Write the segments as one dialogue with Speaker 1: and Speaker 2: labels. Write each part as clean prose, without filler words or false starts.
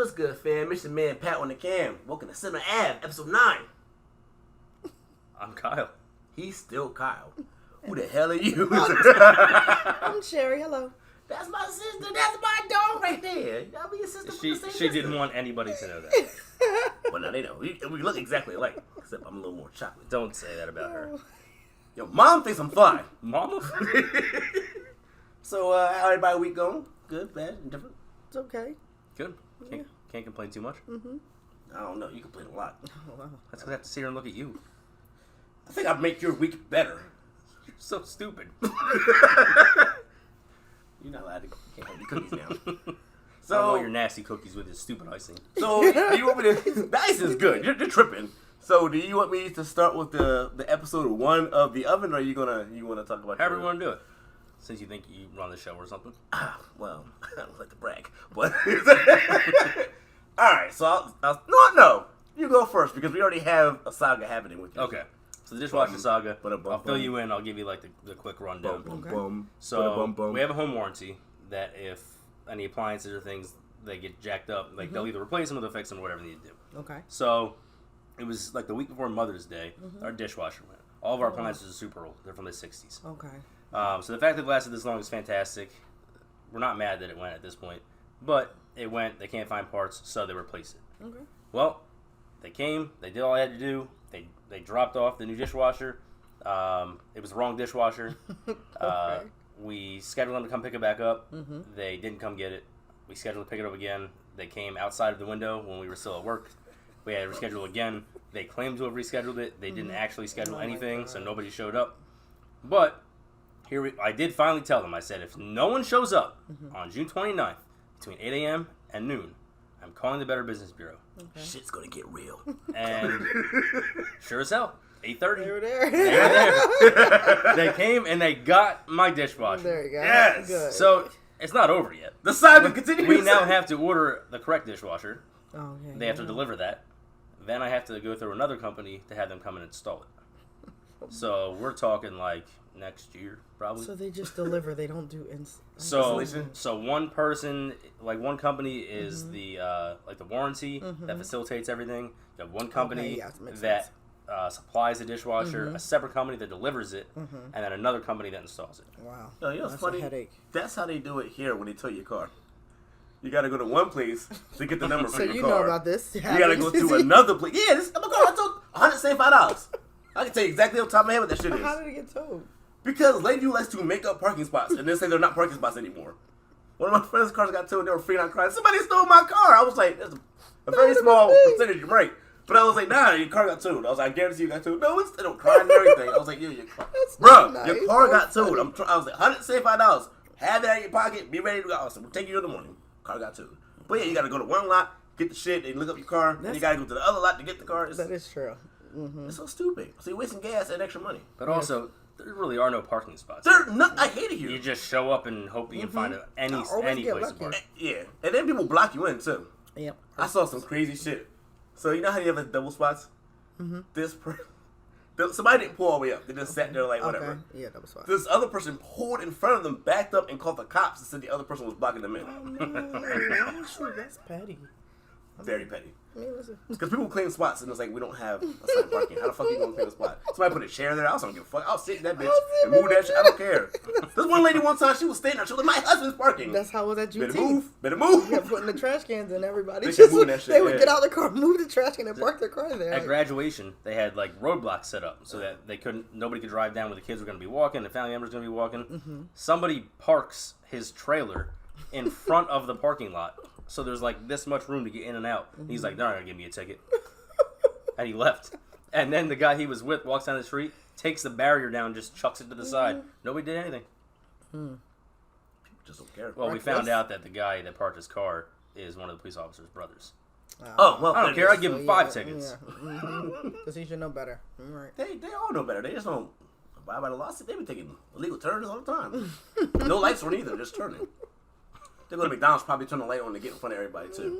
Speaker 1: what's good, fam? Mission Man Pat on the cam. Welcome to Cinema Ave, episode 9.
Speaker 2: I'm Kyle.
Speaker 1: He's still Kyle. Who the hell are you?
Speaker 3: I'm Sherry. Hello.
Speaker 1: That's my sister. That's my dog right there. Y'all be your sister.
Speaker 2: She didn't want anybody to know that.
Speaker 1: Well, now they know. We look exactly alike, except I'm a little more chocolate.
Speaker 2: Don't say that about her.
Speaker 1: Yo, Mom thinks I'm fly.
Speaker 2: Mama?
Speaker 1: So, how everybody week going? Good, bad, indifferent?
Speaker 3: It's okay.
Speaker 2: Good. Can't complain too much.
Speaker 3: Mm-hmm.
Speaker 1: I don't know. You complain a lot.
Speaker 3: Oh, wow.
Speaker 2: That's because I have to sit here and look at you.
Speaker 1: I think I'd make your week better.
Speaker 2: You're so stupid.
Speaker 1: You're not allowed to. Can't have any cookies now.
Speaker 2: So, I want your nasty cookies with your stupid icing.
Speaker 1: So, do you want me to... The icing's good. You're tripping. So, do you want me to start with the episode 1 of The Oven, or you want to talk about...
Speaker 2: However you want to do it. Since you think you run the show or something.
Speaker 1: Well, I don't like to brag, but... Alright, so No. You go first, because we already have a saga happening with you.
Speaker 2: Okay. So the dishwasher saga,
Speaker 1: Bum,
Speaker 2: I'll fill you in. I'll give you like the quick rundown. So we have a home warranty that if any appliances or things, they get jacked up, like they'll either replace them or they'll fix them or whatever they need to do.
Speaker 3: Okay.
Speaker 2: So it was like the week before Mother's Day, our dishwasher went. All of our appliances are super old. They're from the 60s.
Speaker 3: Okay.
Speaker 2: So the fact that it lasted this long is fantastic. We're not mad that it went at this point. But it went, they can't find parts, so they replaced it.
Speaker 3: Okay.
Speaker 2: Well, they came, they did all they had to do. They dropped off the new dishwasher. It was the wrong dishwasher.
Speaker 3: Okay.
Speaker 2: We scheduled them to come pick it back up. They didn't come get it. We scheduled to pick it up again. They came outside of the window when we were still at work. We had to reschedule again. They claimed to have rescheduled it. They didn't actually schedule anything, so nobody showed up. But I did finally tell them. I said, if no one shows up on June 29th between 8 a.m. and noon, I'm calling the Better Business Bureau.
Speaker 3: Okay.
Speaker 1: Shit's gonna get real.
Speaker 2: And sure as hell, 8:30.
Speaker 3: They were there.
Speaker 2: They were there. They came and they got my dishwasher.
Speaker 3: There you go.
Speaker 1: Yes.
Speaker 3: Good.
Speaker 2: So it's not over yet.
Speaker 1: The saga continues.
Speaker 2: We now have to order the correct dishwasher.
Speaker 3: Oh, yeah.
Speaker 2: They have to deliver that. Then I have to go through another company to have them come and install it. So we're talking like next year, probably.
Speaker 3: So they just deliver. They don't do
Speaker 2: So one person, like one company is the like the warranty that facilitates everything. You have one company that supplies the dishwasher, a separate company that delivers it, and then another company that installs it.
Speaker 3: Wow.
Speaker 1: Oh, you know what's
Speaker 3: That's
Speaker 1: funny?
Speaker 3: a headache.
Speaker 1: That's how they do it here when they tow your car. You gotta go to one place to get the number for
Speaker 3: So
Speaker 1: your
Speaker 3: you
Speaker 1: car.
Speaker 3: know about this.
Speaker 1: You gotta go to another place. Yeah, this my car. I told $175. I can tell you exactly off the top of my head what that shit is.
Speaker 3: How did it get towed?
Speaker 1: Because Lakeview likes to make up parking spots and then say they're not parking spots anymore. One of my friends' cars got towed and they were freaking out crying. Somebody stole my car. I was like, that's a very small percentage, you're right. But I was like, nah, your car got towed. I was like, I guarantee you got towed. No, it's still crying and everything. I was like, yeah, your car. Bro,
Speaker 3: nice.
Speaker 1: your car got towed. I was like, $175. Have that in your pocket. Be ready to go. I was like, we'll take you in the morning. Car got towed. But yeah, you gotta go to one lot, get the shit, and look up your car. Then you gotta go to the other lot to get the car.
Speaker 3: That is true.
Speaker 1: It's so stupid. So you're wasting gas and extra money.
Speaker 2: But also, there really are no parking spots.
Speaker 1: I hate it here.
Speaker 2: You just show up and hope you can find any place to park.
Speaker 1: Yeah, and then people block you in too.
Speaker 3: Yep.
Speaker 1: I saw some crazy shit. So you know how you have the double spots? Somebody didn't pull all the way up. They just sat there like whatever.
Speaker 3: Okay. Yeah, that was fine.
Speaker 1: This other person pulled in front of them, backed up, and called the cops and said the other person was blocking them in.
Speaker 3: Oh, no. Shoot, that's petty.
Speaker 1: Very petty.
Speaker 3: I mean, listen.
Speaker 1: Because people claim spots and it's like, we don't have assigned parking. How the fuck are you going to claim a spot? Somebody put a chair there. I was don't give a fuck. I'll sit in that bitch and move that shit. I don't care. This one lady one time, she was standing there. She was like, my husband's parking.
Speaker 3: That's how it was at UT.
Speaker 1: Better move.
Speaker 3: Yeah, putting the trash cans in everybody.
Speaker 1: They kept moving that shit,
Speaker 3: They would
Speaker 1: yeah.
Speaker 3: get out of the car, move the trash can, and park their car there.
Speaker 2: At graduation, they had like roadblocks set up so that nobody could drive down where the kids were going to be walking, the family members were going to be walking. Somebody parks his trailer in front of the parking lot. So there's like this much room to get in and out. And he's like, they're not going to give me a ticket. And he left. And then the guy he was with walks down the street, takes the barrier down, just chucks it to the side. Nobody did anything.
Speaker 1: People just don't care.
Speaker 2: Well, we found out that the guy that parked his car is one of the police officer's brothers.
Speaker 1: Oh, well,
Speaker 2: I don't care. I'd give him 5 tickets.
Speaker 3: Because he should know better. Right.
Speaker 1: They all know better. They just don't abide by the law. They've been taking illegal turns all the time. No lights on either, just turning. They go to McDonald's, probably turn the light on to get in front of everybody too.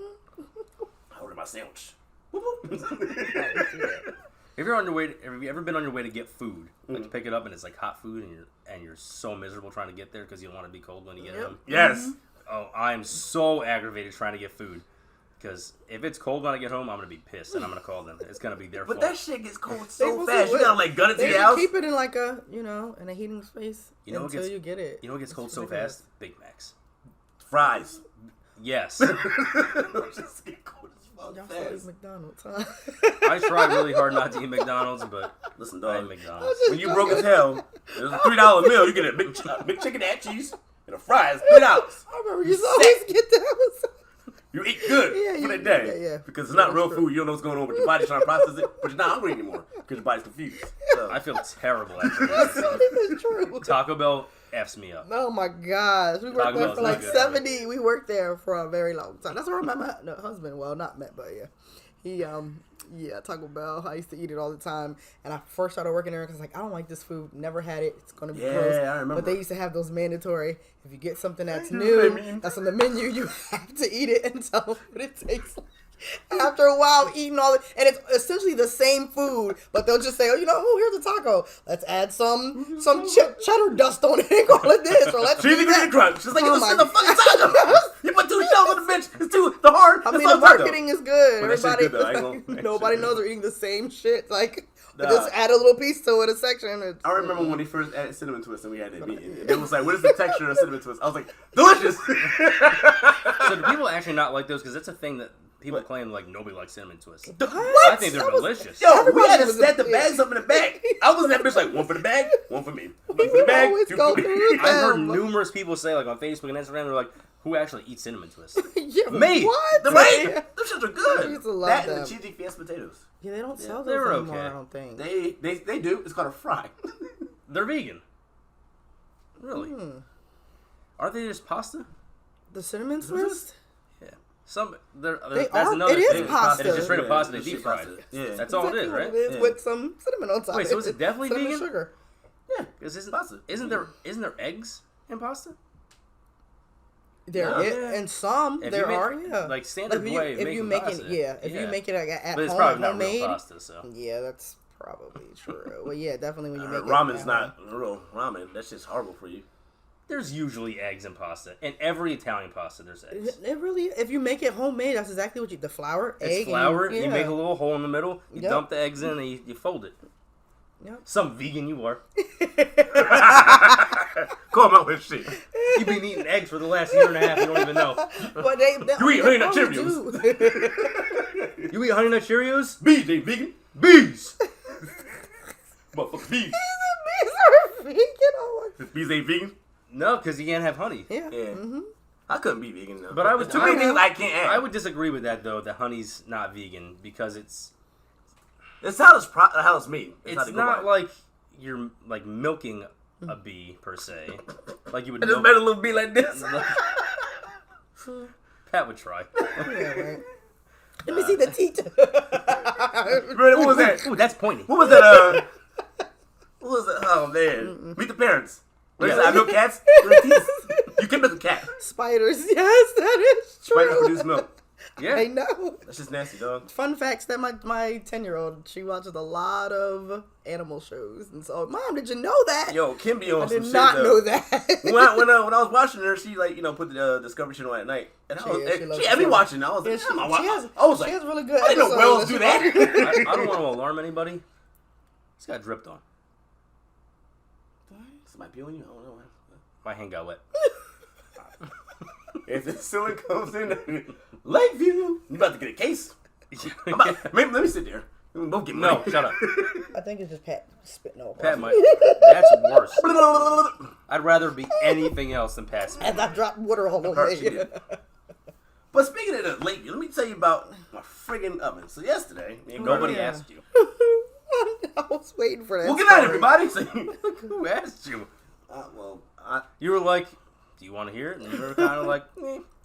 Speaker 1: I ordered my sandwich.
Speaker 2: Have you ever been on your way to get food, like to pick it up, and it's like hot food, and you're so miserable trying to get there because you don't want to be cold when you get home?
Speaker 1: Yes.
Speaker 2: Oh, I'm so aggravated trying to get food. Because if it's cold when I get home, I'm gonna be pissed and I'm gonna call them. It's gonna be their fault.
Speaker 1: But that shit gets cold so fast. You gotta like gun it to
Speaker 3: They
Speaker 1: your house.
Speaker 3: keep it in like a, in a heating space until you get it.
Speaker 2: You know what gets cold so fast? Big Macs.
Speaker 1: Fries.
Speaker 2: Yes.
Speaker 1: Just get cold as fuck
Speaker 3: Y'all
Speaker 1: fast.
Speaker 3: still eat McDonald's, huh?
Speaker 2: I try really hard not to eat McDonald's, but
Speaker 1: Listen,
Speaker 2: I
Speaker 1: dog.
Speaker 2: eat McDonald's.
Speaker 1: When you broke as hell, it was a $3 meal. You get a big chicken and cheese and a fries. $3.
Speaker 3: I remember you always get that.
Speaker 1: You eat good for that day.
Speaker 3: Yeah.
Speaker 1: Because it's not real food. You don't know what's going on with your body trying to process it. But you're not hungry anymore because your body's confused. So.
Speaker 2: I feel terrible after this.
Speaker 3: It's true.
Speaker 2: Taco Bell F's me up.
Speaker 3: Oh my gosh, we worked
Speaker 2: Taco
Speaker 3: there
Speaker 2: Bell's
Speaker 3: for
Speaker 2: not
Speaker 3: like
Speaker 2: good.
Speaker 3: 70. We worked there for a very long time. That's where I met my husband. Well, not met, but yeah, he Taco Bell. I used to eat it all the time, and I first started working there because like I don't like this food. Never had it. It's gonna be gross.
Speaker 1: I remember.
Speaker 3: But they used to have those mandatory. If you get something that's
Speaker 1: I know
Speaker 3: new,
Speaker 1: what I mean.
Speaker 3: that's on the menu, you have to eat it and tell them what it tastes like. After a while, eating all it, and it's essentially the same food, but they'll just say, here's a taco. Let's add some cheddar dust on it and call it this, or let's
Speaker 1: Cheesy
Speaker 3: do
Speaker 1: gravy
Speaker 3: that.
Speaker 1: crunch. It's like
Speaker 3: Oh
Speaker 1: it's
Speaker 3: my
Speaker 1: the fucking taco. You put 2 shells on the bench. It's too hard.
Speaker 3: I mean,
Speaker 1: It's
Speaker 3: the
Speaker 1: not taco.
Speaker 3: marketing is good.
Speaker 1: But that shit's
Speaker 3: Everybody,
Speaker 1: good, though. I ain't gonna-
Speaker 3: nobody knows they're eating the same shit. Like,
Speaker 1: Nah.
Speaker 3: just add a little piece to it, a section. It's,
Speaker 1: I remember when they first added cinnamon twist and we had that meeting. And it was like, what is the texture of cinnamon twist? I was like, delicious.
Speaker 2: So do people actually not like those? Because that's a thing that people claim like nobody likes cinnamon twists.
Speaker 3: What?
Speaker 2: I think they're
Speaker 3: That was-
Speaker 2: delicious.
Speaker 1: Yo, we
Speaker 3: Everybody
Speaker 1: had to
Speaker 3: was
Speaker 1: stack the
Speaker 3: a-
Speaker 1: bags up in the bag. I was in that bitch like, one for the bag, one for me. One for the bag,
Speaker 3: always
Speaker 1: 2
Speaker 3: go
Speaker 1: for me.
Speaker 3: through
Speaker 2: I've heard
Speaker 3: them.
Speaker 2: numerous people say like on Facebook and Instagram, they're like, who actually eats cinnamon twists?
Speaker 3: Yeah,
Speaker 2: Me.
Speaker 3: What?
Speaker 1: The right? Them shits are
Speaker 3: I
Speaker 1: good.
Speaker 3: used to love
Speaker 1: That and
Speaker 3: them.
Speaker 1: the cheesy fiesta potatoes.
Speaker 3: Yeah, they don't sell
Speaker 2: they're
Speaker 3: those anymore,
Speaker 2: okay.
Speaker 3: I don't think.
Speaker 1: They do. It's called a fry.
Speaker 2: They're vegan. Really?
Speaker 3: Hmm.
Speaker 2: Aren't they just pasta?
Speaker 3: The cinnamon twist?
Speaker 2: Yeah. Some
Speaker 3: They
Speaker 2: that's
Speaker 3: are.
Speaker 2: another
Speaker 3: It is
Speaker 2: thing.
Speaker 3: pasta.
Speaker 2: It is just straight up
Speaker 1: Yeah,
Speaker 2: pasta they
Speaker 1: it's
Speaker 2: deep
Speaker 1: just
Speaker 2: fried.
Speaker 1: pasta. Yeah.
Speaker 2: That's all it is,
Speaker 3: Exactly
Speaker 2: right?
Speaker 3: what it is,
Speaker 1: Yeah.
Speaker 3: with some cinnamon on top.
Speaker 2: Wait, so is it definitely
Speaker 3: cinnamon
Speaker 2: vegan?
Speaker 3: sugar.
Speaker 1: Yeah.
Speaker 2: Because
Speaker 1: Pasta.
Speaker 2: isn't there eggs in pasta?
Speaker 3: There
Speaker 1: No.
Speaker 3: is, and some
Speaker 2: If
Speaker 3: there
Speaker 2: you make-
Speaker 3: are, yeah.
Speaker 2: like standard way of
Speaker 3: if you
Speaker 2: making
Speaker 3: make
Speaker 2: pasta,
Speaker 3: it, if
Speaker 2: yeah.
Speaker 3: you make it like, at
Speaker 2: But it's
Speaker 3: home,
Speaker 2: probably not
Speaker 3: homemade,
Speaker 2: real pasta, so.
Speaker 3: yeah, that's probably true. Well, yeah, definitely when you make
Speaker 1: Ramen's
Speaker 3: it.
Speaker 1: not real ramen. That's just horrible for you.
Speaker 2: There's usually eggs in pasta. In every Italian pasta, there's eggs.
Speaker 3: It really, if you make it homemade, that's exactly what the flour,
Speaker 2: It's
Speaker 3: egg,
Speaker 2: flour.
Speaker 3: and,
Speaker 2: You make a little hole in the middle. You
Speaker 3: Yep.
Speaker 2: dump the eggs in, and you fold it.
Speaker 3: Yep.
Speaker 2: Some vegan you are.
Speaker 1: Call him out with shit.
Speaker 2: You've been eating eggs for the last year and a half. You don't even know.
Speaker 3: But they
Speaker 1: You eat Honey Nut
Speaker 3: probably
Speaker 1: Cheerios.
Speaker 3: do.
Speaker 2: You eat Honey Nut Cheerios?
Speaker 1: Bees ain't vegan. Bees. Motherfucker, bees.
Speaker 3: Bees are vegan. Oh my.
Speaker 1: Bees ain't vegan.
Speaker 2: No, because you can't have honey.
Speaker 3: Yeah.
Speaker 1: Yeah.
Speaker 3: Mm-hmm.
Speaker 1: I couldn't be vegan though.
Speaker 2: But I would-
Speaker 1: There's too many
Speaker 2: I-
Speaker 1: things I can't add.
Speaker 2: I would disagree with that though. That honey's not vegan because it's
Speaker 1: how it's made.
Speaker 2: it's not like you're like milking a bee per se. Like you would.
Speaker 1: I just
Speaker 2: Milk,
Speaker 1: made a little bee like this.
Speaker 2: Pat would try.
Speaker 3: Yeah, right. Let me see the teeth.
Speaker 1: What was that?
Speaker 2: Ooh, that's pointy.
Speaker 1: What was that? What was that? Oh man, Meet the Parents. What is
Speaker 2: Yeah.
Speaker 1: that? I milk cats. You can milk a cat.
Speaker 3: Spiders. Yes, that is true.
Speaker 1: Spiders produce milk.
Speaker 2: Yeah.
Speaker 3: I know.
Speaker 1: That's just nasty, dog.
Speaker 3: Fun facts that my 10-year-old, she watches a lot of animal shows, and so, Mom, did you know that?
Speaker 1: Yo, Kim be on
Speaker 3: I
Speaker 1: some
Speaker 3: did
Speaker 1: shit.
Speaker 3: not
Speaker 1: though.
Speaker 3: know that.
Speaker 1: when I was watching her, she put the Discovery Channel at night, and
Speaker 3: She loves
Speaker 1: she had me
Speaker 3: Discovery.
Speaker 1: watting. I was like,
Speaker 3: Yeah,
Speaker 1: I'm not
Speaker 3: she
Speaker 1: watching.
Speaker 3: has,
Speaker 1: I was like,
Speaker 3: she has really good
Speaker 1: I didn't know
Speaker 3: episodes
Speaker 1: whales do that.
Speaker 2: I don't want to alarm anybody. It's got dripped on.
Speaker 1: This might be on you. I don't know.
Speaker 2: My hand got wet.
Speaker 1: If the ceiling comes in, Lakeview, you about to get a case. Maybe let me sit there. We both get money.
Speaker 2: No, shut up.
Speaker 3: I think it's just Pat spitting over.
Speaker 2: Pat might. That's worse. I'd rather be anything else than Pat Smith.
Speaker 3: As I dropped water all over
Speaker 1: Heard she
Speaker 3: you.
Speaker 1: did. But speaking of the Lakeview, let me tell you about my friggin' oven. So yesterday, me and
Speaker 2: Nobody
Speaker 3: Yeah.
Speaker 2: asked you.
Speaker 3: I was waiting for that.
Speaker 1: Well, good night,
Speaker 3: story.
Speaker 1: everybody.
Speaker 2: Who asked you?
Speaker 1: I
Speaker 2: You were like, do you want to hear it? And you were kind of like,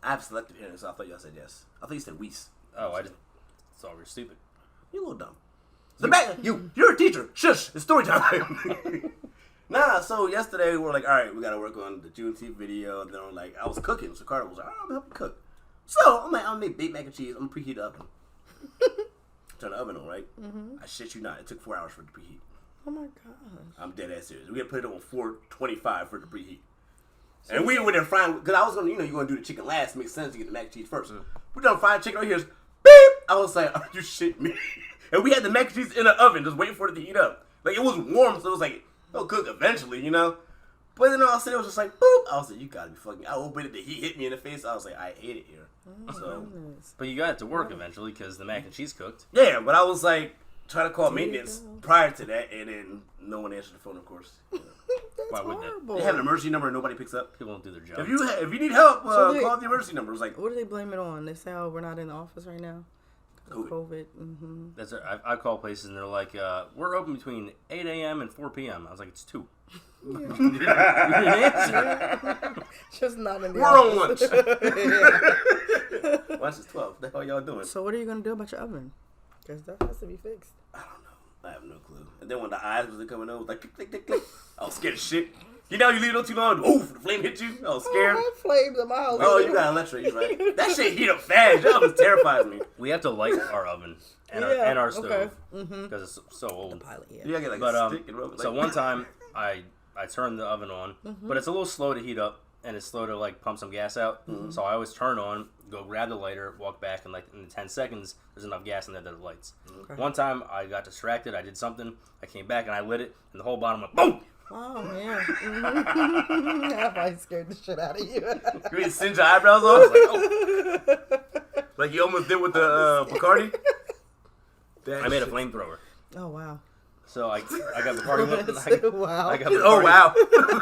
Speaker 1: have selective hearing, so I thought y'all said yes. I thought you said Weiss.
Speaker 2: oh, I just thought we were stupid.
Speaker 1: You're a little dumb. You're a teacher. Shush, it's story time. Nah, so yesterday we were like, all right, we got to work on the Juneteenth video. And then we're like, I was cooking. So Carter was like, I'm helping cook. So I'm like, I'm going to make baked mac and cheese. I'm going to preheat the oven. Turn the oven on, right? I shit you not. It took 4 hours for it to preheat.
Speaker 3: Oh my gosh.
Speaker 1: I'm dead ass serious. We got to put it on 425 for it to preheat. And we were there frying, because I was going to, you're going to do the chicken last. Makes sense to get the mac and cheese first. We done fried chicken right here. Beep. I was like, are you shitting me? And we had the mac and cheese in the oven, just waiting for it to heat up. Like, it was warm, so it was like, it'll cook eventually, you know? But then all of a sudden, it was just like, boop. I was like, you gotta be fucking. I opened it, the heat hit me in the face. I was like, I hate it here.
Speaker 2: But you got it to work eventually because the mac and cheese cooked.
Speaker 1: Yeah, but I was like, trying to call maintenance prior to that, and then no one answered the phone, of course. You know.
Speaker 2: Why would that?
Speaker 1: They have an emergency number and nobody picks up.
Speaker 2: People don't do their job.
Speaker 1: If you need help,
Speaker 3: So
Speaker 1: call the emergency number. It's like,
Speaker 3: What do they blame it on? They say, oh, we're not in the office right now. COVID. Mm-hmm.
Speaker 2: That's I call places and they're like, we're open between 8 a.m. and 4 p.m. I was like, it's 2. You didn't answer.
Speaker 3: Just not in the
Speaker 1: we're on
Speaker 3: office.
Speaker 1: lunch. Lunch is 12. What the hell y'all doing?
Speaker 3: So what are you going to do about your oven? Because that has to be fixed.
Speaker 1: I don't know. I have no clue. And then when the eyes was coming over, like, click, click, click, click. I was scared as shit. You know, you leave it on too long, oof, the flame hit you. I was scared.
Speaker 3: I have flames in my house.
Speaker 1: Oh, you got electric, you right. That shit heat up fast. Your oven terrifies me.
Speaker 2: We have to light our oven and our stove because it's so old.
Speaker 3: Pilot,
Speaker 1: You gotta get like a stick and rub it.
Speaker 2: So one time I turned the oven on, but it's a little slow to heat up and it's slow to like pump some gas out. So I always turn on, go grab the lighter, walk back, and like in 10 seconds, there's enough gas in there that it lights.
Speaker 3: Okay.
Speaker 2: One time I got distracted, I did something, I came back and I lit it, and the whole bottom went boom.
Speaker 3: Oh, yeah. That probably scared the shit out of you.
Speaker 1: You mean singe your eyebrows off? Like, oh. Like you almost did with the Bacardi?
Speaker 2: I made a flamethrower.
Speaker 3: Oh, wow.
Speaker 2: So I got Bacardi.
Speaker 3: Wow.
Speaker 2: I got
Speaker 1: Oh, wow.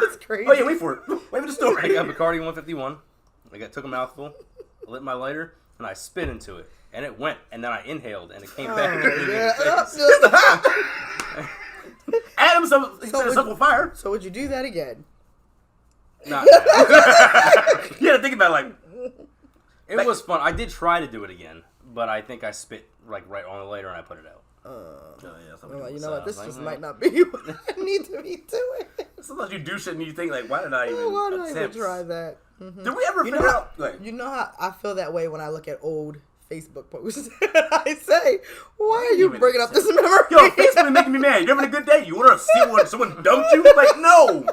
Speaker 3: That's crazy.
Speaker 1: Oh, yeah, wait for it. Wait for the story.
Speaker 2: I got Bacardi 151. Took a mouthful, lit my lighter, and I spit into it. And it went, and then I inhaled, and it came back and hit me in the face.
Speaker 1: Adam, he set us up on fire.
Speaker 3: So would you do that again?
Speaker 2: Not now.
Speaker 1: You had to think about it, like,
Speaker 2: It was fun. I did try to do it again, but I think I spit like right on the lighter and I put it out.
Speaker 1: oh, yeah,
Speaker 3: Well, you
Speaker 2: So
Speaker 3: know
Speaker 2: I
Speaker 3: what? This
Speaker 2: was like,
Speaker 3: just might not be what I need to be doing.
Speaker 1: sometimes you do shit and you think, like, why did I even
Speaker 3: Why did I even
Speaker 1: attempt?
Speaker 3: try that?
Speaker 1: Did we ever
Speaker 3: You
Speaker 1: figure
Speaker 3: know,
Speaker 1: out, like,
Speaker 3: you know how I feel that way when I look at old Facebook posts. I say, why are you
Speaker 1: even
Speaker 3: bringing up this memory?
Speaker 1: yo, Facebook making me mad. You having a good day? You want to see when someone dumped you? Like, no.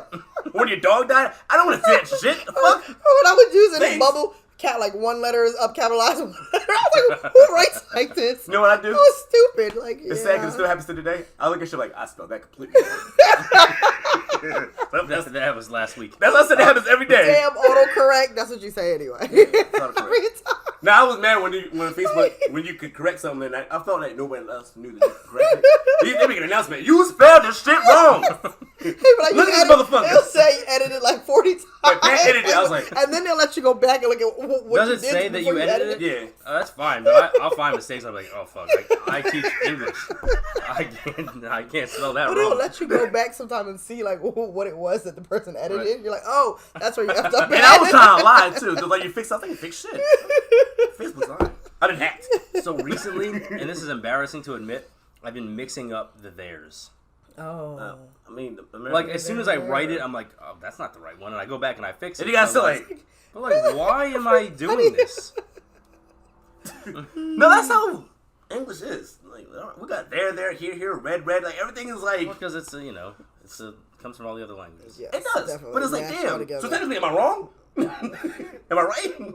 Speaker 1: When your dog died? I don't want to see that shit. The fuck?
Speaker 3: When I was using
Speaker 1: Thanks.
Speaker 3: the bubble, like one letter is up capitalized, one letter. I was like, who writes like this?
Speaker 1: You know what I do?
Speaker 3: That was stupid. Like,
Speaker 1: It's sad because it still happens to today. I look at shit like, I spelled that completely wrong.
Speaker 2: That was last week.
Speaker 1: That's what I said. That happens every day.
Speaker 3: Damn autocorrect. That's what you say anyway.
Speaker 1: autocorrect.
Speaker 3: Every time.
Speaker 1: Now I was mad when Facebook when you could correct something and I felt like nobody else knew that you could correct it. They make an announcement. You spelled this shit wrong.
Speaker 3: Hey, but like,
Speaker 1: Look at this motherfucker.
Speaker 3: They'll say you edited like 40 times.
Speaker 1: Like, man edited it. I was like,
Speaker 3: and then they'll let you go back and look at what
Speaker 2: Does
Speaker 3: you
Speaker 2: it
Speaker 3: did
Speaker 2: say that
Speaker 3: before
Speaker 2: you edited it?
Speaker 1: yeah.
Speaker 2: That's fine, but I'll find mistakes. I'm like, oh fuck, I teach English. I can't spell that
Speaker 3: But they'll
Speaker 2: wrong.
Speaker 3: let you go back sometime and see like what it was that the person edited. You're like, oh, that's where you effed up.
Speaker 1: And I was trying to lie too. Cause like you fix something, you fix shit. Facebook's lying. I didn't hack.
Speaker 2: So recently, and this is embarrassing to admit, I've been mixing up the theirs.
Speaker 3: Oh.
Speaker 1: I mean,
Speaker 2: Like as soon as I write it, I'm like, oh, that's not the right one, and I go back and I fix it.
Speaker 1: and you gotta
Speaker 2: So
Speaker 1: say
Speaker 2: I'm
Speaker 1: like,
Speaker 2: but like, why am I doing this?
Speaker 1: no, that's how English is. Like we got there, here, red. Like everything is like.
Speaker 2: Because it's comes from all the other languages.
Speaker 3: Yes,
Speaker 1: It does,
Speaker 3: definitely.
Speaker 1: but it's like,
Speaker 3: Mashed all
Speaker 1: damn.
Speaker 3: together.
Speaker 1: So technically, am I wrong? Am I right?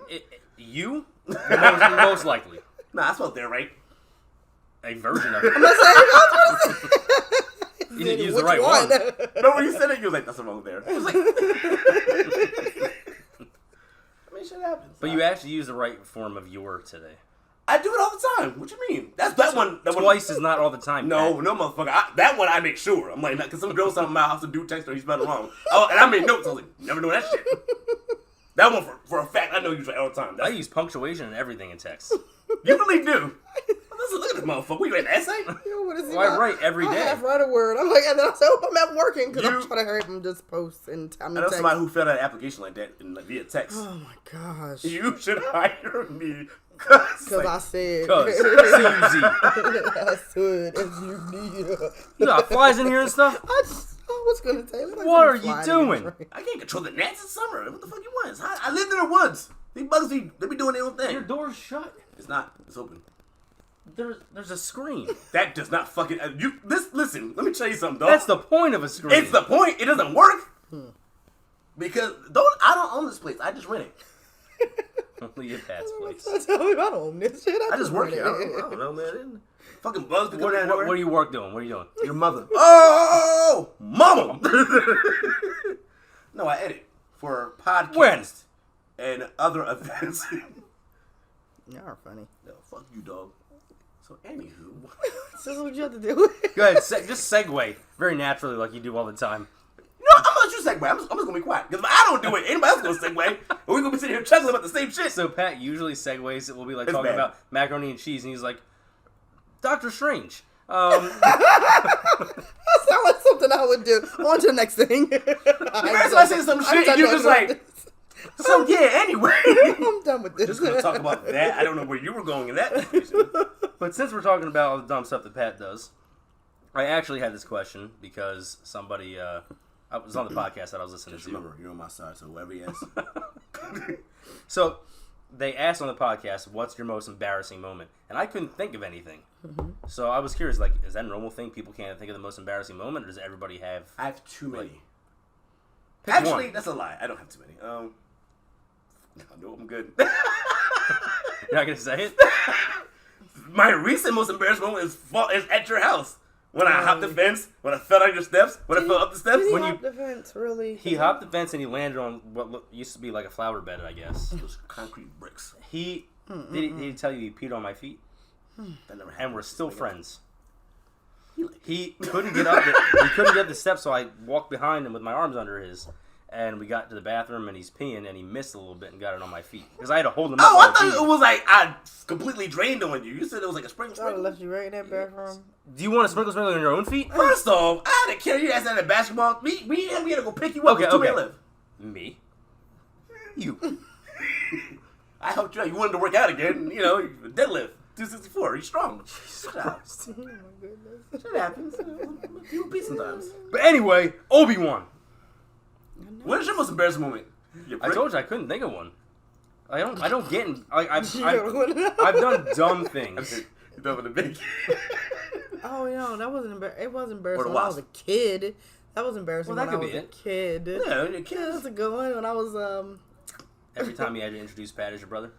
Speaker 2: You most likely
Speaker 1: Nah, I spelled there right.
Speaker 2: a version of it. You didn't use the
Speaker 3: Which
Speaker 2: right one.
Speaker 1: No, when you said it, you was like, that's wrong there. I was like, I mean, shit happens.
Speaker 2: But you actually used the right form of your today.
Speaker 1: I do it all the time. What you mean? That's that one. That
Speaker 2: Twice
Speaker 1: one,
Speaker 2: is not all the time.
Speaker 1: No,
Speaker 2: Pat.
Speaker 1: no, motherfucker. That one I make sure. I'm like, because some girl sent my house to do text her, he spelled it wrong. Oh, and I made notes. I was like, never doing that shit. That one for a fact, I know you right all the time.
Speaker 2: I use punctuation and everything in text.
Speaker 1: You really do. Listen, look at this motherfucker. We read an essay?
Speaker 3: Yo, what is he
Speaker 2: Well, I
Speaker 3: about?
Speaker 2: write every day.
Speaker 3: I half write a word. I'm like, and then I say, oh, I'm at working because I'm
Speaker 1: You-
Speaker 3: trying to hurry up and just post and
Speaker 1: I know somebody who filled out an application like that via text.
Speaker 3: Oh my gosh.
Speaker 1: You should hire me. Because
Speaker 3: I said,
Speaker 2: Cause C-U-Z.
Speaker 3: I said, as you need.
Speaker 2: You got flies in here and stuff?
Speaker 3: I was going to tell you.
Speaker 2: What are you doing?
Speaker 1: I can't control the gnats in summer. What the fuck you want? It's hot. I live in the woods. These bugs they be doing their own thing.
Speaker 2: Your door's shut.
Speaker 1: It's not. It's open.
Speaker 2: There's a screen.
Speaker 1: That does not fucking listen, let me tell you something, dog.
Speaker 2: That's the point of a screen.
Speaker 1: It's the point. It doesn't work. Because I don't own this place. I just rent it.
Speaker 2: Only at Pat's place.
Speaker 3: I don't own this shit.
Speaker 1: I just work here. I don't know, man. Fucking bugs to come in.
Speaker 2: What are you work doing? What are you doing?
Speaker 1: Your mother. Oh, mama. No, I edit for podcasts and other events.
Speaker 3: Y'all are funny.
Speaker 1: No, fuck you, dog. So, anywho.
Speaker 3: This is what you have to do.
Speaker 2: Go ahead, just segue very naturally like you do all the time.
Speaker 1: No, I'm gonna let you segue. I'm just gonna be quiet. Because if I don't do it, anybody else gonna segue. And we're gonna be sitting here chuckling about the same shit.
Speaker 2: So Pat usually segues. It will be like
Speaker 1: It's
Speaker 2: talking
Speaker 1: bad.
Speaker 2: about macaroni and cheese, and he's like, Doctor Strange.
Speaker 3: That sounds like something I would do. On to the next thing.
Speaker 1: Whereas I say some shit, and you're just like, so yeah, anyway.
Speaker 3: I'm done with this.
Speaker 1: Just gonna talk about that. I don't know where you were going in that situation.
Speaker 2: But since we're talking about all the dumb stuff that Pat does, I actually had this question because somebody, I was on the podcast that I was listening
Speaker 1: Just
Speaker 2: to.
Speaker 1: remember, you're on my side, so whoever he asks.
Speaker 2: So they asked on the podcast, "What's your most embarrassing moment?" And I couldn't think of anything.
Speaker 3: Mm-hmm.
Speaker 2: So I was curious, like, is that a normal thing? People can't think of the most embarrassing moment, or does everybody have?
Speaker 1: I have too many.
Speaker 2: Pick
Speaker 1: Actually,
Speaker 2: one.
Speaker 1: that's a lie. I don't have too many. No, I'm good.
Speaker 2: You're not gonna say it?
Speaker 1: My recent most embarrassing moment is at your house. When I hopped the fence, when I fell down your steps, when I fell up the steps.
Speaker 3: Did he
Speaker 1: When
Speaker 3: hop the fence, really?
Speaker 2: He hopped the fence and he landed on what used to be like a flower bed, I guess.
Speaker 1: those concrete bricks.
Speaker 2: Did he tell you he peed on my feet?
Speaker 1: That never happened.
Speaker 2: And we're still friends.
Speaker 1: He
Speaker 2: He couldn't get up. He couldn't get up the steps, so I walked behind him with my arms under his. And we got to the bathroom, and he's peeing, and he missed a little bit and got it on my feet because I had to hold him up.
Speaker 1: Oh,
Speaker 2: while
Speaker 1: I thought
Speaker 2: he
Speaker 1: it
Speaker 2: peed.
Speaker 1: was like I completely drained on you. You said it was like a sprinkle.
Speaker 3: I would have left you right in that bathroom.
Speaker 2: Do you want to sprinkle on your own feet?
Speaker 1: First off, I had to carry your ass out of basketball. We had to go pick you up.
Speaker 2: Okay,
Speaker 1: It was 2
Speaker 2: okay.
Speaker 1: minutes left.
Speaker 2: Me.
Speaker 1: You. I helped you out. You wanted to work out again. You know, deadlift 264. You're strong. Shut up.
Speaker 3: Oh my goodness.
Speaker 1: Shit happens. You repeat sometimes.
Speaker 2: But anyway, Obi-Wan.
Speaker 1: What is your most embarrassing moment? You
Speaker 2: I
Speaker 1: prick?
Speaker 2: told you I couldn't think of one. I don't get in. I've done dumb things.
Speaker 1: You done with the big.
Speaker 3: Oh, that wasn't embarrassing. It was embarrassing
Speaker 1: Or the
Speaker 3: when I was a
Speaker 1: wasp.
Speaker 3: kid. That was embarrassing
Speaker 2: Well, that
Speaker 3: when I
Speaker 2: could
Speaker 3: was
Speaker 2: be
Speaker 3: a kid.
Speaker 1: Yeah, your
Speaker 3: Yeah,
Speaker 1: kids.
Speaker 3: that's a good one. When I was
Speaker 2: Every time you had to introduce Pat as your brother.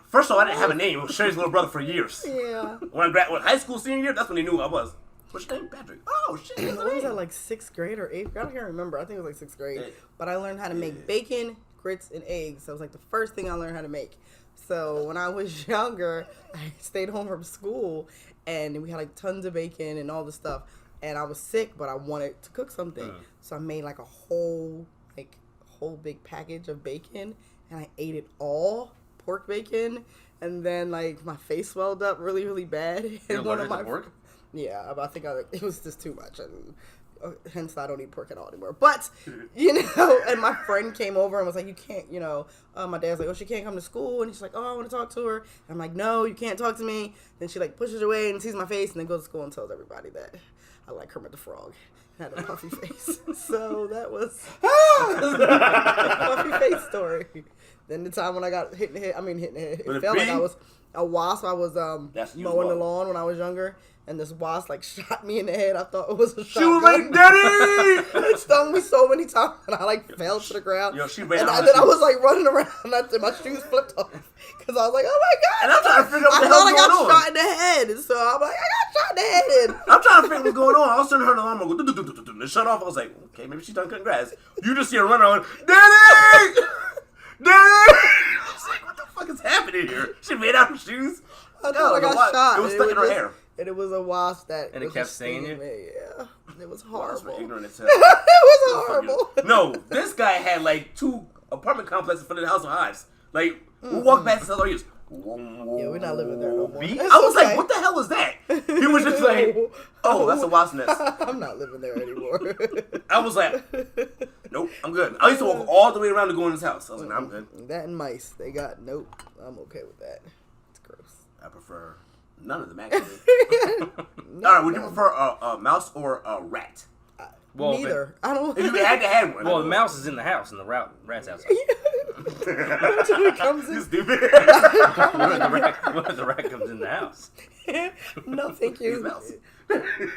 Speaker 1: First of all, I didn't have a name. I was Sherry's little brother for years.
Speaker 3: yeah.
Speaker 1: When high school senior year, that's when they knew who I was. What's your name? Patrick. Oh, shit. That's
Speaker 3: I
Speaker 1: the
Speaker 3: was
Speaker 1: name.
Speaker 3: at like 6th grade or 8th grade. I can't remember. I think it was like 6th grade.
Speaker 1: Yeah.
Speaker 3: But I learned how to make bacon, grits, and eggs. That was like the first thing I learned how to make. So when I was younger, I stayed home from school and we had like tons of bacon and all this stuff. And I was sick, but I wanted to cook something. So I made like a whole big package of bacon and I ate it all, pork bacon. And then like my face swelled up really, really bad.
Speaker 2: You're
Speaker 3: And one
Speaker 2: allergic
Speaker 3: of
Speaker 2: to
Speaker 3: my
Speaker 2: pork?
Speaker 3: Yeah, I think it was just too much, and hence I don't eat pork at all anymore. But and my friend came over and was like, "You can't," my dad's like, "Oh, she can't come to school," and she's like, "Oh, I want to talk to her." I'm like, "No, you can't talk to me." Then she like pushes away and sees my face, and then goes to school and tells everybody that I like Kermit the Frog. I had a puffy face, so that was puffy face story. Then the time when I got hit in the head, it
Speaker 1: With a
Speaker 3: felt like
Speaker 1: bee?
Speaker 3: I was a wasp. I was
Speaker 1: That's you
Speaker 3: mowing the
Speaker 1: was.
Speaker 3: lawn when I was younger, and this wasp like shot me in the head. I thought it was a
Speaker 1: She was
Speaker 3: shotgun.
Speaker 1: like, Daddy!
Speaker 3: It stung me so many times, and I like fell to the ground.
Speaker 1: Yo, she ran
Speaker 3: and
Speaker 1: out her
Speaker 3: then I
Speaker 1: shoes.
Speaker 3: was like running around, and my shoes flipped off because I was like, "Oh my god!"
Speaker 1: And I'm trying to figure out what
Speaker 3: I
Speaker 1: the
Speaker 3: thought I
Speaker 1: hell's
Speaker 3: got
Speaker 1: going on.
Speaker 3: shot in the head, and so I'm like, "I got shot in the head." And
Speaker 1: I'm trying to figure what's going on. All of a sudden, I heard the alarm go, do-do-do-do-do-do, and shut off. I was like, okay, maybe she's done cutting grass. You just see her run around, Daddy! Daddy! I was like, what the fuck is happening here? She made out her shoes.
Speaker 3: I thought I got
Speaker 1: what?
Speaker 3: shot.
Speaker 1: It was
Speaker 3: and
Speaker 1: stuck in her
Speaker 3: just-
Speaker 1: hair.
Speaker 3: And it was a wasp that
Speaker 2: And it
Speaker 3: was
Speaker 2: kept
Speaker 3: just
Speaker 2: stinging you?
Speaker 3: me. Yeah, it was
Speaker 1: Well, that's
Speaker 3: horrible.
Speaker 1: for ignorant as hell.
Speaker 3: It was horrible.
Speaker 1: No, this guy had like 2 apartment complexes in front of the house of hives. Like, we walked past his house, he was,
Speaker 3: Yeah, we're not living there no more.
Speaker 1: Bee?
Speaker 3: It's
Speaker 1: I was
Speaker 3: okay.
Speaker 1: like, what the hell is that? He was just like, oh, that's a wasp nest.
Speaker 3: I'm not living there anymore.
Speaker 1: I was like, nope, I'm good. I used to walk all the way around to go in his house. I was like, nah, I'm good.
Speaker 3: That and mice, they got nope. I'm okay with that. It's gross.
Speaker 1: I prefer none of them, actually. All right, would you prefer a mouse or a rat?
Speaker 2: Well,
Speaker 3: Neither. I don't.
Speaker 1: If you had to have one.
Speaker 2: Well, the mouse is in the house, and the rat's outside.
Speaker 3: Until it comes
Speaker 1: You
Speaker 3: in.
Speaker 1: stupid.
Speaker 2: What if the rat comes in the house?
Speaker 3: No, thank
Speaker 1: He's a
Speaker 3: you.
Speaker 1: mouse.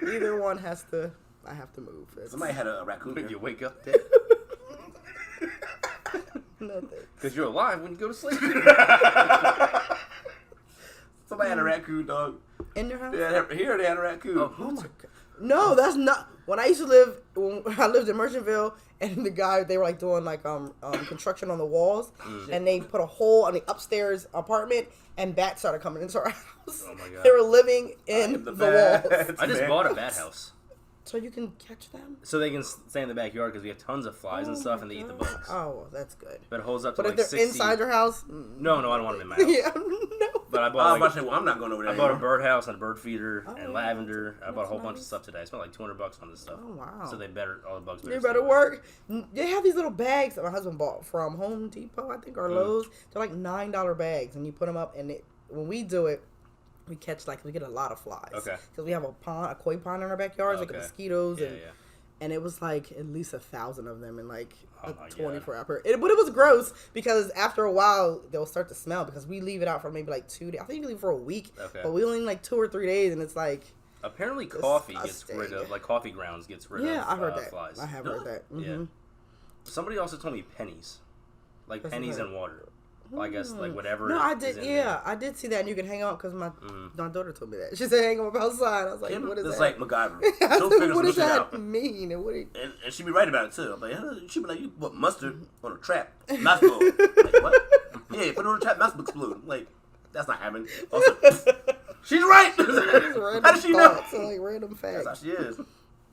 Speaker 3: Either one has to. I have to move. It's-
Speaker 1: Somebody had a raccoon
Speaker 2: You
Speaker 1: here.
Speaker 2: wake up dead.
Speaker 3: Nothing.
Speaker 2: Because you're alive when you go to sleep.
Speaker 1: Somebody had a raccoon, dog.
Speaker 3: In their house?
Speaker 1: Here they had a raccoon.
Speaker 2: Oh,
Speaker 3: Oh my god. No, that's not. When I used to live, when I lived in Merchantville, and the guy, they were like doing like construction on the walls, and they put a hole on the upstairs apartment, and bats started coming into our house.
Speaker 2: Oh my god.
Speaker 3: They were living in the walls.
Speaker 2: I just bought a bat house.
Speaker 3: So you can catch them?
Speaker 2: So they can stay in the backyard because we have tons of flies and stuff, and they eat the bugs.
Speaker 3: Oh, well, that's good.
Speaker 2: But it holds up to
Speaker 3: But
Speaker 2: like
Speaker 3: if they're
Speaker 2: 60.
Speaker 3: inside your house?
Speaker 2: No, I don't want them in my house.
Speaker 3: Yeah, no.
Speaker 2: But I
Speaker 1: I was
Speaker 2: bought
Speaker 1: about to say, well, I'm not going over there.
Speaker 2: I bought a
Speaker 1: anymore.
Speaker 2: birdhouse and a bird feeder
Speaker 3: Oh,
Speaker 2: and
Speaker 3: yeah.
Speaker 2: lavender. I bought a whole
Speaker 3: That's
Speaker 2: bunch of
Speaker 3: nice.
Speaker 2: stuff today. I spent like $200 on this stuff.
Speaker 3: Oh, wow.
Speaker 2: So all the bugs
Speaker 3: They
Speaker 2: stay
Speaker 3: better
Speaker 2: away.
Speaker 3: work. They have these little bags that my husband bought from Home Depot, I think, or Lowe's. They're like $9 bags, and you put them up, and when we do it, we get a lot of flies.
Speaker 2: Okay.
Speaker 3: Because we have a koi pond in our backyard, like
Speaker 2: Okay.
Speaker 3: mosquitoes,
Speaker 2: Yeah,
Speaker 3: and
Speaker 2: yeah.
Speaker 3: and it was like at least 1,000 of them in like
Speaker 2: Oh
Speaker 3: a
Speaker 2: my
Speaker 3: 24 hour period. But it was gross because after a while they'll start to smell because we leave it out for maybe like 2 days. I think we leave it for a week,
Speaker 2: Okay.
Speaker 3: but we only like 2 or 3 days, and it's like
Speaker 2: Apparently coffee
Speaker 3: disgusting.
Speaker 2: gets rid of, like coffee grounds gets rid
Speaker 3: yeah,
Speaker 2: of
Speaker 3: I heard that.
Speaker 2: flies.
Speaker 3: I have heard that.
Speaker 2: Yeah.
Speaker 3: Mm-hmm.
Speaker 2: Somebody also told me pennies. Like
Speaker 3: That's
Speaker 2: pennies
Speaker 3: okay.
Speaker 2: in water. Well, I guess like whatever.
Speaker 3: No, I
Speaker 2: is
Speaker 3: did.
Speaker 2: in
Speaker 3: Yeah,
Speaker 2: there.
Speaker 3: I did see that, and you can hang out because my daughter told me that. She said hang them up outside. I was like, what is
Speaker 1: It's
Speaker 3: that?
Speaker 1: like MacGyver.
Speaker 3: I
Speaker 1: She'll
Speaker 3: said,
Speaker 1: figure
Speaker 3: what
Speaker 1: some
Speaker 3: does
Speaker 1: shit out.
Speaker 3: that mean? And what?
Speaker 1: And she be right about it too. I'm like, she be like, you put mustard on a trap, mouse will explode. Like, what? Yeah, put it on a trap, mouse will explode. Like, that's not happening. Also, she's right. How does she know?
Speaker 3: Thoughts and, like random facts.
Speaker 1: That's how she is.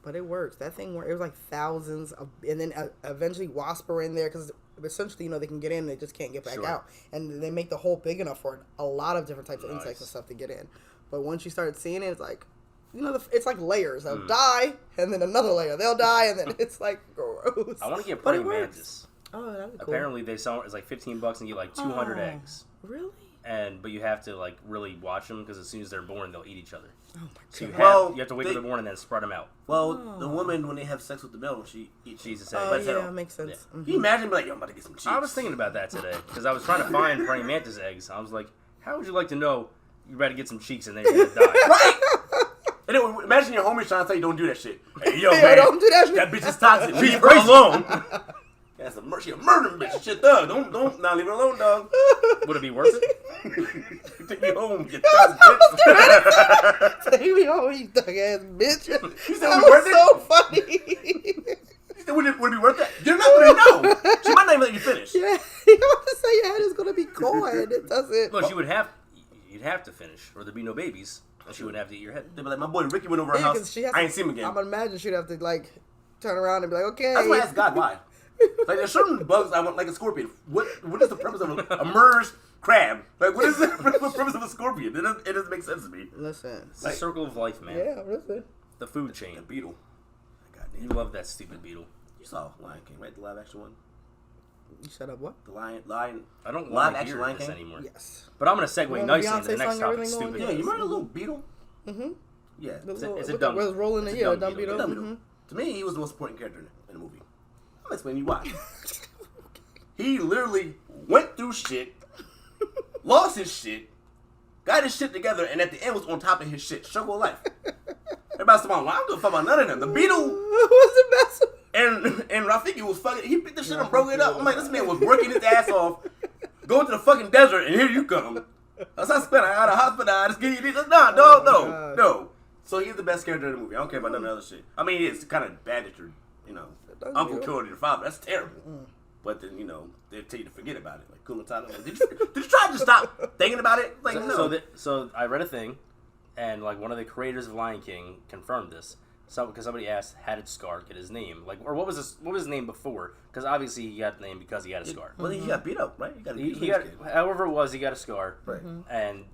Speaker 3: But it works. That thing worked. It was like thousands of, and then eventually wasps are in there because essentially, they can get in, they just can't get back
Speaker 2: Sure.
Speaker 3: out, and they make the hole big enough for a lot of different types of
Speaker 2: Nice.
Speaker 3: insects and stuff to get in. But once you start seeing it, it's like, it's like layers. They'll die, and then another layer. They'll die, and then it's like gross.
Speaker 2: I want to get
Speaker 3: But it
Speaker 2: praying
Speaker 3: works.
Speaker 2: mantis.
Speaker 3: Oh, that'd be cool.
Speaker 2: Apparently they sell it's like $15 and you get like 200
Speaker 3: Oh.
Speaker 2: eggs.
Speaker 3: Really?
Speaker 2: But you have to like really watch them because as soon as they're born, they'll eat each other.
Speaker 3: Oh my
Speaker 2: So you
Speaker 3: god.
Speaker 2: have,
Speaker 1: Well,
Speaker 2: you have to wait till they're born and then spread them out.
Speaker 1: Well, the woman, when they have sex with the male, she eats
Speaker 2: Jesus
Speaker 1: it.
Speaker 2: egg.
Speaker 3: Oh
Speaker 2: But
Speaker 3: yeah, makes sense.
Speaker 2: Yeah.
Speaker 3: Mhm.
Speaker 1: Can you imagine, like, yo, I'm about to get some cheese?
Speaker 2: I was thinking about that today because I was trying to find praying mantis eggs. I was like, how would you like to know you're about to get some cheeks and then you're gonna die?
Speaker 1: Right? And then imagine your homie trying to tell you don't do that shit. Hey, yo,
Speaker 3: Yeah,
Speaker 1: man,
Speaker 3: don't do that shit.
Speaker 1: That bitch is toxic. Leave her alone. That's she a murdering bitch. Shit, dog. Don't leave her alone, dog.
Speaker 2: Would it be worth it?
Speaker 1: Take me home, you toxic bitch.
Speaker 3: Take me home, you thug ass bitch.
Speaker 1: You said
Speaker 3: That
Speaker 1: it was worth
Speaker 3: was
Speaker 1: it?
Speaker 3: so funny.
Speaker 1: You said, would it be worth it? You're not gonna know. She might not even let you finish.
Speaker 3: Yeah, you want to say your head is gonna be cold. It doesn't.
Speaker 2: Look, you'd have to finish, or there'd be no babies, and she wouldn't have to eat your head.
Speaker 1: They'd be like, my boy Ricky went over her
Speaker 3: Yeah, 'cause
Speaker 1: house.
Speaker 3: she has
Speaker 1: I
Speaker 3: to-
Speaker 1: ain't seen him again.
Speaker 3: I'm gonna imagine she'd have to like turn around and be like, okay.
Speaker 1: That's why I asked God why. Like, there's certain bugs I want, like a scorpion. What is the purpose of a merged crab? Like, what is the purpose of a scorpion? It doesn't make sense to me.
Speaker 3: Listen.
Speaker 2: It's the circle of life, man.
Speaker 3: Yeah, listen.
Speaker 2: The food
Speaker 1: A
Speaker 2: chain.
Speaker 1: beetle.
Speaker 2: You
Speaker 1: Goddamn.
Speaker 2: love that stupid beetle.
Speaker 1: You saw Lion King, right? The live action one.
Speaker 3: You shut up. What?
Speaker 1: The lion.
Speaker 2: I don't
Speaker 1: Live
Speaker 2: want to
Speaker 1: action
Speaker 2: hear
Speaker 1: Lion
Speaker 2: this
Speaker 1: King?
Speaker 2: anymore.
Speaker 3: Yes.
Speaker 2: But I'm going to segue
Speaker 3: Well,
Speaker 2: nicely
Speaker 3: Beyonce
Speaker 2: into the next
Speaker 3: song,
Speaker 2: topic,
Speaker 3: everything
Speaker 2: stupid.
Speaker 3: going
Speaker 1: Yeah, you remember the little beetle?
Speaker 3: Mm-hmm.
Speaker 1: Yeah.
Speaker 2: It's a dumb
Speaker 3: was
Speaker 2: beetle.
Speaker 3: rolling
Speaker 2: It's
Speaker 3: the
Speaker 2: a
Speaker 3: yeah,
Speaker 2: dumb
Speaker 3: dumb
Speaker 2: beetle.
Speaker 3: beetle.
Speaker 1: Dumb beetle. To me, he was the most important character in the movie. I'm gonna explain to you why. He literally went through shit, lost his shit, got his shit together, and at the end was on top of his shit. Struggle of life. Everybody's talking about, well, I don't give a fuck about none of them. The beetle
Speaker 3: was the best.
Speaker 1: and Rafiki was fucking, he picked the shit and broke it up. I'm like, this man was working his ass off, going to the fucking desert, and here you come. That's how I spent. I got a hospital. I just give you this. Nah,
Speaker 3: God.
Speaker 1: no. So he's the best character in the movie. I don't care about none of the other shit. I mean, it's kind of bad that your, uncle killed your father. That's terrible. But then, they tell you to forget about it. Like, Kumatana. Like, did you try to stop thinking about it? Like, no.
Speaker 2: So I read a thing, and like one of the creators of Lion King confirmed this. So because somebody asked, how did Scar get his name? Like, or what was his name before? Because obviously he got the name because he had a scar.
Speaker 1: Well, he got beat up, right?
Speaker 2: He got, however it was, he got a scar.
Speaker 1: Right.
Speaker 2: And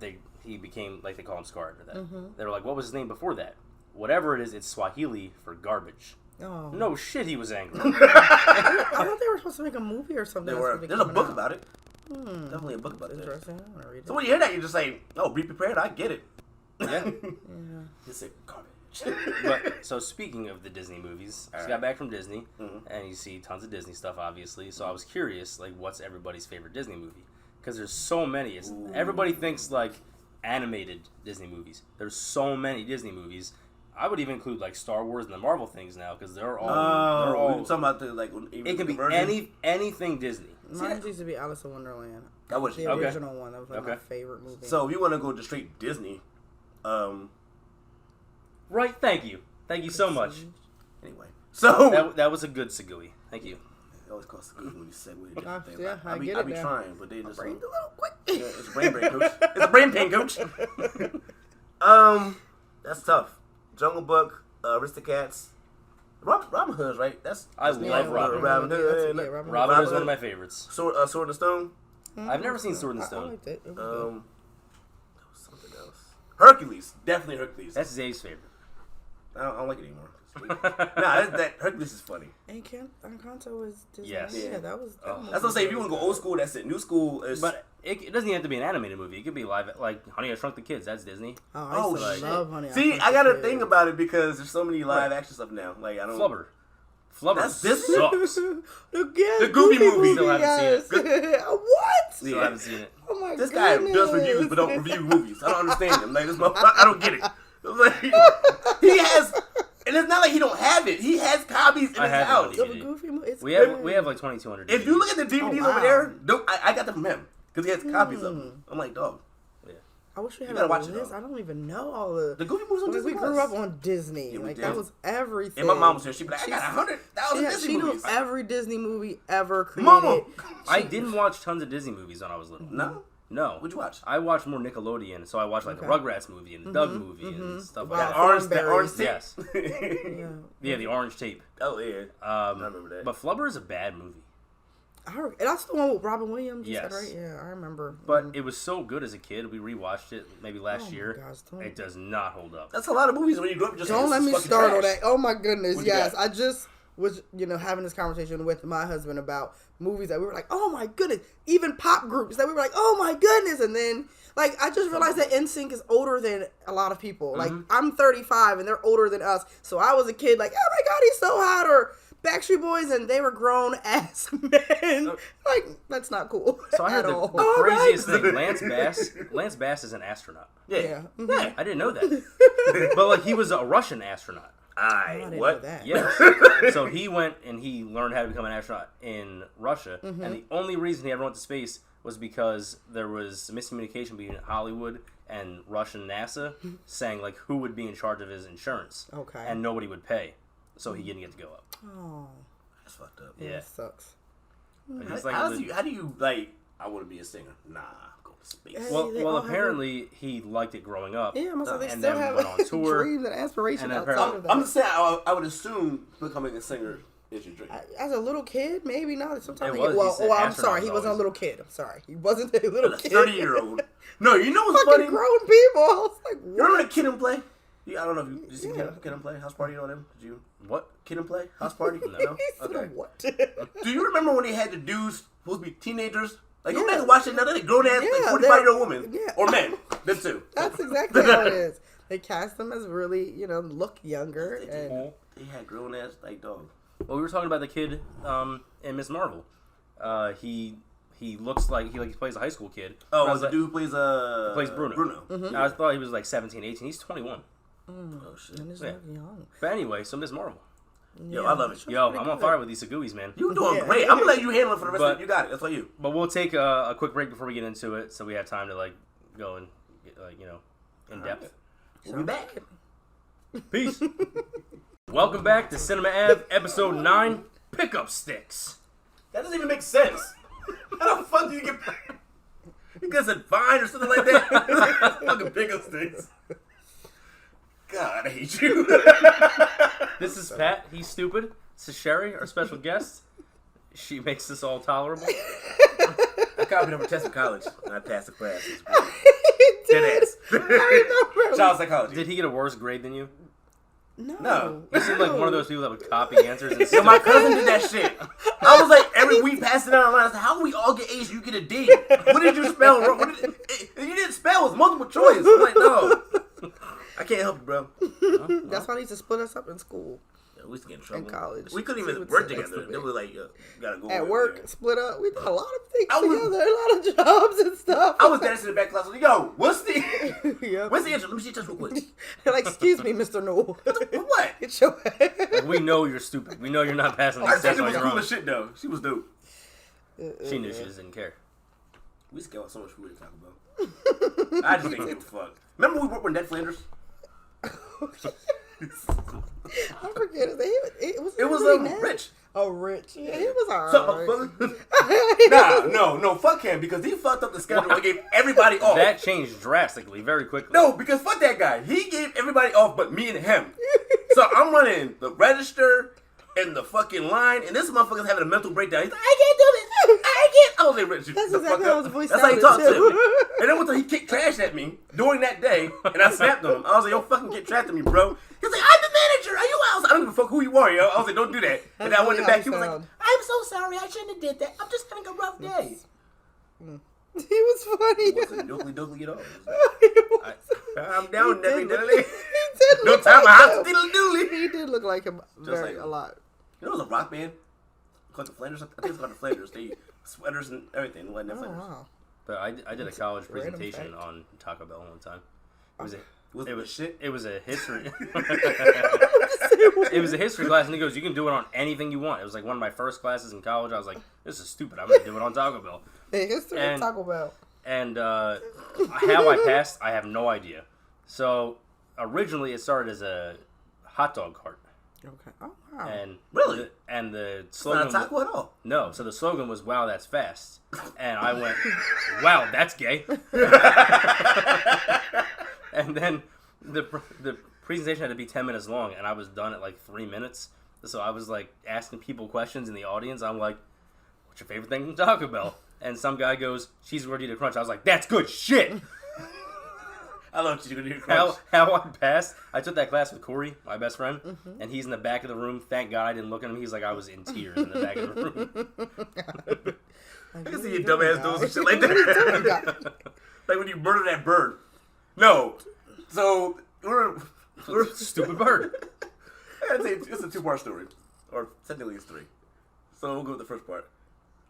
Speaker 2: he became, like they call him Scar after that. They were like, what was his name before that? Whatever it is, it's Swahili for garbage.
Speaker 3: Oh.
Speaker 2: No shit, he was angry.
Speaker 3: I thought they were supposed to make a movie or something.
Speaker 1: There's a book about it. Definitely a book about that.
Speaker 3: Interesting. I want to read it.
Speaker 1: So when you hear that, you just say, "Oh, be prepared." I get it.
Speaker 2: Yeah.
Speaker 1: Just say garbage.
Speaker 2: But so speaking of the Disney movies, just got back from Disney,
Speaker 1: Mm-hmm.
Speaker 2: and you see tons of Disney stuff, obviously. So I was curious, like, what's everybody's favorite Disney movie? Because there's so many. Everybody thinks like animated Disney movies. There's so many Disney movies. I would even include like Star Wars and the Marvel things now because they're all.
Speaker 1: You're talking about the like.
Speaker 2: It can be anything Disney.
Speaker 3: Mine used to be Alice in Wonderland.
Speaker 1: That was
Speaker 3: The
Speaker 2: Okay.
Speaker 3: original one. That was like my favorite movie.
Speaker 1: So if you want to go to straight Disney,
Speaker 2: Right, thank you. Thank you so much.
Speaker 1: anyway. So
Speaker 2: That was a good Segui. Thank you.
Speaker 1: it always costs a good when you segue to different things.
Speaker 3: yeah, I
Speaker 1: be
Speaker 3: get it
Speaker 1: be
Speaker 3: now.
Speaker 1: trying, but they just
Speaker 3: Brain's a little quick.
Speaker 1: yeah, it's a brain break, coach. It's a brain pain, coach. That's tough. Jungle Book, Aristocats, Robin Hood's right.
Speaker 2: I love Robin Hood.
Speaker 1: Robin
Speaker 2: Robin
Speaker 1: Hood.
Speaker 2: is one of my favorites.
Speaker 1: Sword and Stone.
Speaker 2: I've never seen Sword and
Speaker 3: I
Speaker 2: Stone.
Speaker 3: liked it. It was
Speaker 1: There
Speaker 3: good.
Speaker 1: was something else. Hercules, definitely Hercules.
Speaker 2: That's Zay's favorite.
Speaker 1: I don't like it anymore. That Hercules is funny.
Speaker 3: And Encanto was Disney.
Speaker 2: Yes.
Speaker 3: Yeah, that was.
Speaker 2: Oh.
Speaker 1: That's what I'm saying. If you want to go old school, that's it. New school is.
Speaker 2: But it doesn't even have to be an animated movie. It could be live, like Honey, I Shrunk the Kids. That's Disney.
Speaker 3: Oh, I used to
Speaker 1: shit.
Speaker 3: love Honey.
Speaker 1: See, I got to think about it because there's so many live action stuff now. Like I don't.
Speaker 2: Flubber
Speaker 1: That's Disney?
Speaker 2: sucks.
Speaker 3: the
Speaker 1: Goofy movie.
Speaker 2: Still haven't seen
Speaker 3: it. What?
Speaker 2: Still haven't seen it.
Speaker 3: Oh my
Speaker 1: This guy
Speaker 3: goodness.
Speaker 1: does reviews but don't review movies. I don't understand him. Like this, I don't get it. Like, he has, and it's not like he don't have it. He has copies in
Speaker 2: I
Speaker 1: his
Speaker 2: have it
Speaker 1: house.
Speaker 2: on
Speaker 3: The
Speaker 2: DVD.
Speaker 3: Goofy movie. It's
Speaker 2: We
Speaker 3: good.
Speaker 2: have like 2,200.
Speaker 1: If you look at the DVDs
Speaker 3: wow.
Speaker 1: over there, I got them from him because he has copies of them. I'm like, dog.
Speaker 3: I wish we had
Speaker 1: gotta
Speaker 3: a
Speaker 1: watch it,
Speaker 3: list.
Speaker 1: though.
Speaker 3: I don't even know all the.
Speaker 1: The Goofy movies on
Speaker 3: Like,
Speaker 1: Disney
Speaker 3: we grew
Speaker 1: Plus.
Speaker 3: up on Disney.
Speaker 1: Yeah, we
Speaker 3: Like
Speaker 1: did.
Speaker 3: that was everything.
Speaker 1: And my mom was here. She'd be like, I got 100,000 Disney
Speaker 3: She
Speaker 1: movies.
Speaker 3: knows every Disney movie ever created.
Speaker 1: Mama.
Speaker 2: I didn't watch tons of Disney movies when I was little.
Speaker 1: No?
Speaker 2: No.
Speaker 1: What'd you watch?
Speaker 2: I watched more Nickelodeon, so I watched like the Rugrats movie and the Doug movie and stuff like
Speaker 3: Wow.
Speaker 2: that.
Speaker 1: That orange tape?
Speaker 2: Yes.
Speaker 3: Yeah.
Speaker 2: Yeah, the orange tape.
Speaker 1: Oh, yeah. I remember that.
Speaker 2: But Flubber is a bad movie.
Speaker 3: And that's the one with Robin Williams. You said,
Speaker 2: Yes.
Speaker 3: right? Yeah, I remember.
Speaker 2: But it was so good as a kid. We rewatched it maybe last
Speaker 3: Oh my
Speaker 2: year.
Speaker 3: gosh, don't-
Speaker 2: It does not hold up.
Speaker 1: That's a lot of movies when you grow up. Just
Speaker 3: Don't
Speaker 1: like,
Speaker 3: let
Speaker 1: this
Speaker 3: me
Speaker 1: is fucking
Speaker 3: start on
Speaker 1: trash.
Speaker 3: that. Oh my goodness,
Speaker 1: What you
Speaker 3: yes.
Speaker 1: got?
Speaker 3: I just was, having this conversation with my husband about movies that we were like, oh my goodness. Even pop groups that we were like, oh my goodness. And then, like, I just realized that NSYNC is older than a lot of people. Like, I'm 35 and they're older than us. So I was a kid like, oh my God, he's so hot. Or Backstreet Boys, and they were grown ass men. Like, that's not cool
Speaker 2: So I heard
Speaker 3: at
Speaker 2: the
Speaker 3: all.
Speaker 2: craziest thing. Lance Bass is an astronaut.
Speaker 1: Yeah.
Speaker 3: Yeah.
Speaker 2: I didn't know that. But like he was a Russian astronaut.
Speaker 3: I didn't know
Speaker 1: What?
Speaker 3: that.
Speaker 2: Yes. So he went and he learned how to become an astronaut in Russia.
Speaker 3: Mm-hmm.
Speaker 2: And the only reason he ever went to space was because there was miscommunication between Hollywood and Russian NASA saying like who would be in charge of his insurance.
Speaker 3: Okay.
Speaker 2: And nobody would pay. So he didn't get to go up.
Speaker 3: Oh,
Speaker 1: That's fucked up.
Speaker 2: Yeah.
Speaker 3: that sucks.
Speaker 2: But he's like
Speaker 1: How do you, like, I want to be a singer? Nah, go to space.
Speaker 3: Hey,
Speaker 2: well,
Speaker 3: they all have
Speaker 2: apparently he liked it growing up.
Speaker 3: Yeah, I'm they
Speaker 2: and
Speaker 3: still
Speaker 2: then
Speaker 3: have
Speaker 2: went on tour.
Speaker 3: dreams and aspirations
Speaker 2: And
Speaker 3: outside
Speaker 2: apparently-
Speaker 3: of that.
Speaker 1: I'm just saying, I would assume becoming a singer is your dream.
Speaker 3: As a little kid, maybe not. Sometimes
Speaker 2: It was. He said
Speaker 3: I'm
Speaker 2: astronaut
Speaker 3: sorry, he
Speaker 2: was
Speaker 3: wasn't a
Speaker 2: always-
Speaker 3: little kid. I'm sorry, he wasn't a little
Speaker 1: A
Speaker 3: kid.
Speaker 1: 30-year-old. No, you know what's
Speaker 3: Fucking
Speaker 1: funny?
Speaker 3: grown people. I was like,
Speaker 1: You
Speaker 3: what?
Speaker 1: remember Kid and Play? Yeah, I don't know if you did you see
Speaker 3: Yeah.
Speaker 1: Kid and Play? House Party on them? Did you?
Speaker 2: What?
Speaker 1: Kid and Play? House Party? No?
Speaker 3: He said,
Speaker 1: Okay.
Speaker 3: what?
Speaker 1: Do you remember when they had the dudes supposed to be teenagers? Like, go
Speaker 3: Yeah.
Speaker 1: back and watch it now. They're like grown ass,
Speaker 3: Yeah,
Speaker 1: like 45-year-old women.
Speaker 3: yeah.
Speaker 1: Or men. Them too.
Speaker 3: That's exactly how it is. They cast them as really, look younger. And
Speaker 1: They had grown ass, like, dog.
Speaker 2: Well, we were talking about the kid in Miss Marvel. He looks like he plays a high school kid.
Speaker 1: Oh,
Speaker 2: I was
Speaker 1: the
Speaker 2: like,
Speaker 1: dude who plays
Speaker 2: Bruno.
Speaker 1: Bruno.
Speaker 2: I thought he was like 17, 18. He's 21.
Speaker 1: Oh, shit.
Speaker 3: and it's
Speaker 2: Yeah.
Speaker 3: like young.
Speaker 2: But anyway, so Miss Marvel.
Speaker 1: Yo, I love it.
Speaker 2: Yo, I'm on fire with these Sagooies, man.
Speaker 1: You doing
Speaker 3: Yeah.
Speaker 1: great. I'm going to let you handle it for the rest of
Speaker 2: But-
Speaker 1: it. You got it. That's all you.
Speaker 2: But we'll take a quick break before we get into it, so we have time to go and get, in depth.
Speaker 1: We'll be back.
Speaker 2: Peace. Welcome back to Cinema Ave, episode 9, Pickup Sticks.
Speaker 1: That doesn't even make sense. How the fuck do you get... You guys said Vine or something like that? Fucking pickup sticks. God, I hate you.
Speaker 2: This is Pat. He's stupid. This is Sherry, our special guest. She makes this all tolerable.
Speaker 1: I copied him for test in college, and I passed the class. It was great. Dead ass.
Speaker 3: I remember.
Speaker 1: Child psychology.
Speaker 2: Did he get a worse grade than you?
Speaker 1: No.
Speaker 2: You seem like one of those people that would copy answers and
Speaker 1: Yo,
Speaker 2: still...
Speaker 1: my cousin did that shit. I was like, every week passing down the line, I said, how do we all get A's, you get a D? What did you spell wrong? You didn't spell, it was multiple choice. I'm like, no. I can't help you, bro.
Speaker 3: That's why they used to split us up in school.
Speaker 1: Yeah, we used to get in trouble.
Speaker 3: In college.
Speaker 1: We couldn't
Speaker 3: She
Speaker 1: even
Speaker 3: would
Speaker 1: work
Speaker 3: say that's
Speaker 1: together.
Speaker 3: stupid.
Speaker 1: They were like, you gotta go
Speaker 3: At
Speaker 1: over
Speaker 3: work,
Speaker 1: there.
Speaker 3: split up. We did a lot of things
Speaker 1: I was-
Speaker 3: together, a lot of jobs and stuff.
Speaker 1: I was dancing in the back class. I was like, yo, what's the
Speaker 3: Yep.
Speaker 1: what's the answer? Let me see just real quick.
Speaker 3: They're like, excuse me, Mr. Newell.
Speaker 1: What?
Speaker 3: Get your
Speaker 2: We know you're stupid. We know you're not passing
Speaker 1: Our
Speaker 2: these tests
Speaker 1: teacher
Speaker 2: on
Speaker 1: was
Speaker 2: your
Speaker 1: cool
Speaker 2: own.
Speaker 1: as shit, though. She was dope.
Speaker 2: She knew she just didn't care.
Speaker 1: We used to get so much food to talk about. I just didn't give a fuck. Remember we worked with Ned Flanders?
Speaker 3: I forget his name. It was
Speaker 1: Rich.
Speaker 3: Oh, Rich. Yeah, he was alright.
Speaker 1: No, fuck him because he fucked up the schedule and gave everybody off.
Speaker 2: That changed drastically, very quickly.
Speaker 1: No, because fuck that guy. He gave everybody off but me and him. So I'm running the register and the fucking line, and this motherfucker's having a mental breakdown. He's like, I can't do this. I can't. I was like, Rich,
Speaker 3: That's
Speaker 1: the
Speaker 3: exactly
Speaker 1: fuck
Speaker 3: how
Speaker 1: up.
Speaker 3: his voice
Speaker 1: That's how he
Speaker 3: sounded,
Speaker 1: talked to
Speaker 3: too.
Speaker 1: me. And then until he kicked trash at me during that day, and I snapped on him. I was like, yo, fucking get trash at me, bro. He was like, I'm the manager. Are you out? I was like, I don't give a fuck who you are, yo. I was like, don't do that. And I went
Speaker 3: That's
Speaker 1: back. He
Speaker 3: how
Speaker 1: was
Speaker 3: he
Speaker 1: like,
Speaker 3: sound.
Speaker 1: I'm so sorry. I shouldn't have did that. I'm just having a rough day.
Speaker 3: He was funny.
Speaker 1: It wasn't doodly at all. I'm down,
Speaker 3: He
Speaker 1: Neppy
Speaker 3: did
Speaker 1: Diddly.
Speaker 3: look
Speaker 1: No time for
Speaker 3: like
Speaker 1: house
Speaker 3: him.
Speaker 1: diddly doodly.
Speaker 3: He did look like him
Speaker 1: like him.
Speaker 3: a lot.
Speaker 1: You know, it was a rock band called the Flanders. I think it's called the Flanders. They sweaters and everything. It wasn't
Speaker 3: Oh,
Speaker 1: Flanders.
Speaker 3: wow.
Speaker 2: But I did a college
Speaker 3: Random
Speaker 2: presentation
Speaker 3: fact.
Speaker 2: on Taco Bell one time.
Speaker 1: Was shit?
Speaker 2: It was a history. It was a history class, and he goes, "You can do it on anything you want." It was like one of my first classes in college. I was like, "This is stupid. I'm gonna do it on Taco Bell."
Speaker 3: The history of
Speaker 2: And-
Speaker 3: Taco Bell.
Speaker 2: And how I passed, I have no idea. So originally, it started as a hot dog cart,
Speaker 3: Okay. Oh, wow.
Speaker 2: and
Speaker 1: Really?
Speaker 2: the
Speaker 1: It's
Speaker 2: slogan.
Speaker 1: not a taco at all.
Speaker 2: No, so the slogan was "Wow, that's fast," and I went, "Wow, that's gay." And then the presentation had to be 10 minutes long, and I was done at like 3 minutes. So I was like asking people questions in the audience. I'm like, "What's your favorite thing from Taco Bell?" And some guy goes, "Cheese gordita crunch." I was like, "That's good shit."
Speaker 1: I love cheese gordita crunch.
Speaker 2: How I passed. I took that class with Corey, my best friend, and he's in the back of the room. Thank God I didn't look at him. He's like, I was in tears in the back of the room.
Speaker 1: I can see your dumbass doing some shit like that. Like when you murder that bird. No. So, we're
Speaker 2: Stupid bird.
Speaker 1: I gotta say, it's a two-part story. Or technically it's three. So we'll go with the first part.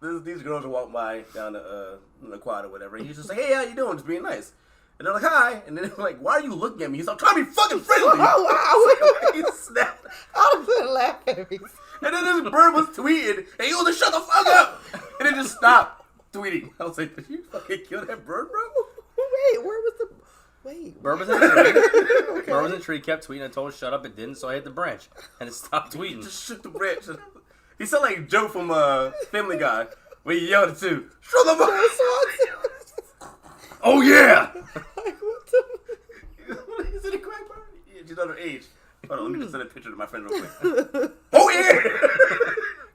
Speaker 1: These girls are walking by down the quad or whatever, and he's just like, hey, how you doing? Just being nice. And they're like, hi. And then they're like, why are you looking at me? He's like, I'm trying to be fucking friendly.
Speaker 3: Oh, wow.
Speaker 1: He snapped.
Speaker 3: I was gonna laugh at me.
Speaker 1: And then this bird was tweeting, and he was like, shut the fuck up. And then just stopped tweeting. I was like, did you fucking kill that bird, bro?
Speaker 3: Wait, where was the... Wait.
Speaker 2: Bird was in a tree.
Speaker 3: Okay.
Speaker 2: Bird was in a tree, kept tweeting. I told it shut up. It didn't, so I hit the branch. And it stopped tweeting.
Speaker 1: Just shook the branch. He sounded like Joe from Family Guy when he yelled at too. Shut the fuck up.
Speaker 2: Oh, yeah!
Speaker 3: Like, what the...
Speaker 1: Is it a crack bird? Yeah, she's underage. Hold on, let me just send a picture to my friend real quick. Oh, yeah!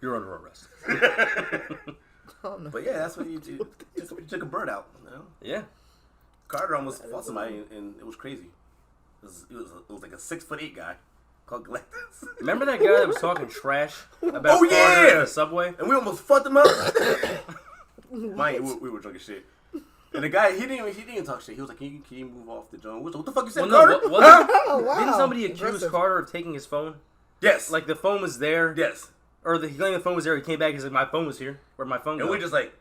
Speaker 2: You're under arrest.
Speaker 3: Oh, no.
Speaker 1: But yeah, that's what you do. You took a bird out. You know?
Speaker 2: Yeah.
Speaker 1: Carter almost fought somebody, and it was crazy. It was like a 6'8" guy called Galactus.
Speaker 2: Remember that guy that was talking trash about
Speaker 1: Oh,
Speaker 2: Carter
Speaker 1: yeah!
Speaker 2: at the subway?
Speaker 1: And we almost fucked him up. Mind you, we were drunk as shit. And the guy, he didn't even talk shit. He was like, can you move off the joint? What the fuck you said,
Speaker 2: Well, no,
Speaker 1: Carter?
Speaker 2: wasn't-
Speaker 3: Oh, wow.
Speaker 2: Didn't somebody accuse
Speaker 3: Aggressive.
Speaker 2: Carter of taking his phone?
Speaker 1: Yes.
Speaker 2: Like, the phone was there.
Speaker 1: Yes.
Speaker 2: Or he claimed the phone was there. He came back and said, my phone was here. Where'd my phone go?
Speaker 1: And we just like,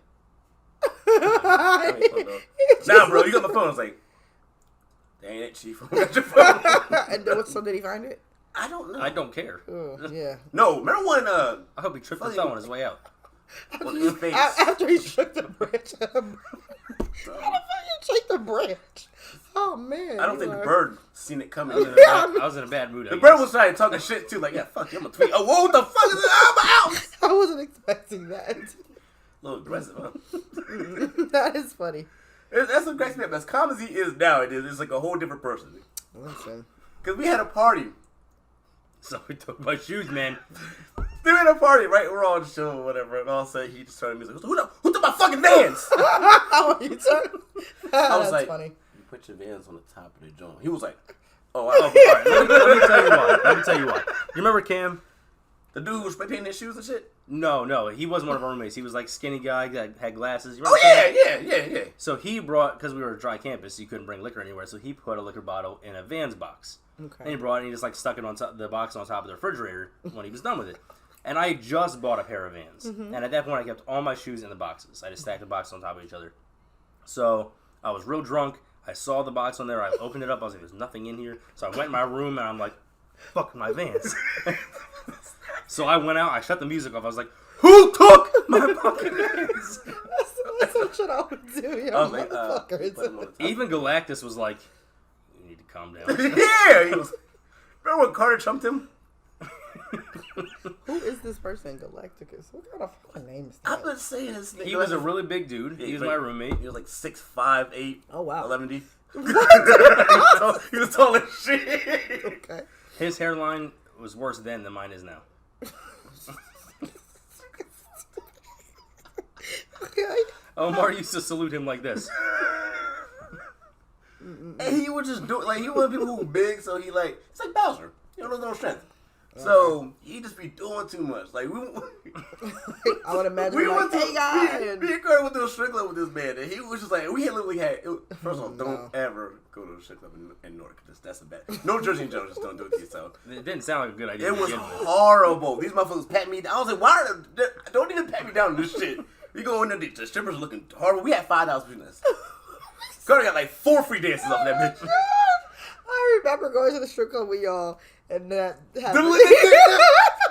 Speaker 3: Nah,
Speaker 1: nah, bro, you got my phone. I was like, dang it, chief. I got your phone.
Speaker 3: And so did he find it?
Speaker 1: I don't know.
Speaker 2: I don't care.
Speaker 3: Oh, yeah.
Speaker 1: No, remember when,
Speaker 2: I hope he tripped and fell on his way out.
Speaker 1: on his face.
Speaker 3: After he shook the branch. How the fuck you shake the branch? Oh, man.
Speaker 1: I don't think the bird seen it coming.
Speaker 2: I was in a bad mood.
Speaker 1: The bird was trying talking shit too, like, yeah, fuck you, I'm gonna tweet. Oh, whoa, what the fuck is this? I'm out!
Speaker 3: I wasn't expecting that.
Speaker 1: A little aggressive, huh?
Speaker 3: That is funny.
Speaker 1: That's what cracks me up. As calm as he is now, it's like a whole different person.
Speaker 3: Listen.
Speaker 1: Because we had a party.
Speaker 2: So he took my shoes, man.
Speaker 1: They were at a party, right? We're all chilling or whatever. And all of a sudden, he just started music. Who took my fucking Vans?
Speaker 3: Oh, you took?
Speaker 1: I was
Speaker 3: That's
Speaker 1: like,
Speaker 3: funny.
Speaker 1: you put your Vans on the top of the joint. He was like, oh,
Speaker 2: Oh, all right, let me tell you why. Let me tell you why. You remember Cam?
Speaker 1: the dude who was spray painting his shoes and shit?
Speaker 2: No, he wasn't one of our roommates. He was like skinny guy that had glasses. You
Speaker 1: Oh,
Speaker 2: remember Cam?
Speaker 1: yeah.
Speaker 2: So he brought, because we were a dry campus, you couldn't bring liquor anywhere, so he put a liquor bottle in a Vans box.
Speaker 3: Okay.
Speaker 2: And he brought it and he just like stuck it on top, the box on top of the refrigerator when he was done with it. And I just bought a pair of Vans. And at that point, I kept all my shoes in the boxes. I just stacked the boxes on top of each other. So I was real drunk. I saw the box on there. I opened it up. I was like, there's nothing in here. So I went in my room and I'm like, fuck my Vans. So I went out. I shut the music off. I was like,
Speaker 1: Who took my Buccaneers?
Speaker 3: That's some shit I would do, yo.
Speaker 1: I was like,
Speaker 3: Motherfuckers.
Speaker 2: Even Galactus was like, "You need to calm down."
Speaker 1: Yeah, he was. Remember when Carter chumped him?
Speaker 3: Who is this person, Galacticus? What kind of fucking name is that?
Speaker 1: I've been saying his name.
Speaker 2: He was a really big dude.
Speaker 1: Yeah,
Speaker 2: He was
Speaker 1: like-
Speaker 2: my roommate.
Speaker 1: He was like 6'5", 8".
Speaker 3: Oh, wow.
Speaker 1: 11D. He was tall as shit.
Speaker 3: Okay.
Speaker 2: His hairline was worse then than mine is now.
Speaker 3: Okay.
Speaker 2: Omar used to salute him like this.
Speaker 1: And he would just do it. Like, he was people who were big, so it's like Bowser. He don't have no strength. So he just be doing too much. Like
Speaker 3: I would imagine
Speaker 1: we
Speaker 3: like,
Speaker 1: went to
Speaker 3: hey guys.
Speaker 1: me and Carter went to a strip club with this man, and he was just like, we had literally had. First of all, don't ever go to a strip club in Newark. That's a bad. No Jersey Jones, just don't do it to yourself.
Speaker 2: It didn't sound like a good idea.
Speaker 1: It
Speaker 2: to
Speaker 1: was
Speaker 2: begin with.
Speaker 1: horrible. These motherfuckers pat me down. I was like, why? Don't even pat me down in this shit. We go in there, the strippers are looking horrible. We had $5 between us. Carter got like 4 free dances off that bitch.
Speaker 3: I remember going to the strip club with y'all and that happened.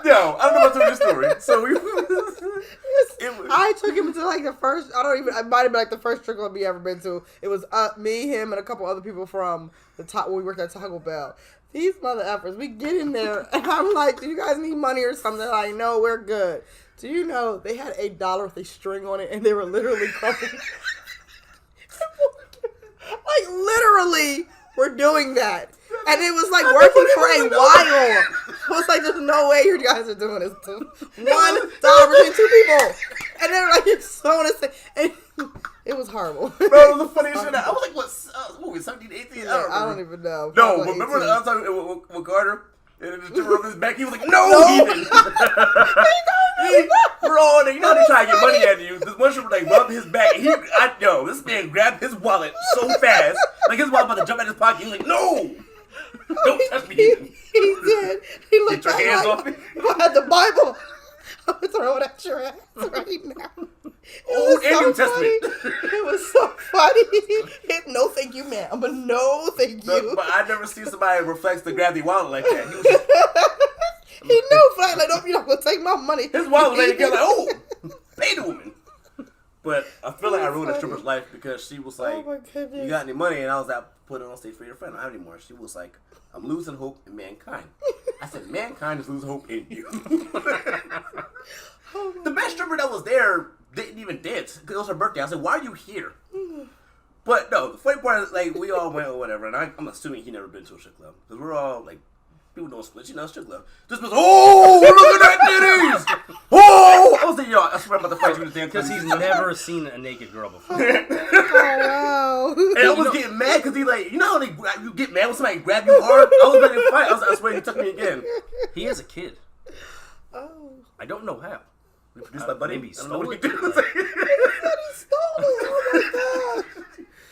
Speaker 1: No, I don't know about this story. So we.
Speaker 3: I took him to like the first. It might have been like the first strip club we ever been to. It was me, him, and a couple other people from the top when we worked at Taco Bell. These mother effers. We get in there and I'm like, "Do you guys need money or something?" They're like, "No, we're good." Do you know they had $8 with a string on it and they were literally crumbling. Like literally, we're doing that. And it was like working for a while. It was like, there's no way you guys are doing this to $1 between 2 people. And they were like, it's so insane. And it was horrible.
Speaker 1: Bro, it was the funniest shit. I was like, what was 17, 18?
Speaker 3: Yeah, I don't even know.
Speaker 1: No,
Speaker 3: Probably
Speaker 1: but remember
Speaker 3: 18.
Speaker 1: the other time with Carter? And the stripper rubbed his back. He was like, no, he didn't. We're all in. You know how they try to get money out of you. This one stripper like rubbed his back. This man grabbed his wallet so fast. Like his wallet about to jump out of his pocket. He was like, no. Don't touch me.
Speaker 3: He did. He looked
Speaker 1: Get your hands
Speaker 3: like,
Speaker 1: off me.
Speaker 3: If I had the Bible, I would throw it at your ass right now.
Speaker 1: Old and New Testament.
Speaker 3: It was so funny. No, thank you, ma'am. But no, thank you.
Speaker 1: But I never seen somebody reflex to grab the wallet like that. He was just,
Speaker 3: He knew flat like, nope, you're not gonna take my money.
Speaker 1: his wallet was ready to go like, oh, pay the woman. But I feel like I ruined a stripper's life because she was like,
Speaker 3: my goodness.
Speaker 1: you got any money? And I was like, put it on stage for your friend. I don't have any more. She was like, I'm losing hope in mankind. I said, mankind is losing hope in you. The best stripper that was there didn't even dance because it was her birthday. I said, why are you here? But no, the funny part is, like, we all went or whatever, and I'm assuming he never been to a strip club because we're all like, people don't split, strip club. This was, oh, look at that titties! Oh, I was like, yo, I swear I'm about to fight you with the damn
Speaker 2: Because he's
Speaker 1: titties.
Speaker 2: never seen a naked girl before.
Speaker 3: Oh, wow.
Speaker 1: And I was getting mad because he like, you know how you get mad when somebody grab you hard? I was ready to fight. I swear he took me again.
Speaker 2: He is a kid.
Speaker 3: Oh.
Speaker 2: I don't know how.
Speaker 1: We produced my buddy.
Speaker 2: Maybe he
Speaker 1: I don't know
Speaker 2: stole
Speaker 1: what
Speaker 2: it.
Speaker 1: he did.
Speaker 3: He stole it. Oh, my God.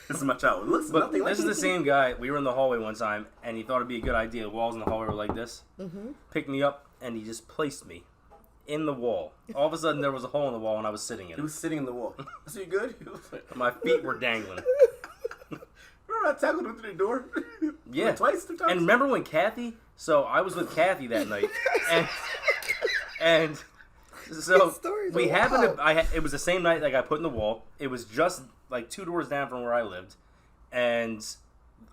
Speaker 1: This is my child. Looks
Speaker 2: But
Speaker 1: nothing like
Speaker 2: this is the same guy. We were in the hallway one time, and he thought it'd be a good idea. The walls in the hallway were like this.
Speaker 3: Mm-hmm.
Speaker 2: Picked me up, and he just placed me in the wall. All of a sudden, there was a hole in the wall, and I was sitting in
Speaker 1: He
Speaker 2: it.
Speaker 1: was sitting in the wall. Is he good? He was like,
Speaker 2: My feet were dangling.
Speaker 1: remember I tackled him through the door?
Speaker 2: Yeah.
Speaker 1: Like twice, 2 times?
Speaker 2: And remember when Kathy? So I was with Kathy that night, and so
Speaker 3: These stories
Speaker 2: we
Speaker 3: are
Speaker 2: happened
Speaker 3: wild.
Speaker 2: to. It was the same night that I got put in the wall. It was just like 2 doors down from where I lived, and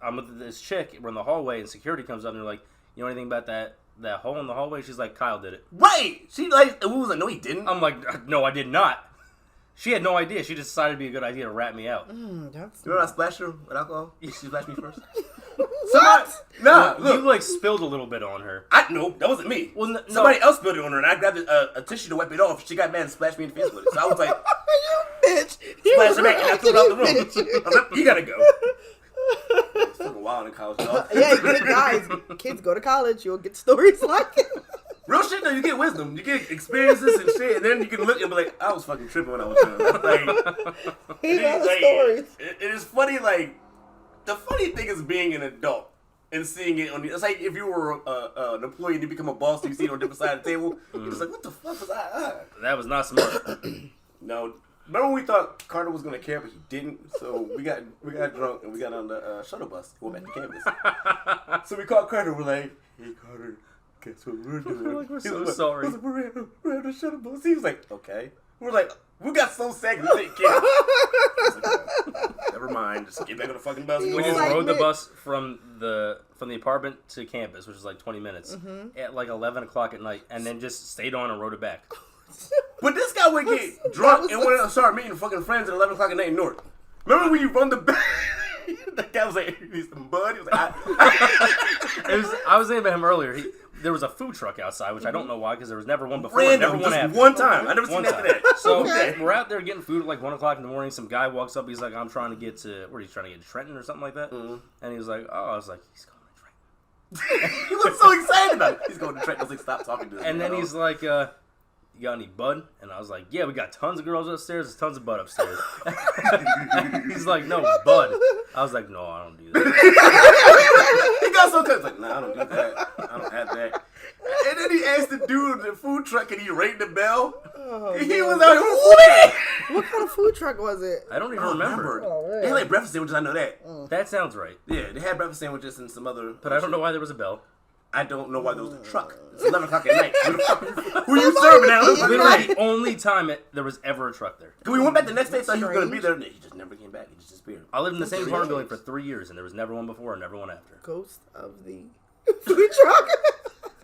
Speaker 2: I'm with this chick. We're in the hallway, and security comes up and they're like, "You know anything about that hole in the hallway?" She's like, "Kyle did it."
Speaker 1: Right! She like, we was like, no, he didn't.
Speaker 2: I'm like, "No, I did not." She had no idea. She just decided it'd be a good idea to rat me out.
Speaker 3: That's
Speaker 1: You know when I splashed her with alcohol? She splashed me first.
Speaker 3: what?
Speaker 1: Nah,
Speaker 2: You
Speaker 1: look.
Speaker 2: like spilled a little bit on her.
Speaker 1: No, that wasn't me.
Speaker 2: Well, no.
Speaker 1: Somebody else spilled it on her, and I grabbed a tissue to wipe it off. She got mad and splashed me in the face with it. So I was like,
Speaker 3: You bitch. You
Speaker 1: splash her back, and I threw her out the room.
Speaker 3: bitch.
Speaker 1: I was like, you gotta go. It's fucking wild in college, y'all.
Speaker 3: Yeah, good guys. Kids go to college. You'll get stories like it.
Speaker 1: Real shit though, you get wisdom, you get experiences and shit, and then you can look and be like, I was fucking tripping when I was young. Like,
Speaker 3: He knows
Speaker 1: like,
Speaker 3: stories.
Speaker 1: it is funny. Like, the funny thing is being an adult and seeing it on. It's like if you were an employee and you become a boss, and you see it on a different side of the table. You're just like, what the fuck was I?
Speaker 2: That was not smart.
Speaker 1: No. Remember when we thought Carter was gonna care, but he didn't. So we got drunk and we got on the shuttle bus going back to campus. So we called Carter. We're like, hey Carter, Guess what we're doing?
Speaker 2: Like, we're
Speaker 1: He
Speaker 2: so
Speaker 1: was like,
Speaker 2: sorry.
Speaker 1: I was like, we're at the shuttle bus. He was like, okay. We're like, we got so sad we didn't care. Never mind. Just get back on the fucking bus. And
Speaker 2: We
Speaker 1: go
Speaker 2: just
Speaker 1: home.
Speaker 2: rode the bus from the apartment to campus, which was like 20 minutes, at like 11 o'clock at night, and then just stayed on and rode it back.
Speaker 1: But this guy would get drunk and went and start meeting fucking friends at 11 o'clock at night in Newark. Remember when you run the back? That guy was like, "You need some bud?" He was like,
Speaker 2: I was thinking about him earlier. There was a food truck outside, which I don't know why, because there was never one before,
Speaker 1: random,
Speaker 2: never one
Speaker 1: just
Speaker 2: after.
Speaker 1: one time. I never seen
Speaker 2: One
Speaker 1: after
Speaker 2: time.
Speaker 1: that.
Speaker 2: So
Speaker 3: Okay.
Speaker 2: we're out there getting food at like 1 o'clock in the morning. Some guy walks up. He's like, I'm trying to get to, where he's trying to get to Trenton or something like that. And he was like, oh, I was like, he's going to Trenton.
Speaker 1: He was so excited about it. He's going to Trent. I was like, stop talking to him.
Speaker 2: And then he's like, you got any bud? And I was like, yeah, we got tons of girls upstairs. There's tons of bud upstairs. He's like, no, bud. I was like, no, I don't do that.
Speaker 1: He got so cut. He's like, nah, I don't do that. I don't have that. And then he asked the dude at the food truck, can he ring the bell?
Speaker 3: Oh,
Speaker 1: He
Speaker 3: man.
Speaker 1: was like, what?
Speaker 3: What kind of food truck was it?
Speaker 2: I don't even
Speaker 1: I don't
Speaker 2: remember.
Speaker 3: Oh, man.
Speaker 1: They had like breakfast sandwiches, I know that.
Speaker 2: That sounds right.
Speaker 1: Yeah, they had breakfast sandwiches and some other.
Speaker 2: But I don't know why there was a bell.
Speaker 1: I don't know why there was a truck. It's 11 o'clock at night. Who you serving at 11 o'clock at
Speaker 2: Literally
Speaker 1: night?
Speaker 2: the only time there was ever a truck there.
Speaker 1: We went back the next day, thought he was going to be there. He just never came back. He just disappeared.
Speaker 2: I lived in the same
Speaker 3: Strange.
Speaker 2: apartment building for 3 years, and there was never one before and never one after.
Speaker 3: Ghost of the food truck.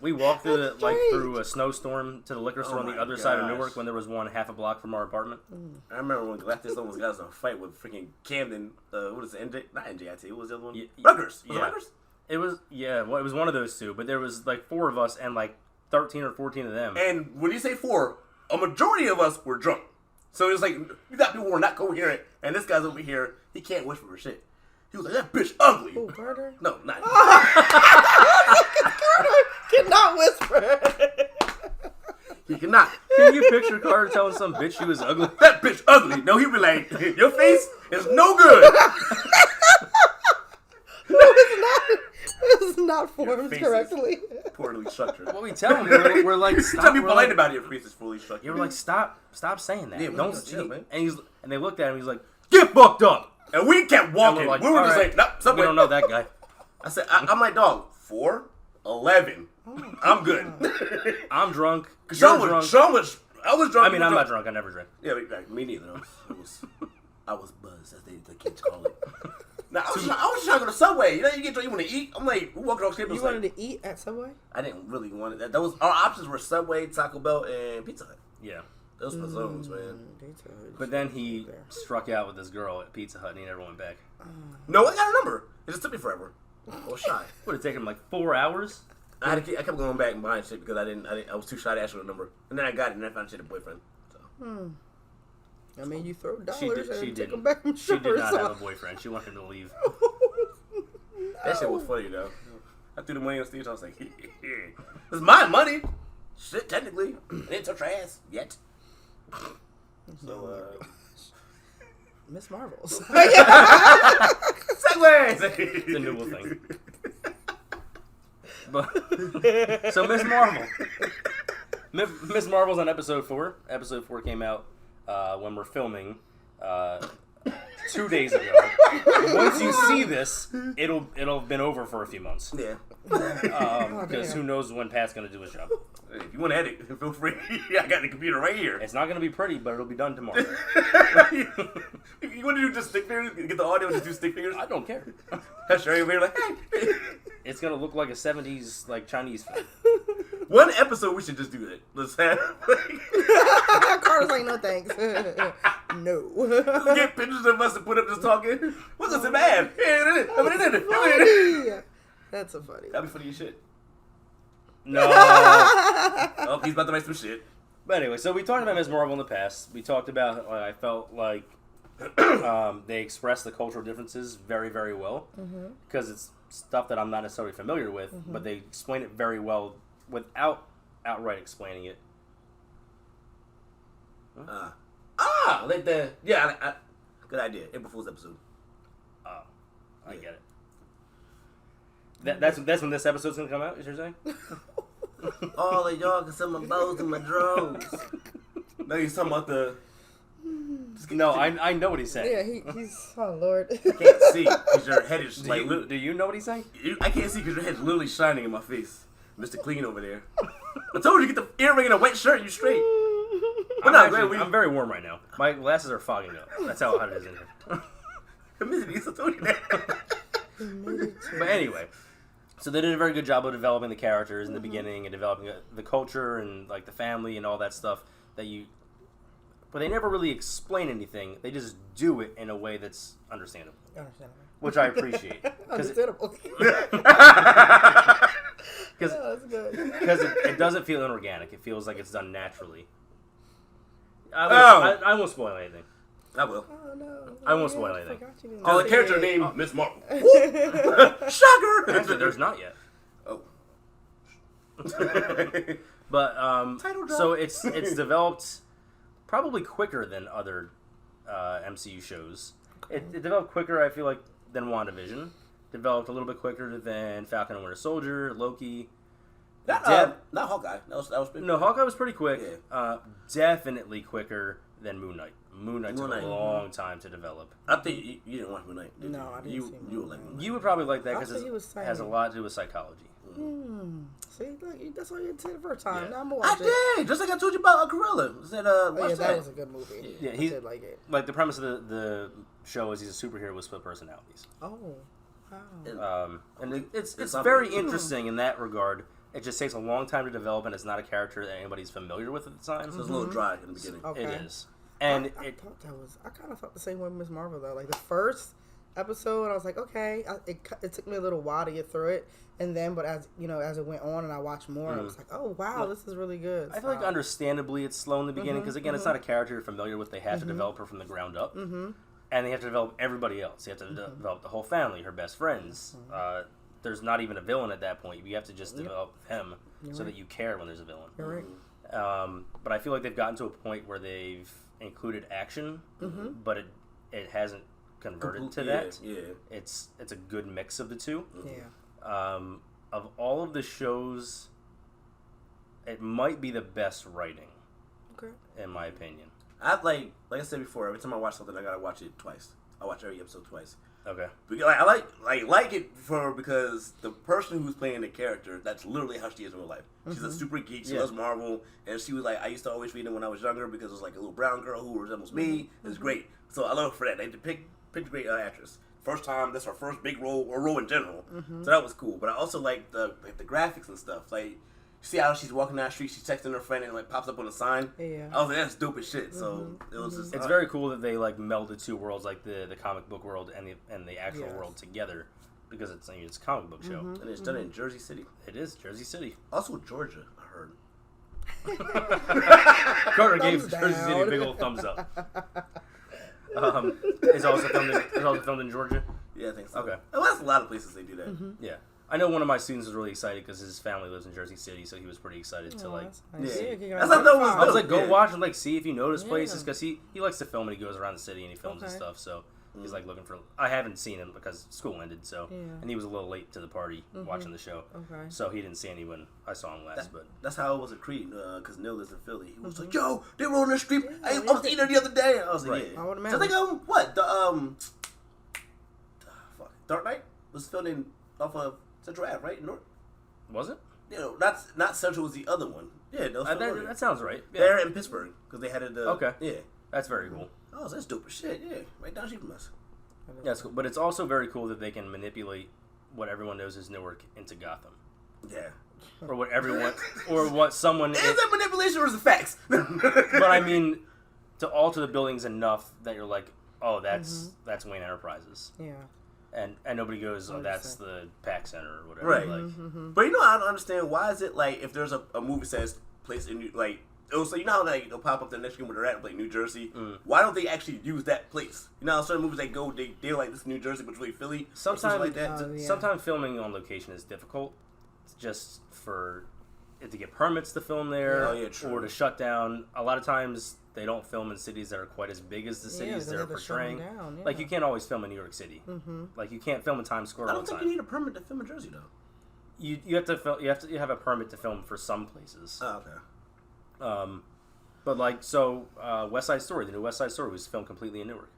Speaker 2: We walked through
Speaker 3: That's
Speaker 2: like
Speaker 3: strange.
Speaker 2: through a snowstorm to the liquor store on the
Speaker 1: my
Speaker 2: other side of
Speaker 1: gosh.
Speaker 2: Newark when there was one half a block from our apartment.
Speaker 1: I remember when Galactus almost got us in a fight with freaking Camden. What is it? NJ? Not NJIT. What was the other one? Rutgers. Was it
Speaker 2: yeah.
Speaker 1: Rutgers?
Speaker 2: It was it was one of those two, but there was like 4 of us and like 13 or 14 of them.
Speaker 1: And when you say 4, a majority of us were drunk. So it's like, you got people who are not coherent, and this guy's over here, he can't whisper for shit. He was like, that bitch ugly.
Speaker 3: Oh, Carter.
Speaker 1: No, not
Speaker 3: Carter cannot whisper.
Speaker 1: He cannot.
Speaker 2: Can you picture Carter telling some bitch she was ugly?
Speaker 1: That bitch ugly. No, he'd be like, your face is no good.
Speaker 3: No, it's not. It's not formed
Speaker 1: face is-
Speaker 3: correctly.
Speaker 1: Poorly structured.
Speaker 2: What we tell him, we're like,
Speaker 1: Tell
Speaker 2: stop.
Speaker 1: me
Speaker 2: We're
Speaker 1: polite
Speaker 2: like,
Speaker 1: about it. Your face is fully structured.
Speaker 2: you were like, stop saying that.
Speaker 1: Yeah, we
Speaker 2: Don't
Speaker 1: gotta chill, man.
Speaker 2: and they looked at him. He's like, get fucked up.
Speaker 1: And we kept walking.
Speaker 2: And we're like,
Speaker 1: we were just
Speaker 2: "Alright,
Speaker 1: like, nope,
Speaker 2: we
Speaker 1: subway.
Speaker 2: don't know that guy.
Speaker 1: I said, I'm like, dog, 4, 11. I'm good.
Speaker 2: I'm drunk.
Speaker 1: Sean
Speaker 2: You're
Speaker 1: was,
Speaker 2: drunk.
Speaker 1: I was drunk.
Speaker 2: I mean, I'm not drunk. I never drink.
Speaker 1: Yeah, me neither. I was buzzed, as the kids call it. Now, I was trying to go to Subway. You know, you get drunk, you want to eat. I'm like, we walked across campus.
Speaker 3: You
Speaker 1: Like,
Speaker 3: wanted to eat at Subway?
Speaker 1: I didn't really want it. Those our options were Subway, Taco Bell, and Pizza Hut.
Speaker 2: Yeah.
Speaker 1: Those were the zones, man.
Speaker 2: But then he struck out with this girl at Pizza Hut, and he never went back.
Speaker 1: No, I got a number. It just took me forever. I was shy.
Speaker 2: Would have taken him like 4 hours.
Speaker 1: I kept going back and buying shit because I was too shy to ask for the number. And then I got it, and I found shit a boyfriend. So.
Speaker 3: I mean, you throw dollars
Speaker 2: She
Speaker 3: and take
Speaker 2: didn't.
Speaker 3: them back from
Speaker 2: She did
Speaker 3: strippers.
Speaker 2: not have a boyfriend. She wanted him to leave.
Speaker 1: That shit was funny though. I threw the money on stage. I was like, "It's my money." Shit, technically, it ain't touch your ass yet. So,
Speaker 3: Miss Marvel's.
Speaker 1: Segways.
Speaker 2: It's a new thing. But so Miss Marvel. Miss Marvel's on episode 4. Episode 4 came out when we're filming 2 days ago. Once you see this, it'll have been over for a few months.
Speaker 1: Yeah.
Speaker 2: Because who knows when Pat's gonna do his job.
Speaker 1: If you want to edit, feel free. I got the computer right here.
Speaker 2: It's not gonna be pretty, but it'll be done tomorrow.
Speaker 1: You want to do just stick figures? Get the audio, just do stick figures.
Speaker 2: I don't care.
Speaker 1: Have Sherry over here like, hey.
Speaker 2: It's gonna look like a 70s like Chinese film.
Speaker 1: One episode, we should just do that. Let's have
Speaker 3: Carter's like, no thanks. No.
Speaker 1: get pictures of us and put up just talking. What's this man?
Speaker 3: Funny. That's so funny.
Speaker 1: That'd be funny as shit.
Speaker 2: No.
Speaker 1: Oh, he's about to write some shit.
Speaker 2: But anyway, so we talked about Ms. Marvel in the past. We talked about I felt like they expressed the cultural differences very, very well because it's stuff that I'm not necessarily familiar with, but they explain it very well without outright explaining it.
Speaker 1: Like the good idea. April Fool's episode.
Speaker 2: Oh, I get it. That's when this episode's gonna come out. Is you're saying?
Speaker 1: All of y'all can send my bows and my drones. No, he's talking about the.
Speaker 2: No, I know what he's saying.
Speaker 3: Yeah, he's. Oh Lord.
Speaker 1: I can't see because your head is like.
Speaker 2: Do you know what he's saying?
Speaker 1: I can't see because your head's literally shining in my face. Mr. Clean over there. I told you to get the earring and a white shirt, you straight.
Speaker 2: I'm very warm right now. My glasses are fogging up. That's how hot it is in here.
Speaker 1: Humidity, I told you that.
Speaker 2: But anyway, so they did a very good job of developing the characters in the beginning and developing the culture and like the family and all that stuff that you. But they never really explain anything. They just do it in a way that's understandable. Which I appreciate.
Speaker 3: Understandable.
Speaker 2: Because it doesn't feel inorganic. It feels like it's done naturally. I won't spoil anything.
Speaker 1: I will.
Speaker 3: Oh, no.
Speaker 2: I won't spoil anything.
Speaker 1: Oh, the character name, Miss Marvel. Shocker!
Speaker 2: Actually, there's not yet.
Speaker 1: Oh.
Speaker 2: But,
Speaker 1: Title drop.
Speaker 2: so it's developed probably quicker than other MCU shows. It developed quicker, I feel like, than WandaVision. Developed a little bit quicker than Falcon and Winter Soldier, Loki.
Speaker 1: Not Hawkeye. That was pretty
Speaker 2: No, Hawkeye was pretty quick.
Speaker 1: Yeah.
Speaker 2: Definitely quicker than Moon Knight. Moon Knight took a long time to develop.
Speaker 1: I think you didn't watch Moon Knight, did you?
Speaker 3: No, I didn't see Moon
Speaker 1: You would like Moon Knight.
Speaker 2: You would probably like that because
Speaker 3: I thought he was
Speaker 2: it has a lot to do with psychology.
Speaker 3: See, look, that's what you said the first time.
Speaker 2: Yeah.
Speaker 3: Now I'm gonna watch it.
Speaker 1: I did! Just like I told you about Gorilla. I said, watch
Speaker 3: that was a good movie.
Speaker 2: Yeah,
Speaker 3: I
Speaker 2: he
Speaker 3: did like it.
Speaker 2: like the premise of the show is he's a superhero with split personalities.
Speaker 3: Oh, wow.
Speaker 2: And it's
Speaker 1: something.
Speaker 2: very interesting in that regard. It just takes a long time to develop, and it's not a character that anybody's familiar with at the time.
Speaker 1: So it's a little dry in the beginning.
Speaker 3: Okay.
Speaker 2: It is, and
Speaker 3: I thought that was. I kind of felt the same way with Miss Marvel though. Like the first episode, I was like, okay, it took me a little while to get through it, and then, but as as it went on and I watched more, I was like, oh wow, this is really good.
Speaker 2: I feel like understandably it's slow in the beginning because again, it's not a character you're familiar with. They have to develop her from the ground up, and they have to develop everybody else. You have to develop the whole family, her best friends. There's not even a villain at that point. You have to just develop them so that you care when there's a villain.
Speaker 3: You're right.
Speaker 2: But I feel like they've gotten to a point where they've included action, but it hasn't converted to that.
Speaker 1: Yeah.
Speaker 2: It's a good mix of the two.
Speaker 3: Yeah.
Speaker 2: Of all of the shows, it might be the best writing,
Speaker 3: Okay.
Speaker 2: in my opinion.
Speaker 1: I like I said before, every time I watch something, I gotta watch it twice. I watch every episode twice.
Speaker 2: Okay.
Speaker 1: Because I like it because the person who's playing the character, that's literally how she is in real life. She's a super geek. She loves Marvel, and she was like, I used to always read them when I was younger because it was like a little brown girl who resembles me. It was great. So I love her for that. They picked a great actress. First time, that's her first big role or role in general. So that was cool. But I also like the graphics and stuff. Like, you see how she's walking down the street, she's texting her friend, and it like pops up on the sign.
Speaker 3: Yeah.
Speaker 1: I was like, that's dope as shit. So it was just.
Speaker 2: It's very cool that they like meld the two worlds, like the comic book world and the actual world together, because it's a comic book show.
Speaker 1: And it's done in Jersey City.
Speaker 2: It is Jersey City.
Speaker 1: Also Georgia, I heard.
Speaker 2: Carter gave
Speaker 3: Thumbs
Speaker 2: Jersey City a
Speaker 3: down.
Speaker 2: big old thumbs up. It's also filmed in Georgia.
Speaker 1: Yeah, I think so.
Speaker 2: Okay.
Speaker 1: Well, that's a lot of places they do that.
Speaker 2: Yeah, I know one of my students was really excited because his family lives in Jersey City, so he was pretty excited to like.
Speaker 3: Nice.
Speaker 1: Yeah.
Speaker 3: Yeah,
Speaker 1: That's not that was
Speaker 2: I was like, go
Speaker 1: Yeah.
Speaker 2: watch and like see if you notice places because he likes to film and he goes around the city and he films and
Speaker 3: Okay.
Speaker 2: stuff. So he's like looking for. I haven't seen him because school ended, so
Speaker 3: Yeah.
Speaker 2: and he was a little late to the party watching the show,
Speaker 3: Okay.
Speaker 2: so he didn't see any when I saw him last. But
Speaker 1: That's how it was at Creed, because Neil lives in Philly. He was like, yo, they were on the street. I was eating there the other day. I was like,
Speaker 2: Right.
Speaker 1: yeah.
Speaker 3: I would
Speaker 1: So I think,
Speaker 3: imagine.
Speaker 1: what? Dark Knight was filmed in off of Central Ave, right? North.
Speaker 2: was it?
Speaker 1: You know, not Central was the other one. Yeah, that was
Speaker 2: That sounds right. Yeah.
Speaker 1: They're in Pittsburgh because they had it.
Speaker 2: Okay.
Speaker 1: Yeah.
Speaker 2: That's very cool.
Speaker 1: Oh, that's dope as shit. Yeah, right down the street from us.
Speaker 2: Yeah, it's cool. But it's also very cool that they can manipulate what everyone knows is Newark into Gotham,
Speaker 1: Yeah.
Speaker 2: or what everyone, or what someone.
Speaker 1: Is that manipulation or is it facts?
Speaker 2: But I mean, to alter the buildings enough that you're like, oh, that's Wayne Enterprises,
Speaker 3: Yeah.
Speaker 2: and nobody goes, oh, that's the PAC Center or whatever.
Speaker 1: Right.
Speaker 2: Like,
Speaker 1: But you know, I don't understand why is it like if there's a movie says place in like so you know how like they'll pop up the next screen where they're at like New Jersey. Why don't they actually use that place? You know, how certain movies they're like this is New Jersey, but it's really Philly. or something
Speaker 2: Sometimes,
Speaker 1: like that.
Speaker 2: sometimes filming on location is difficult, just for it to get permits to film there,
Speaker 1: Oh, yeah, true.
Speaker 2: or to shut down. A lot of times they don't film in cities that are quite as big as the cities
Speaker 3: because
Speaker 2: they're
Speaker 3: they have to shut 'em
Speaker 2: portraying.
Speaker 3: down,
Speaker 2: Like
Speaker 3: yeah.
Speaker 2: you can't always film in New York City. Like you can't film in Times Square
Speaker 1: I
Speaker 2: all
Speaker 1: don't
Speaker 2: the
Speaker 1: think
Speaker 2: time.
Speaker 1: you need a permit to film in Jersey though.
Speaker 2: You have to film. You have a permit to film for some places.
Speaker 1: Oh, okay.
Speaker 2: But like so, West Side Story, the new West Side Story was filmed completely in Newark.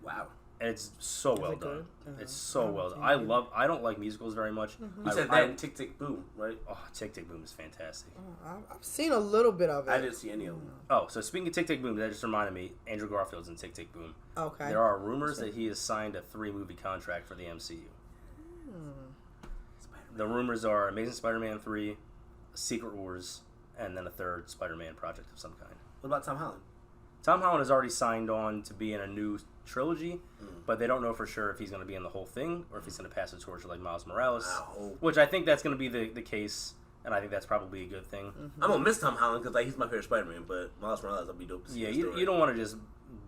Speaker 1: Wow.
Speaker 2: And it's so well
Speaker 3: it
Speaker 2: done.
Speaker 3: good?
Speaker 2: It's so well done.
Speaker 3: yeah.
Speaker 2: I don't like musicals very much.
Speaker 1: You said that in Tick Tick Boom, right?
Speaker 2: Oh, Tick Tick Boom is fantastic.
Speaker 3: I've seen a little bit of it.
Speaker 1: I didn't see any of them.
Speaker 2: Oh, so speaking of Tick Tick Boom, that just reminded me, Andrew Garfield's in Tick Tick Boom.
Speaker 3: Okay.
Speaker 2: There are rumors that he has signed a 3-movie contract for the MCU. The rumors are Amazing Spider-Man 3, Secret Wars, and then a third Spider-Man project of some kind.
Speaker 1: What about Tom Holland?
Speaker 2: Tom Holland has already signed on to be in a new trilogy, but they don't know for sure if he's going to be in the whole thing or if he's going to pass the torch like Miles Morales, which I think that's going to be the case, and I think that's probably a good thing.
Speaker 1: I'm going to miss Tom Holland because he's my favorite Spider-Man, but Miles Morales will be dope to see.
Speaker 2: Yeah, you don't want to just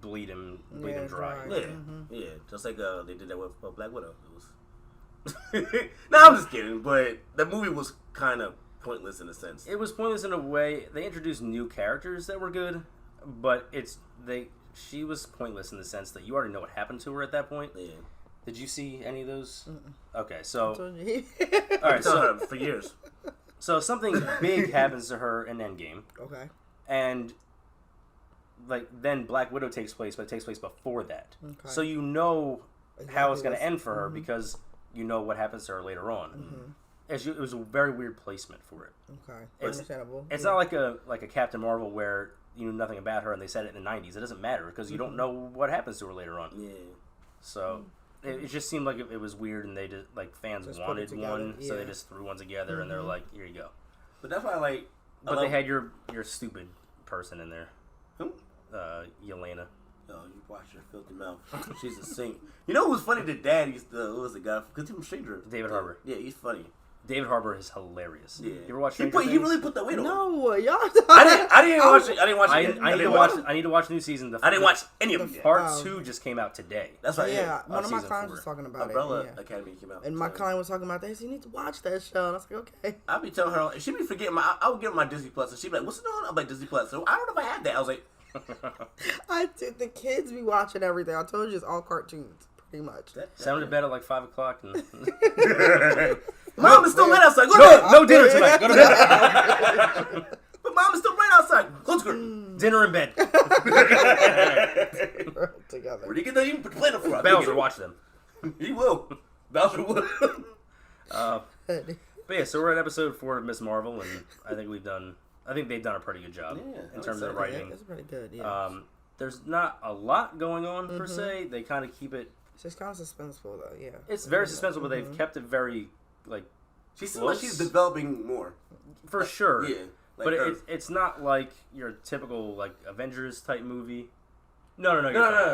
Speaker 2: bleed him dry.
Speaker 1: Yeah, yeah. Just like they did that with Black Widow. It was... No, I'm just kidding, but the movie was kind of pointless in a sense.
Speaker 2: It was pointless in a way. They introduced new characters that were good, but she was pointless in the sense that you already know what happened to her at that point.
Speaker 1: Yeah.
Speaker 2: Did you see any of those? Okay, so
Speaker 1: all right, so for years.
Speaker 2: So something big happens to her in Endgame.
Speaker 3: Okay.
Speaker 2: And then Black Widow takes place, but it takes place before that.
Speaker 3: Okay.
Speaker 2: So you know how it's going to end for her because you know what happens to her later on. It was a very weird placement for it.
Speaker 3: Okay.
Speaker 2: It's
Speaker 3: understandable.
Speaker 2: It's not like a Captain Marvel where you knew nothing about her and they said it in the 90s. It doesn't matter because you don't know what happens to her later on.
Speaker 1: Yeah.
Speaker 2: So it just seemed like it was weird, and they just fans just wanted one, so they just threw one together, and they're like, "Here you go."
Speaker 1: But that's why I like.
Speaker 2: But they had your stupid person in there.
Speaker 1: Who?
Speaker 2: Yelena.
Speaker 1: Oh, you watch your filthy mouth. She's a saint. You know who was funny? The dad used to. Who was the guy? Because he was Stranger.
Speaker 2: David Harbour.
Speaker 1: Yeah, he's funny.
Speaker 2: David Harbour is hilarious.
Speaker 1: Yeah.
Speaker 2: You ever watch Stranger Things?
Speaker 1: He really put the weight on.
Speaker 3: No, y'all.
Speaker 1: I didn't watch it. I didn't watch it.
Speaker 2: I need to watch the new season.
Speaker 1: I didn't watch any of them yet.
Speaker 2: Part 2 just came out today.
Speaker 1: That's right.
Speaker 3: Yeah, one of my
Speaker 2: season
Speaker 3: clients
Speaker 2: 4.
Speaker 3: was talking about
Speaker 1: Umbrella
Speaker 3: it. Yeah.
Speaker 1: Academy came out.
Speaker 3: And my client was talking about that. He said, "You need to watch that show." And I was like, "Okay."
Speaker 1: I be telling her, she be forgetting I would give her my Disney Plus, and she'd be like, "What's it on?" I'm like, Disney Plus. So I don't know if I had that. I was like,
Speaker 3: I did. The kids be watching everything. I told you it's all cartoons, pretty much.
Speaker 2: Sounded bed at like 5 o'clock. And
Speaker 1: Mom is still right outside. Go to bed.
Speaker 2: no dinner tonight. Go to bed.
Speaker 1: But Mom is still right outside. Go to her.
Speaker 2: Dinner in bed.
Speaker 3: Together.
Speaker 1: Where do you get that? You put the plate up for us.
Speaker 2: Bowser, watch them.
Speaker 1: He will. Bowser will.
Speaker 2: But yeah, so we're at episode 4 of Miss Marvel, and I think they've done a pretty good job in terms of writing.
Speaker 3: It's pretty good. Yeah.
Speaker 2: There's not a lot going on per se. They kind of keep it.
Speaker 3: It's just kind of suspenseful, though. Yeah.
Speaker 2: It's very suspenseful, but they've kept it very
Speaker 1: She seems like she's developing more.
Speaker 2: For sure.
Speaker 1: Yeah.
Speaker 2: But it's not like your typical Avengers type movie. No.
Speaker 1: No.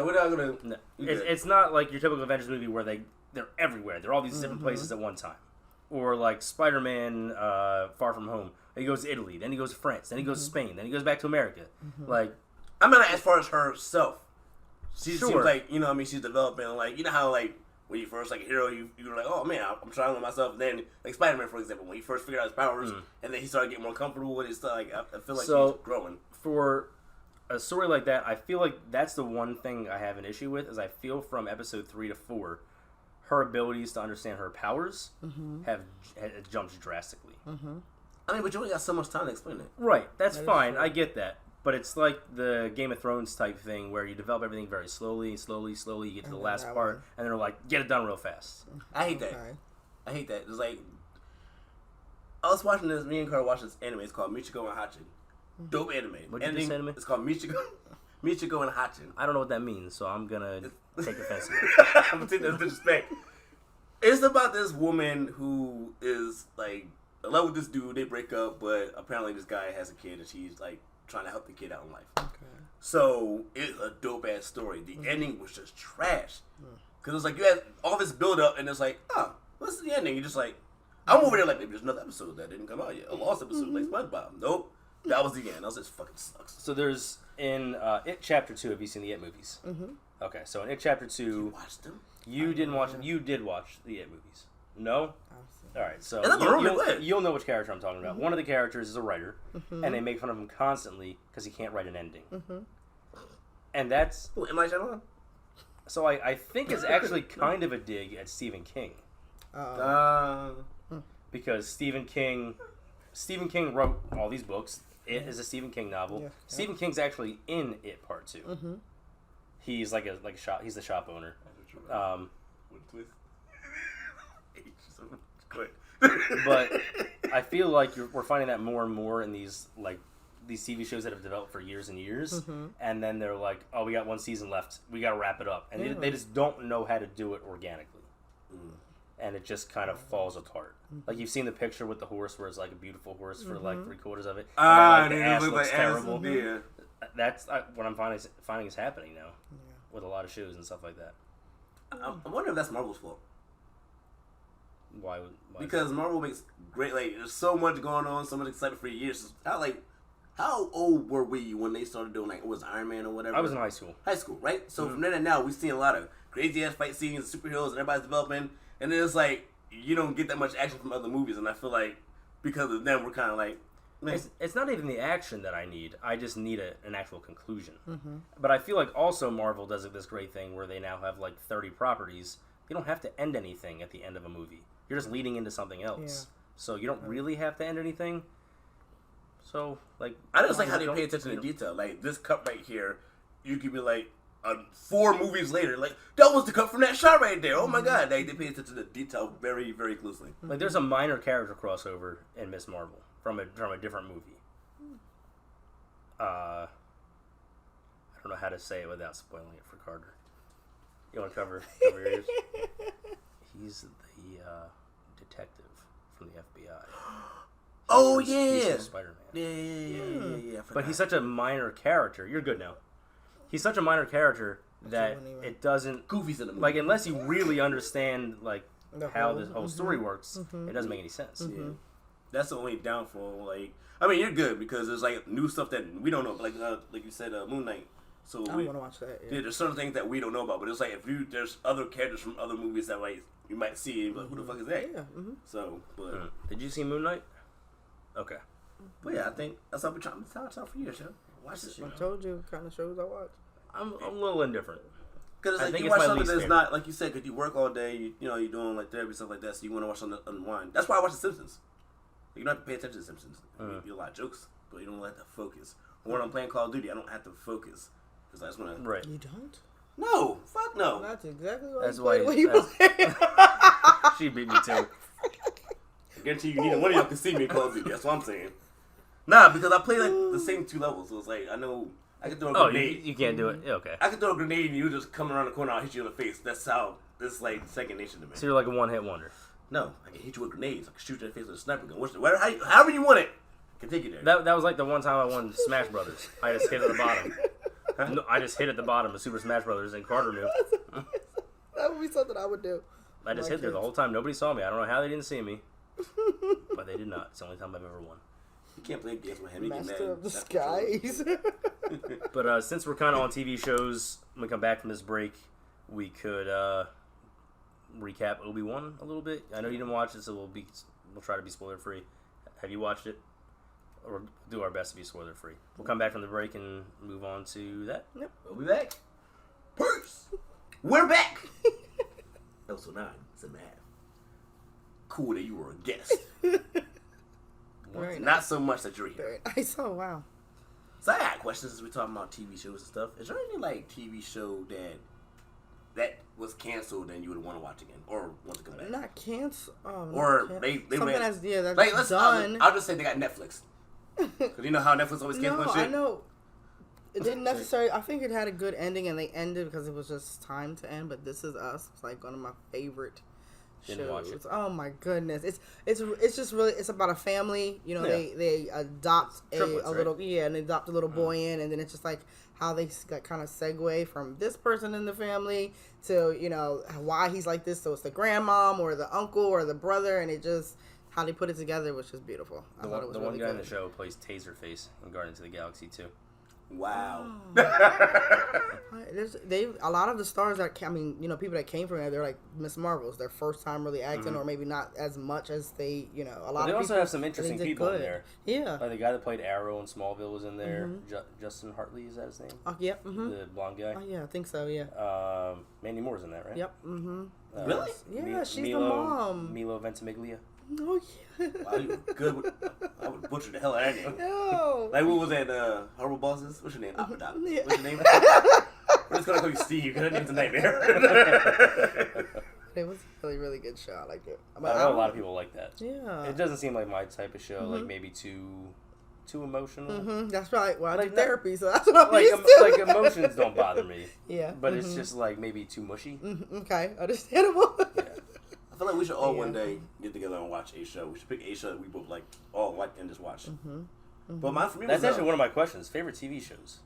Speaker 1: We're not gonna.
Speaker 2: No. It's not like your typical Avengers movie where they're everywhere. They're all these different places at one time. Or like Spider-Man Far From Home. He goes to Italy, then he goes to France, then he goes to Spain, then he goes back to America.
Speaker 1: I mean, as far as herself, she
Speaker 2: Sure.
Speaker 1: seems like she's developing. You know how when you first a hero, you're like, oh man, I'm trying with myself. And then Spider-Man, for example, when he first figured out his powers, and then he started getting more comfortable with his stuff. I feel like he's growing.
Speaker 2: For a story like that, I feel like that's the one thing I have an issue with. Is I feel from episode 3 to 4, her abilities to understand her powers have jumped drastically.
Speaker 1: I mean, but you only got so much time to explain it.
Speaker 2: Right, that's fine. I get that. But it's like the Game of Thrones type thing where you develop everything very slowly. You get to the last part, and then they're like, get it done real fast.
Speaker 1: I hate that. I hate that. It's like, I was watching this, me and Carl watched this anime. It's called Michiko and Hachin. Dope anime.
Speaker 2: Anime?
Speaker 1: It's called Michiko and Hachin.
Speaker 2: I don't know what that means, so I'm going to take offense to it.
Speaker 1: I'm going to take that disrespect. It's about this woman who is in love with this dude. They break up, but apparently this guy has a kid, and she's trying to help the kid out in life. Okay. So it's a dope ass story. The ending was just trash. Because it's you had all this build up, and it's oh, what's the ending? You're just I'm over there maybe there's another episode that didn't come out yet. A lost episode like SpongeBob. Nope. That was the end. I was just fucking sucks.
Speaker 2: So there's in It Chapter 2. Have you seen the It movies? Okay, so in It Chapter 2,
Speaker 1: you watched them?
Speaker 2: You didn't watch them. You did watch the It movies. No? All right, so you'll know which character I'm talking about. One of the characters is a writer, and they make fun of him constantly because he can't write an ending. And that's...
Speaker 1: Who, M. Night Shyamalan?
Speaker 2: So I think it's actually kind of a dig at Stephen King. Because Stephen King wrote all these books. It is a Stephen King novel. Yeah. Stephen King's actually in It Part 2. He's like a shop. He's the shop owner.
Speaker 1: What a twist. Quick.
Speaker 2: But I feel like we're finding that more and more in these TV shows that have developed for years and years, and then they're like, "Oh, we got one season left. We got to wrap it up," and they just don't know how to do it organically, and it just kind of falls apart. Like you've seen the picture with the horse, where it's like a beautiful horse for like 3/4 of it, and then, the ass looks terrible.
Speaker 1: Yeah,
Speaker 2: that's what I'm finding is happening now with a lot of shows and stuff like that.
Speaker 1: I wonder if that's Marvel's fault.
Speaker 2: Why
Speaker 1: because Marvel makes great, like, there's so much going on, so much excitement for years. How old were we when they started doing, like, it was Iron Man or whatever?
Speaker 2: I was in high school.
Speaker 1: High school, right? So from then to now, we've seen a lot of crazy-ass fight scenes, superheroes, and everybody's developing, and then it's like, you don't get that much action from other movies, and I feel like, because of them, we're kind of like, man.
Speaker 2: It's not even the action that I need. I just need an actual conclusion. But I feel like also Marvel does this great thing where they now have, like, 30 properties. You don't have to end anything at the end of a movie. You're just leading into something else. Yeah. So you don't really have to end anything. So, like...
Speaker 1: I just like how they pay attention to detail. Like, this cut right here, you could be like, 4 movies later, like, that was the cut from that shot right there. Oh my god. They pay attention to detail very, very closely.
Speaker 2: Like, there's a minor character crossover in Miss Marvel from a different movie. I don't know how to say it without spoiling it for Carter. You want to cover your ears? He's the detective from the FBI. He's Spider-Man.
Speaker 1: Yeah.
Speaker 2: But he's such a minor character. You're good now. He's such a minor character that it doesn't...
Speaker 1: Goofy's in the movie.
Speaker 2: Like, unless you really understand, like, how this whole story works, it doesn't make any sense.
Speaker 1: Yeah. That's the only downfall. Like, I mean, you're good because there's, like, new stuff that we don't know. Like you said, Moon Knight. So
Speaker 3: I want to watch that. Yeah,
Speaker 1: there's certain things that we don't know about, but it's like there's other characters from other movies that like you might see, and be like, who the fuck is that?
Speaker 3: Yeah.
Speaker 1: So, but
Speaker 2: did you see Moon Knight? Okay.
Speaker 1: But yeah, I think that's what we're trying to tell for you, show. Watch this shit.
Speaker 3: I told you what kind of shows I watch.
Speaker 2: I'm a little indifferent.
Speaker 1: Because like, you watch something that's not like you said, because you work all day, you know, you're doing like therapy stuff like that, so you want to watch something unwind. That's why I watch The Simpsons. You don't have to pay attention to The Simpsons. You do a lot of jokes, but you don't have to focus. Or when I'm playing Call of Duty, I don't have to focus. Because I just want to...
Speaker 2: Right.
Speaker 3: You don't?
Speaker 1: No. Fuck no.
Speaker 3: That's exactly what
Speaker 2: that's why
Speaker 3: you play.
Speaker 2: She beat me too.
Speaker 1: I guarantee you neither one of y'all can see me in Call of Duty. That's what I'm saying. Nah, because I play like the same 2 levels. So it's like, I know I can throw a grenade.
Speaker 2: You can't do it? Yeah, okay.
Speaker 1: I can throw a grenade and you just come around the corner, I'll hit you in the face. That's how... This is like second nature to me.
Speaker 2: So you're like a one-hit wonder.
Speaker 1: No. I can hit you with grenades. I can shoot you in the face with a sniper gun. However you want it. I can take you there.
Speaker 2: That was like the one time I won Smash Brothers. I just hit at the bottom. No, I just hit at the bottom of Super Smash Brothers, and Carter knew.
Speaker 3: That would be something I would do.
Speaker 2: I just hit there the whole time. Nobody saw me. I don't know how they didn't see me, but they did not. It's the only time I've ever won.
Speaker 1: You can't play games with him. You get mad.
Speaker 3: Master of the skies.
Speaker 2: But since we're kind of on TV shows, when we come back from this break, we could recap Obi-Wan a little bit. I know you didn't watch it, so we'll try to be spoiler free. Have you watched it? Or do our best to be spoiler free. We'll come back from the break and move on to that.
Speaker 3: Yep.
Speaker 1: We'll be back. Peace. We're back. Episode 9. It's a math. Cool that you were a guest.
Speaker 3: Very
Speaker 1: Not
Speaker 3: nice.
Speaker 1: so much that you're here.
Speaker 3: Very nice. Oh, wow.
Speaker 1: So I got questions as we're talking about TV shows and stuff. Is there any like TV show that was canceled and you would want to watch again or want to come back?
Speaker 3: Not cancel. Oh,
Speaker 1: Or they
Speaker 3: something
Speaker 1: went,
Speaker 3: that's that's
Speaker 1: like,
Speaker 3: done.
Speaker 1: I'll just say they got Netflix. Because you know how Netflix always cancels
Speaker 3: No,
Speaker 1: shit?
Speaker 3: I know. It didn't necessarily. I think it had a good ending, and they ended because it was just time to end. But This Is Us was like one of my favorite
Speaker 2: Didn't watch
Speaker 3: shows.
Speaker 2: it.
Speaker 3: Oh my goodness! It's just really it's about a family. You know,
Speaker 1: Yeah.
Speaker 3: they adopt
Speaker 1: Triplets,
Speaker 3: a little and they adopt a little boy in, and then it's just like how they kind of segue from this person in the family to why he's like this. So it's the grandmom or the uncle or the brother, and it just. How they put it together was just beautiful. I thought it was
Speaker 2: the
Speaker 3: really
Speaker 2: one guy
Speaker 3: good.
Speaker 2: in the show plays Taserface in Guardians of the Galaxy 2.
Speaker 1: Wow.
Speaker 3: A lot of the stars that people that came from there, they're like Miss Marvels. Their first time really acting, or maybe not as much as they, a lot.
Speaker 2: They
Speaker 3: of
Speaker 2: also
Speaker 3: people,
Speaker 2: have some interesting people in there.
Speaker 3: Yeah.
Speaker 2: Like the guy that played Arrow in Smallville was in there. Justin Hartley, is that his name?
Speaker 3: Yep. Mm-hmm.
Speaker 2: The blonde guy.
Speaker 3: Oh yeah, I think so. Yeah.
Speaker 2: Mandy Moore's in that, right?
Speaker 3: Yep. Mm-hmm.
Speaker 1: Really?
Speaker 3: Yeah, she's the mom.
Speaker 2: Milo Ventimiglia.
Speaker 3: Oh yeah.
Speaker 1: Wow, you good. I would butcher the hell out of that name.
Speaker 3: No.
Speaker 1: Like, what was that? Horrible Bosses? What's your name? Apadoc.
Speaker 3: Yeah.
Speaker 1: What's your name? just gonna call you Steve. Because it's a nightmare.
Speaker 3: It was a really, really good show. I liked it.
Speaker 2: I know a lot of people like that.
Speaker 3: Yeah.
Speaker 2: It doesn't seem like my type of show. Like maybe too emotional.
Speaker 3: That's right. Well, I
Speaker 2: Like
Speaker 3: do
Speaker 2: that-
Speaker 3: therapy, so that's what I'm
Speaker 2: Like
Speaker 3: used to.
Speaker 2: like emotions don't bother me.
Speaker 3: Yeah.
Speaker 2: But it's just like maybe too mushy.
Speaker 3: Okay, understandable.
Speaker 2: Yeah.
Speaker 1: I feel like we should all one day get together and watch a show. We should pick a show that we both like, all like, and just watch. But mine for me
Speaker 2: That's
Speaker 1: was
Speaker 2: actually one of my questions. Favorite TV shows.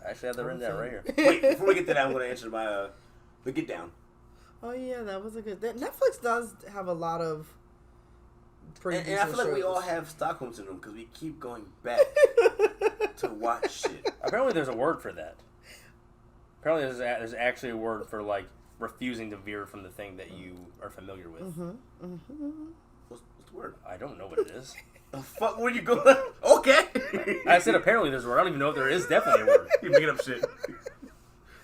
Speaker 2: I actually have that written down right here.
Speaker 1: Wait, before we get to that, I'm going to answer my the Get Down.
Speaker 3: Oh yeah, that was a good. Netflix does have a lot of pretty.
Speaker 1: And I feel like we
Speaker 3: shows.
Speaker 1: all have Stockholm syndrome because we keep going back to watch shit.
Speaker 2: Apparently, there's a word for that. Apparently, there's actually a word for like refusing to veer from the thing that you are familiar with.
Speaker 1: What's the word?
Speaker 2: I don't know what it is.
Speaker 1: The fuck were you going? Okay.
Speaker 2: I said apparently there's a word. I don't even know if there is definitely a word.
Speaker 1: You making up shit.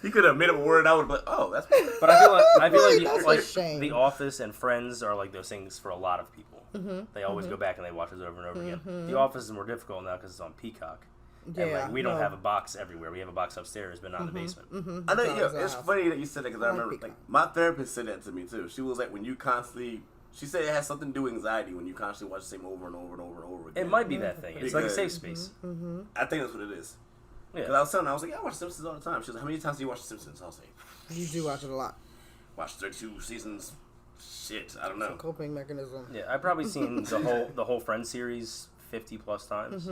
Speaker 1: You could have made up a word. I would have been like, oh, that's.
Speaker 2: But I feel
Speaker 3: That's
Speaker 2: like,
Speaker 3: a
Speaker 2: like
Speaker 3: shame.
Speaker 2: The Office and Friends are like those things for a lot of people. They always go back and they watch it over and over again. The Office is more difficult now because it's on Peacock. And like we don't have a box everywhere. We have a box upstairs, but not in the basement.
Speaker 1: I know. Yeah, it's funny that you said that because I remember
Speaker 3: Peacock.
Speaker 1: like my therapist said that to me too. She was like, when you constantly. She said it has something to do with anxiety when you constantly watch the same over and over and over and over again.
Speaker 2: It might be that thing. It's like a
Speaker 1: Because-
Speaker 2: safe space.
Speaker 1: I think that's what it is. Because
Speaker 2: Yeah.
Speaker 1: I was telling her, I was like, yeah, I watch Simpsons all the time. She was like, how many times do you watch The Simpsons? I was like,
Speaker 3: You do watch it a lot.
Speaker 1: watch 32 seasons. Shit, I don't know.
Speaker 3: Coping mechanism.
Speaker 2: Yeah, I've probably seen the whole Friends series 50 plus times.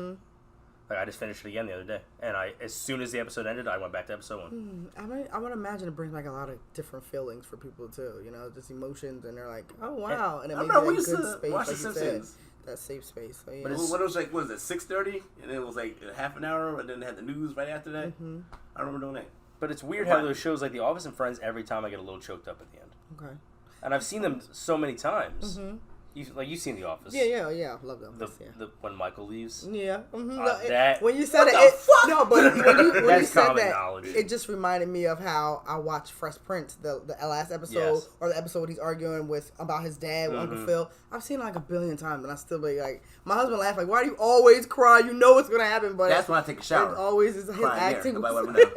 Speaker 2: Like I just finished it again the other day, and as soon as the episode ended, I went back to episode 1.
Speaker 3: I would imagine it brings like a lot of different feelings for people too. You know, just emotions, and they're like, oh wow, and it
Speaker 1: I
Speaker 3: makes
Speaker 1: remember we
Speaker 3: that
Speaker 1: used
Speaker 3: good
Speaker 1: to
Speaker 3: space,
Speaker 1: watch
Speaker 3: like
Speaker 1: The
Speaker 3: you said,
Speaker 1: Simpsons.
Speaker 3: that safe space. So, yeah.
Speaker 2: But
Speaker 1: What was like, what was it, 6:30? And then it was like a half an hour, and then they had the news right after that. I remember doing that.
Speaker 2: But it's weird how those shows like The Office and Friends, every time I get a little choked up at the end.
Speaker 3: Okay.
Speaker 2: And I've seen them so many times. You've seen The Office.
Speaker 3: Yeah. Love them.
Speaker 2: When Michael leaves.
Speaker 3: Yeah.
Speaker 2: When
Speaker 3: you said
Speaker 1: what
Speaker 3: it,
Speaker 1: the fuck?
Speaker 3: no, but when you
Speaker 2: That's
Speaker 3: said
Speaker 2: common
Speaker 3: that,
Speaker 2: knowledge.
Speaker 3: it just reminded me of how I watched Fresh Prince, the last episode,
Speaker 2: Yes.
Speaker 3: or the episode he's arguing with about his dad, with Uncle Phil. I've seen it like a billion times, and I still be like, my husband laughed like, "Why do you always cry? You know what's gonna happen." But
Speaker 1: That's when I take a shower.
Speaker 3: it always is his
Speaker 1: Crying there.
Speaker 3: acting.
Speaker 1: Nobody let me know.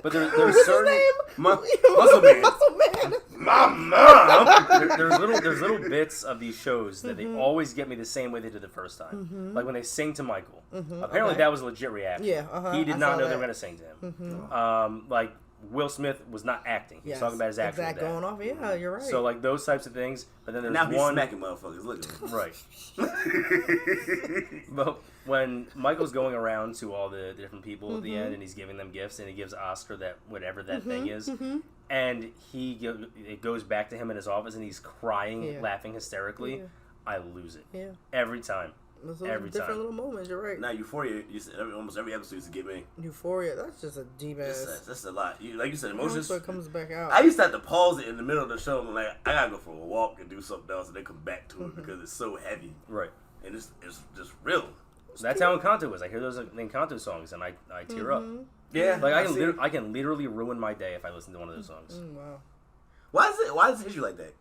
Speaker 2: But there's
Speaker 3: What's
Speaker 2: certain
Speaker 3: his name?
Speaker 1: Muscle Man.
Speaker 3: Muscle Man.
Speaker 1: My mom.
Speaker 2: there's little bits of these shows that they always get me the same way they did the first time. Like when they sing to Michael. Apparently
Speaker 3: Okay.
Speaker 2: that was a legit reaction.
Speaker 3: Yeah,
Speaker 2: He did
Speaker 3: I
Speaker 2: not
Speaker 3: saw
Speaker 2: know they
Speaker 3: that.
Speaker 2: were going to sing to him. Like Will Smith was not acting. He was talking about his actual
Speaker 3: exact
Speaker 2: dad.
Speaker 3: going off. Yeah, you're right.
Speaker 2: So like those types of things. But then there's
Speaker 1: Now he's
Speaker 2: one
Speaker 1: smacking motherfuckers. Look at him.
Speaker 2: right. But when Michael's going around to all the different people at the end and he's giving them gifts and he gives Oscar that whatever that thing is, and it goes back to him in his office and he's crying, laughing hysterically, I lose it.
Speaker 3: Yeah.
Speaker 2: Every time.
Speaker 3: Those
Speaker 2: Every
Speaker 3: different
Speaker 2: time.
Speaker 3: little moments. You're right.
Speaker 1: Now Euphoria, you said almost every episode used to get me.
Speaker 3: Euphoria. That's just a deep ass.
Speaker 1: That's a lot. Like you said,
Speaker 3: That's
Speaker 1: emotions.
Speaker 3: what comes back out.
Speaker 1: I used to have to pause it in the middle of the show and like I gotta go for a walk and do something else and then come back to it because it's so heavy
Speaker 2: Right.
Speaker 1: and it's just real.
Speaker 2: That's how Encanto is. I hear those Encanto songs and I tear up.
Speaker 1: Yeah,
Speaker 2: Like
Speaker 1: see it.
Speaker 2: I can literally ruin my day if I listen to one of those songs.
Speaker 3: Wow.
Speaker 1: Why is it issue like that?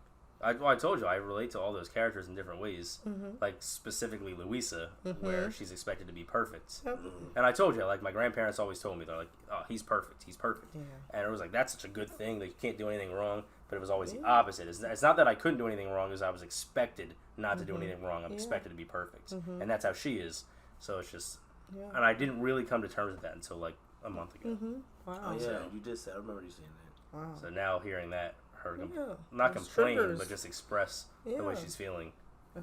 Speaker 2: I told you I relate to all those characters in different ways. Like specifically Louisa, where she's expected to be perfect. And I told you, like my grandparents always told me, they're like, "Oh, he's perfect. He's perfect."
Speaker 3: Yeah.
Speaker 2: And it was like that's such a good thing that you can't do anything wrong. But it was always the opposite. It's not that I couldn't do anything wrong; it was I was expected not to do anything wrong. I'm expected to be perfect, and that's how she is. So it's just, and I didn't really come to terms with that until like a month ago.
Speaker 3: Wow.
Speaker 1: Oh yeah, you did say. I remember you saying that.
Speaker 3: Wow.
Speaker 2: So now hearing that, her
Speaker 3: Those
Speaker 2: not complain,
Speaker 3: triggers.
Speaker 2: but just express the way
Speaker 3: Yeah.
Speaker 2: she's feeling.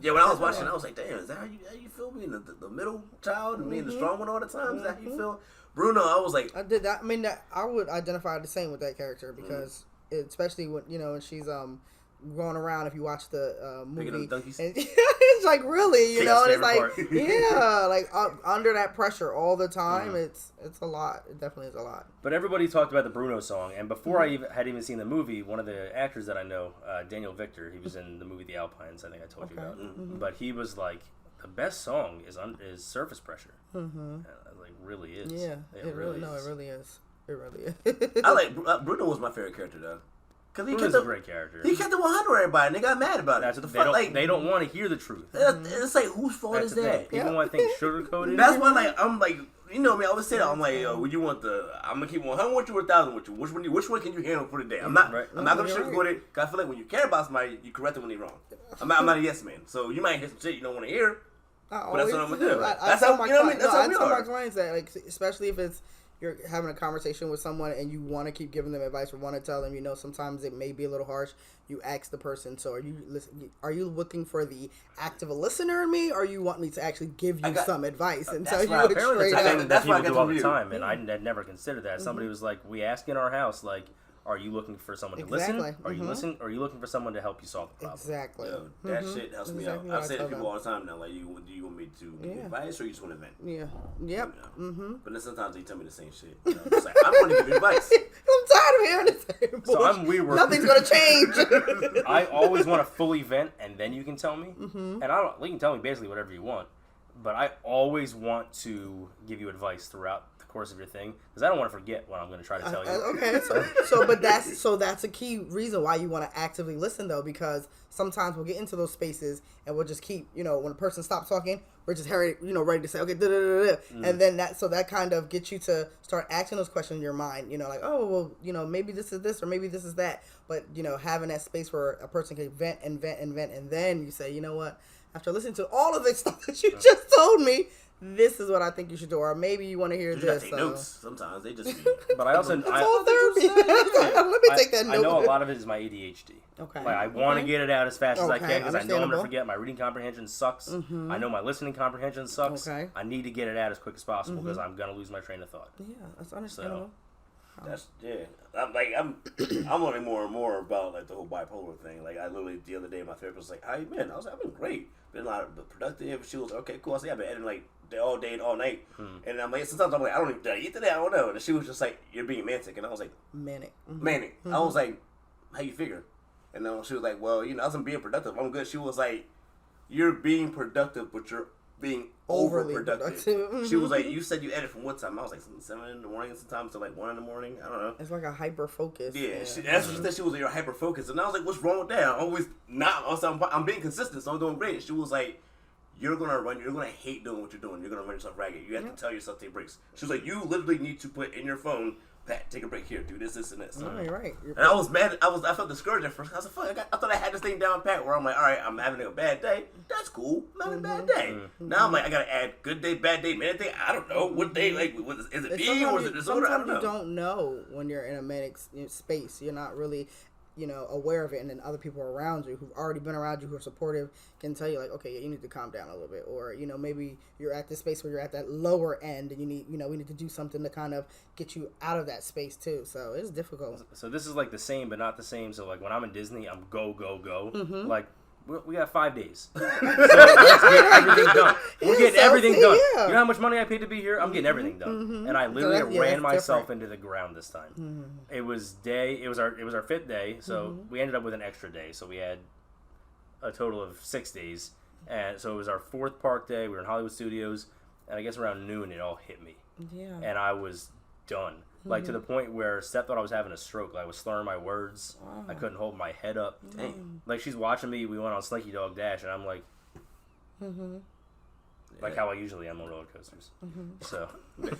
Speaker 1: Yeah, when I was watching, I was like, damn, is that how you feel being the middle child and being the strong one all the time? Is that how you feel? Bruno, I was like,
Speaker 3: I did that. I mean, I would identify the same with that character because, especially when when she's going around. If you watch the
Speaker 1: Picking
Speaker 3: movie,
Speaker 1: up donkeys?
Speaker 3: and it's like really,
Speaker 2: Chaos
Speaker 3: and it's like
Speaker 2: favorite
Speaker 3: yeah, like under that pressure all the time. It's a lot. It definitely is a lot.
Speaker 2: But everybody talked about the Bruno song, and before I had even seen the movie, one of the actors that I know, Daniel Victor, he was in the movie The Alpines, I think I told you about. But he was like, the best song is Surface Pressure. And I was like, really is.
Speaker 3: Yeah,
Speaker 2: it really is.
Speaker 3: No, it really is. It really is.
Speaker 1: I like Bruno was my favorite character though, because he
Speaker 2: Bruno's
Speaker 1: kept
Speaker 2: a great character.
Speaker 1: He kept the 100 with everybody, and they got mad about it.
Speaker 2: That's,
Speaker 1: So the
Speaker 2: they,
Speaker 1: fuck,
Speaker 2: don't,
Speaker 1: like
Speaker 2: they don't want to hear the truth.
Speaker 1: it's like whose fault
Speaker 2: That's
Speaker 1: is
Speaker 2: the thing.
Speaker 1: that?
Speaker 2: People want things sugar-coated.
Speaker 1: That's why, like, I'm like, you know me. I always say that. I'm like, yo, would you want I'm gonna keep 100 with you or 1,000 with you. Which one can you handle for the day? I'm not.
Speaker 2: Right.
Speaker 1: I'm not gonna sugarcoat it. Cause I feel like when you care about somebody, you correct them when they're wrong. I'm not a yes man. So you might hear some shit you don't want to hear. But that's what I'm gonna do. That's how you know what I mean. That's how we are.
Speaker 3: I tell my clients that, like, especially if you're having a conversation with someone and you want to keep giving them advice or want to tell them, sometimes it may be a little harsh. You ask the person, so are you looking for the active listener in me, or you want me to actually give you some advice and tell you it straight up?
Speaker 2: That's what I do all the time, and I had never considered that. Somebody was like, we ask in our house, like, are you looking for someone to listen? Are you listening? Or are you looking for someone to help you solve the problem?
Speaker 3: Exactly.
Speaker 1: Yo, that shit helps me out. I say to people all the time now, like, do you want me to give you advice or you just want to vent?
Speaker 3: Yeah. Yep.
Speaker 1: But then sometimes they tell me the same shit. It's like, I'm going to give you advice.
Speaker 3: I'm tired of hearing the same bullshit.
Speaker 2: So I'm weird.
Speaker 3: Nothing's going to change.
Speaker 2: I always want to fully vent, and then you can tell me. And you can tell me basically whatever you want. But I always want to give you advice throughout course of your thing, because I don't want to forget what I'm going to try to tell you.
Speaker 3: Okay, so that's a key reason why you want to actively listen, though, because sometimes we'll get into those spaces and we'll just keep, when a person stops talking, we're just ready to say, okay, and then that kind of gets you to start asking those questions in your mind, like, oh, well, maybe this is this or maybe this is that, but having that space where a person can vent, and then you say, you know what, after listening to all of this stuff that you just told me, this is what I think you should do, or maybe you want to hear this.
Speaker 1: Take notes. Sometimes they just.
Speaker 2: But I also
Speaker 3: it's all therapy. Let me take that note.
Speaker 2: I know a lot of it is my ADHD.
Speaker 3: Okay.
Speaker 2: Like I want to get it out as fast as I can because I know I'm gonna forget. My reading comprehension sucks. I know my listening comprehension sucks.
Speaker 3: Okay.
Speaker 2: I need to get it out as quick as possible because I'm gonna lose my train of thought.
Speaker 3: Yeah, that's understandable.
Speaker 1: I'm learning more and more about like the whole bipolar thing. Like I literally the other day my therapist was like, "How you been?" I was like, "I've been great. Been a lot of productive." She was like, "Okay, cool." I said, "I've been editing like all day and all night." And I'm like, sometimes I'm like, "I don't even did I eat today. I don't know." And she was just like, "You're being manic," and I was like,
Speaker 3: "Manic."
Speaker 1: I was like, "How you figure?" And then she was like, "Well, I wasn't being productive. I'm good." She was like, "You're being productive, but you're being overly productive." She was like, "You said you edit from what time?" I was like, 7 in the morning sometimes to like 1 in the morning. I don't know.
Speaker 3: It's like a hyper focus.
Speaker 1: Yeah, that's what she said. She was like, "You're hyper focused," and I was like, "What's wrong with that? I'm always not. I'm being consistent, so I'm doing great." She was like, You're gonna hate doing what you're doing. You're gonna run yourself ragged. You have to tell yourself to take breaks." She was like, "You literally need to put in your phone, Pat, take a break here, do this, and this."
Speaker 3: Oh, you're right.
Speaker 1: And I was mad. I felt discouraged at first. I was like, "Fuck!" I thought I had this thing down pat. Where I'm like, "All right, I'm having a bad day. That's cool. I'm having a bad day." Now I'm like, I gotta add good day, bad day, manic day. I don't know what day. Like, is it me or is it disorder? I don't know.
Speaker 3: You don't know when you're in a manic space. You're not really, aware of it, and then other people around you who've already been around you, who are supportive, can tell you like, okay, you need to calm down a little bit, or maybe you're at this space where you're at that lower end, and you need, we need to do something to kind of get you out of that space too. So it's difficult.
Speaker 2: So this is like the same, but not the same. So like when I'm in Disney, I'm go. Like we got 5 days, so let's get everything done. We're getting everything done.
Speaker 3: Yeah.
Speaker 2: You know how much money I paid to be here? I'm getting everything done, and I literally ran myself into the ground this time. It was our 5th day, so we ended up with an extra day, so we had a total of 6 days, and so it was our 4th park day. We were in Hollywood Studios, and I guess around noon it all hit me, and I was done. Like to the point where Steph thought I was having a stroke. Like, I was slurring my words. I couldn't hold my head up. Dang. Like she's watching me. We went on Slinky Dog Dash, and I'm like, like how I usually am on roller coasters. So
Speaker 1: yeah,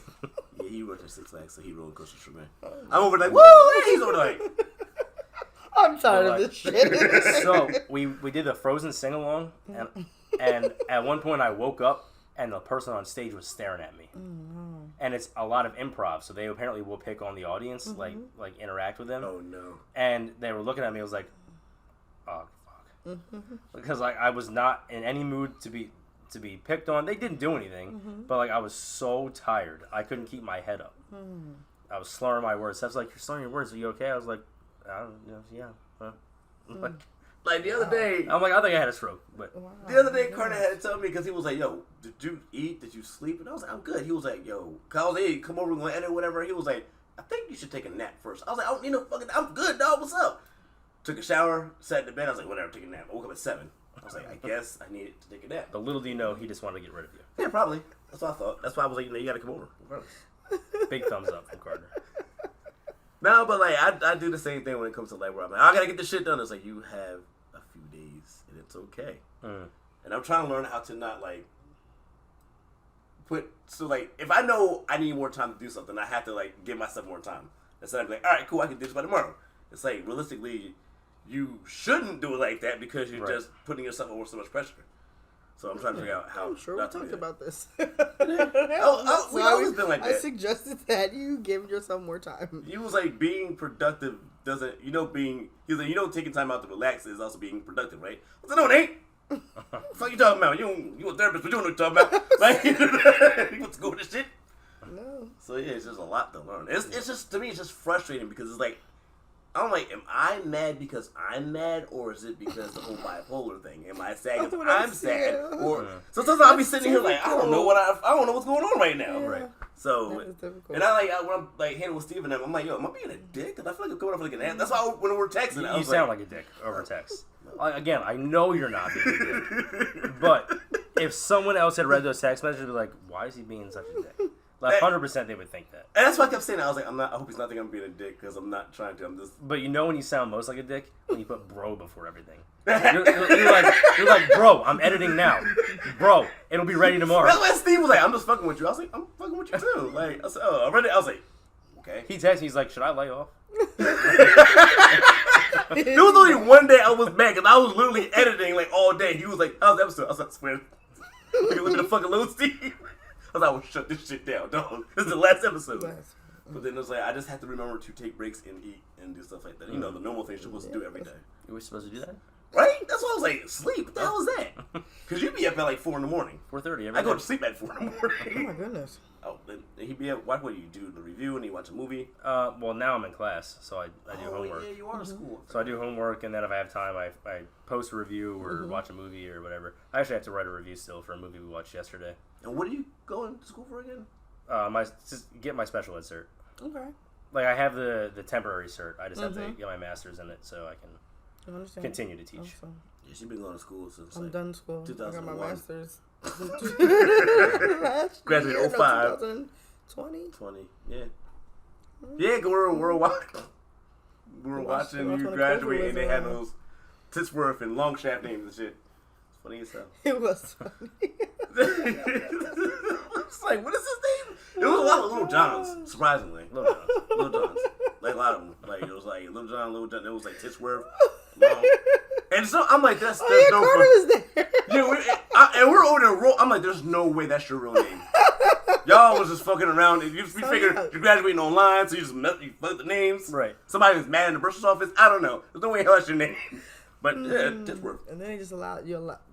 Speaker 1: he rode to Six Flags, so he roller coasters for me. I'm over like, woo! He's over like,
Speaker 3: I'm tired of this shit.
Speaker 2: So we did the Frozen sing along, and at one point I woke up. And the person on stage was staring at me, and it's a lot of improv. So they apparently will pick on the audience, like interact with them.
Speaker 1: Oh no!
Speaker 2: And they were looking at me. I was like, "Oh fuck," because like I was not in any mood to be picked on. They didn't do anything, but like I was so tired, I couldn't keep my head up. I was slurring my words. Steph's like, "You're slurring your words. Are you okay?" I was like, "Yeah."
Speaker 1: Like the other day,
Speaker 2: I'm like, I think I had a stroke. But
Speaker 1: the other day, Carter had to tell me because he was like, "Yo, did you eat? Did you sleep?" And I was like, "I'm good." He was like, "Yo, cause hey, come over, we're gonna edit whatever." He was like, "I think you should take a nap first." I was like, "I don't need no fucking. I'm good, dog. What's up?" Took a shower, sat in the bed. I was like, "Whatever, take a nap." I woke up at 7. I was like, "I guess I needed to take a nap."
Speaker 2: But little do you know, he just wanted to get rid of you.
Speaker 1: Yeah, probably. That's what I thought. That's why I was like, you gotta come over.
Speaker 2: Big thumbs up from Carter.
Speaker 1: No, but like I do the same thing when it comes to like where I'm like, I gotta get this shit done. It's like you have a few days and it's okay. And I'm trying to learn how to not like if I know I need more time to do something, I have to like give myself more time. Instead of like, all right, cool, I can do this by tomorrow. It's like realistically, you shouldn't do it like that because you're just putting yourself under so much pressure. So I'm trying to figure out how.
Speaker 3: I'm sure we talked about this.
Speaker 1: We've always been like that.
Speaker 3: I suggested that you give yourself more time.
Speaker 1: He was like, being productive doesn't, he was like, taking time out to relax is also being productive, right? I said, no, it ain't. What the fuck you talking about? You a therapist, but you don't know what you're talking about. Like, you want to go with this shit?
Speaker 3: No.
Speaker 1: So yeah, it's just a lot to learn. It's just, to me, it's just frustrating because it's like, I'm like, am I mad because I'm mad, or is it because the whole bipolar thing? Am I sad because I'm sad? Or so sometimes I'll be sitting here like, I don't know what's going on right now.
Speaker 3: Yeah.
Speaker 1: Right. So, and I when I'm like handling with Steve and them, I'm like, yo, am I being a dick? Because I feel like I'm coming off like an ass. That's why when we're texting,
Speaker 2: you sound like a dick over text. Again, I know you're not being a dick, but if someone else had read those text messages, they'd be like, why is he being such a dick? Like 100% they would think that.
Speaker 1: And that's why I kept saying that. I was like, I hope he's not thinking I'm being a dick because I'm not trying to. I'm just.
Speaker 2: But you know when you sound most like a dick? When you put bro before everything. You're like, bro, I'm editing now. Bro, it'll be ready tomorrow.
Speaker 1: That's why Steve was like, I'm just fucking with you. I was like, I'm fucking with you too. Like, I said, I read it. I was like, okay.
Speaker 2: He texted me, he's like, should I lay off?
Speaker 1: There was only one day I was mad because I was literally editing like all day. He was like, how's the episode? I was like, swear. Look at the fucking little Steve. I was like, I will shut this shit down, dog. This is the last episode. But then it was like, I just have to remember to take breaks and eat and do stuff like that. You know, the normal things you're supposed to do every day.
Speaker 2: You were supposed to do that?
Speaker 1: Right? That's why I was like, sleep. What the hell is that? Because you'd be up at like 4 in the morning.
Speaker 2: 4:30 every day.
Speaker 1: I go to sleep at 4 in the morning.
Speaker 3: Oh my goodness.
Speaker 1: Oh, then he'd be up. What do you do? The review and you watch a movie?
Speaker 2: Well, now I'm in class, so I do homework.
Speaker 1: Yeah, you are in school.
Speaker 2: So I do homework, and then if I have time, I post a review or watch a movie or whatever. I actually have to write a review still for a movie we watched yesterday.
Speaker 1: And what are you going to school for again?
Speaker 2: Get my special ed cert.
Speaker 3: Okay.
Speaker 2: Like, I have the temporary cert. I just have to get my master's in it so I can
Speaker 3: understand.
Speaker 2: continue to teach.
Speaker 3: Awesome.
Speaker 1: Yeah, she's been going to school since
Speaker 3: I'm done school.
Speaker 1: 2001.
Speaker 3: I got my master's.
Speaker 1: Graduated 05.
Speaker 3: 2020.
Speaker 1: 20, yeah. Yeah, we're watching you graduate and they had those Titsworth and Longshaft names and shit. It's funny as hell.
Speaker 3: It was funny.
Speaker 1: It's like, what is his name? It was a lot of Little Johns, surprisingly. Little Johns. Like a lot of them. Like, it was like Little John. It was like Titsworth. Long. And so I'm like, there's
Speaker 3: Carter
Speaker 1: no.
Speaker 3: was there.
Speaker 1: Yeah, and we're over there. I'm like, there's no way that's your real name. Y'all was just fucking around. You figured you're graduating online, so you fuck the names.
Speaker 2: Right.
Speaker 1: Somebody was mad in the bursar's office. I don't know. There's no way that's your name. But yeah, Titsworth.
Speaker 3: And then they just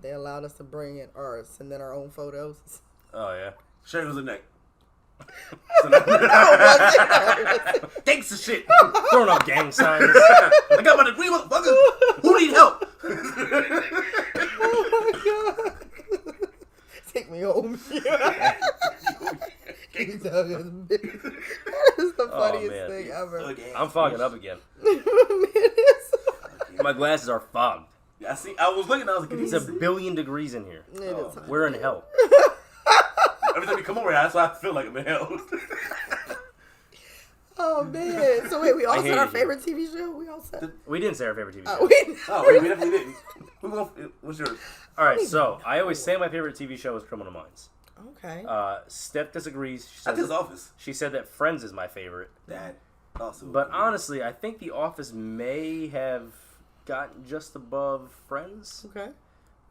Speaker 3: they allowed us to bring in ours and then our own photos.
Speaker 2: Oh, yeah.
Speaker 1: Sherry was a neck.
Speaker 3: Thanks
Speaker 1: for shit.
Speaker 2: Throwing up gang signs.
Speaker 1: I got my degree, motherfucker. Who need help?
Speaker 3: Oh my god. Take me home. That is the funniest thing ever.
Speaker 1: Okay.
Speaker 2: I'm fogging up again. My glasses are fogged.
Speaker 1: I see. I was looking. I was like,
Speaker 2: it's 1 billion degrees in here. We're in hell.
Speaker 1: Every time you come over here, that's why I feel like I'm in hell.
Speaker 3: Oh man! So wait, we all said our favorite TV show. We all said.
Speaker 2: We didn't say our favorite TV show.
Speaker 1: We definitely didn't. What's yours?
Speaker 2: All right, so I always say my favorite TV show is Criminal Minds.
Speaker 3: Okay.
Speaker 2: Steph disagrees.
Speaker 1: That's his Office.
Speaker 2: She said that Friends is my favorite.
Speaker 1: That also.
Speaker 2: But honestly, I think The Office may have gotten just above Friends.
Speaker 3: Okay.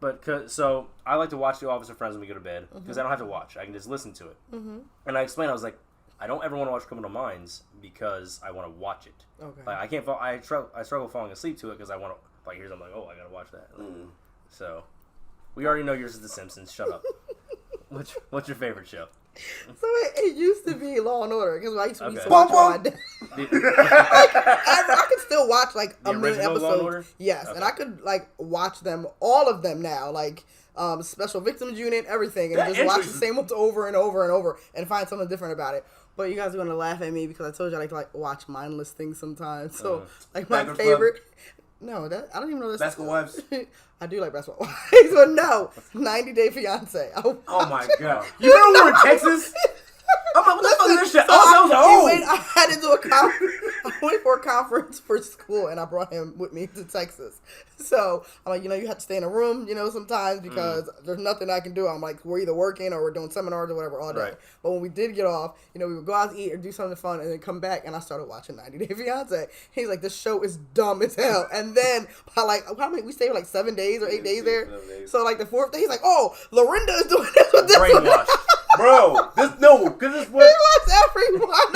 Speaker 2: But so I like to watch The Office with Friends when we go to bed because I don't have to watch. I can just listen to it. And I explained, I was like, I don't ever want to watch Criminal Minds because I want to watch it.
Speaker 3: Okay.
Speaker 2: Like I can't fall. I struggle falling asleep to it because I want to. Like here's I'm like, oh, I gotta watch that. So we already know yours is The Simpsons. Shut up. What's your favorite show?
Speaker 3: So it used to be Law and Order because I used to
Speaker 1: Okay.
Speaker 3: watch all my day. I could still watch like a million
Speaker 2: original Law and Order?
Speaker 3: episodes. Yes,
Speaker 2: Okay.
Speaker 3: and I could like watch them, all of them now, like Special Victims Unit, everything, and just watch the same ones over and over and over and find something different about it. But you guys are gonna laugh at me because I told you I like to watch mindless things sometimes. So like my favorite. No, I don't even know this.
Speaker 1: Basketball Wives.
Speaker 3: I do like Basketball Wives, but no, 90 Day Fiance.
Speaker 1: Oh my god! You remember we were in Texas? I'm like, what the fuck is this shit?
Speaker 3: So I went for a conference for school, and I brought him with me to Texas. So I'm like, you have to stay in a room, sometimes because there's nothing I can do. I'm like, we're either working or we're doing seminars or whatever all day. Right. But when we did get off, we would go out to eat or do something fun, and then come back, and I started watching 90 Day Fiancé. He's like, this show is dumb as hell. And then by we stayed for like 7 days or 8 days there. So like the fourth day, he's like, oh, Lorinda is doing this with this
Speaker 2: brainwashed.
Speaker 1: Bro, because this was...
Speaker 3: He loves everyone.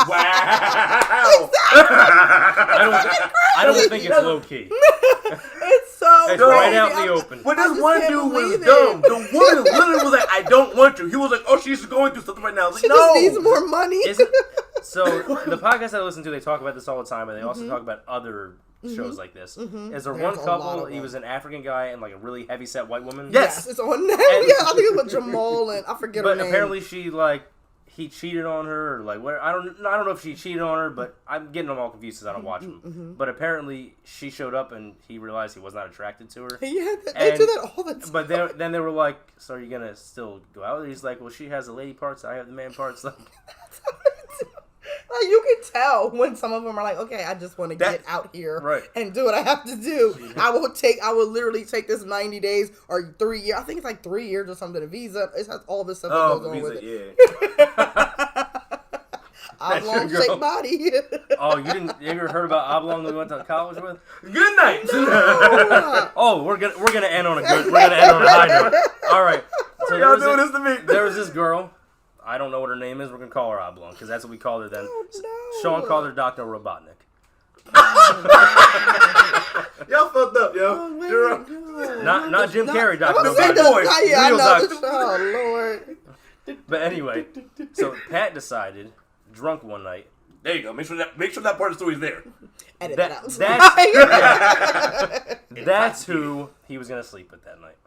Speaker 1: Wow.
Speaker 2: I don't think it's low key.
Speaker 3: It's so
Speaker 2: it's right out in the open.
Speaker 1: But this one dude was dumb. The woman literally was like, I don't want to. He was like, oh, she's going through something right now. I was like,
Speaker 3: she just needs more money.
Speaker 2: So the podcast I listen to, they talk about this all the time, and they also talk about other shows like this. Is there one couple? He was an African guy and like a really heavy set white woman.
Speaker 3: Yes, it's on there. Yeah, I think it was Jamal and I forget her name.
Speaker 2: But apparently he cheated on her or like what? I don't know if she cheated on her, but I'm getting them all confused because I don't watch them. But apparently she showed up and he realized he was not attracted to her.
Speaker 3: Yeah, they do that all the time.
Speaker 2: But then they were like, "So are you gonna still go out?" And he's like, "Well, she has the lady parts, I have the man parts." Like,
Speaker 3: like you can tell when some of them are like, okay, I just want to get out here and do what I have to do. I will literally take this 90 days or 3 years. I think it's like 3 years or something. A visa. It has all this stuff that goes on with it. Oblong shaped body.
Speaker 2: Oh, you ever heard about Oblong that we went to college with?
Speaker 1: Good night.
Speaker 3: No.
Speaker 2: Oh, we're gonna end on a high note. All right. So
Speaker 1: y'all doing this to me?
Speaker 2: There was this girl. I don't know what her name is. We're going to call her Oblong because that's what we called her then.
Speaker 3: Oh, no.
Speaker 2: Sean called her Dr. Robotnik.
Speaker 1: Y'all fucked up, yo.
Speaker 3: Oh,
Speaker 2: not Jim Carrey, Dr.
Speaker 1: Robotnik.
Speaker 3: I know the show. Oh, Lord.
Speaker 2: But anyway, so Pat decided, drunk one night.
Speaker 1: There you go. Make sure that part of the story is there.
Speaker 3: Edit that out.
Speaker 2: That's who he was going to sleep with that night.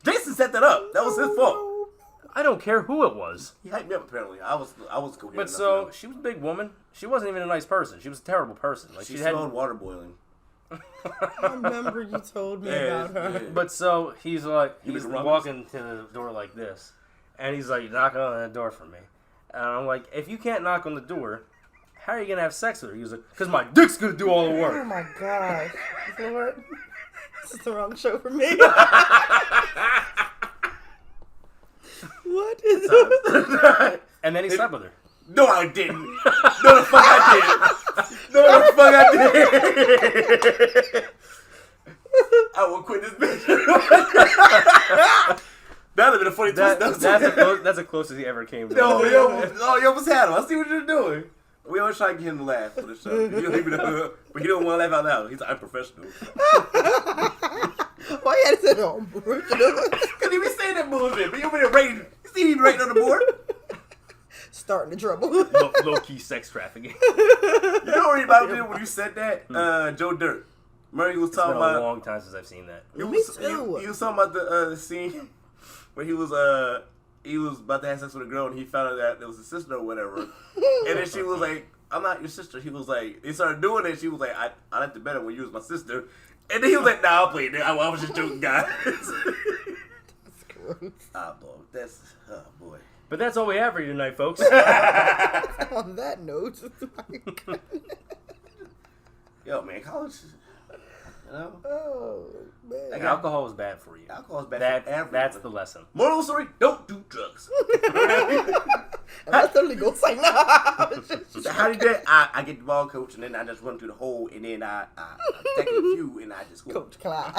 Speaker 1: Jason set that up. That was his fault.
Speaker 2: I don't care who it was.
Speaker 1: He hyped me up, apparently. I was cool.
Speaker 2: But so, she was a big woman. She wasn't even a nice person. She was a terrible person. Like
Speaker 1: she smelled water boiling.
Speaker 3: I remember you told me about her.
Speaker 2: Yeah. But so, he's walking to the door like this. And he's like, knock on that door for me. And I'm like, if you can't knock on the door, how are you going to have sex with her? He was like, because my dick's going to do all the work.
Speaker 3: Oh my gosh. Lord. This is the wrong show for me. What is it?
Speaker 2: And then he slept with her.
Speaker 1: No, I didn't. No, the fuck I didn't. No, the fuck I didn't. I will quit this bitch. That would have been a funny twist.
Speaker 2: That's the closest he ever came to.
Speaker 1: Yo, what's happening? I see what you're doing. We always try to get him to laugh for the show. But he don't want to laugh out loud. He's unprofessional.
Speaker 3: Why you had to say that?
Speaker 1: Because he be saying that bullshit. But you over there rating. You see me rating on the board.
Speaker 3: Starting the trouble.
Speaker 2: Low-key sex trafficking.
Speaker 1: You know what about me when you said that? Joe Dirt. Remember he was talking about...
Speaker 2: It's been a long time since I've seen that.
Speaker 3: Me too.
Speaker 1: He was talking about the scene where he was about to have sex with a girl and he found out that it was his sister or whatever. And then she was like, I'm not your sister. He was like, they started doing it. She was like, I like to better when you was my sister. And then he was like, nah, I'll play it. I was just joking, guys.
Speaker 3: That's gross.
Speaker 1: Oh, boy.
Speaker 2: But that's all we have for you tonight, folks.
Speaker 3: On that note.
Speaker 1: Yo, man, college... You know?
Speaker 3: Oh, man.
Speaker 2: Like, alcohol is bad for you.
Speaker 1: Alcohol is bad for everyone.
Speaker 2: That's the lesson.
Speaker 1: Moral of the story, don't do drugs.
Speaker 3: I totally go say no.
Speaker 1: So how do you do that? I get the ball coach and then I just run through the hole and then I take a few and I just go.
Speaker 3: Coach Clyde.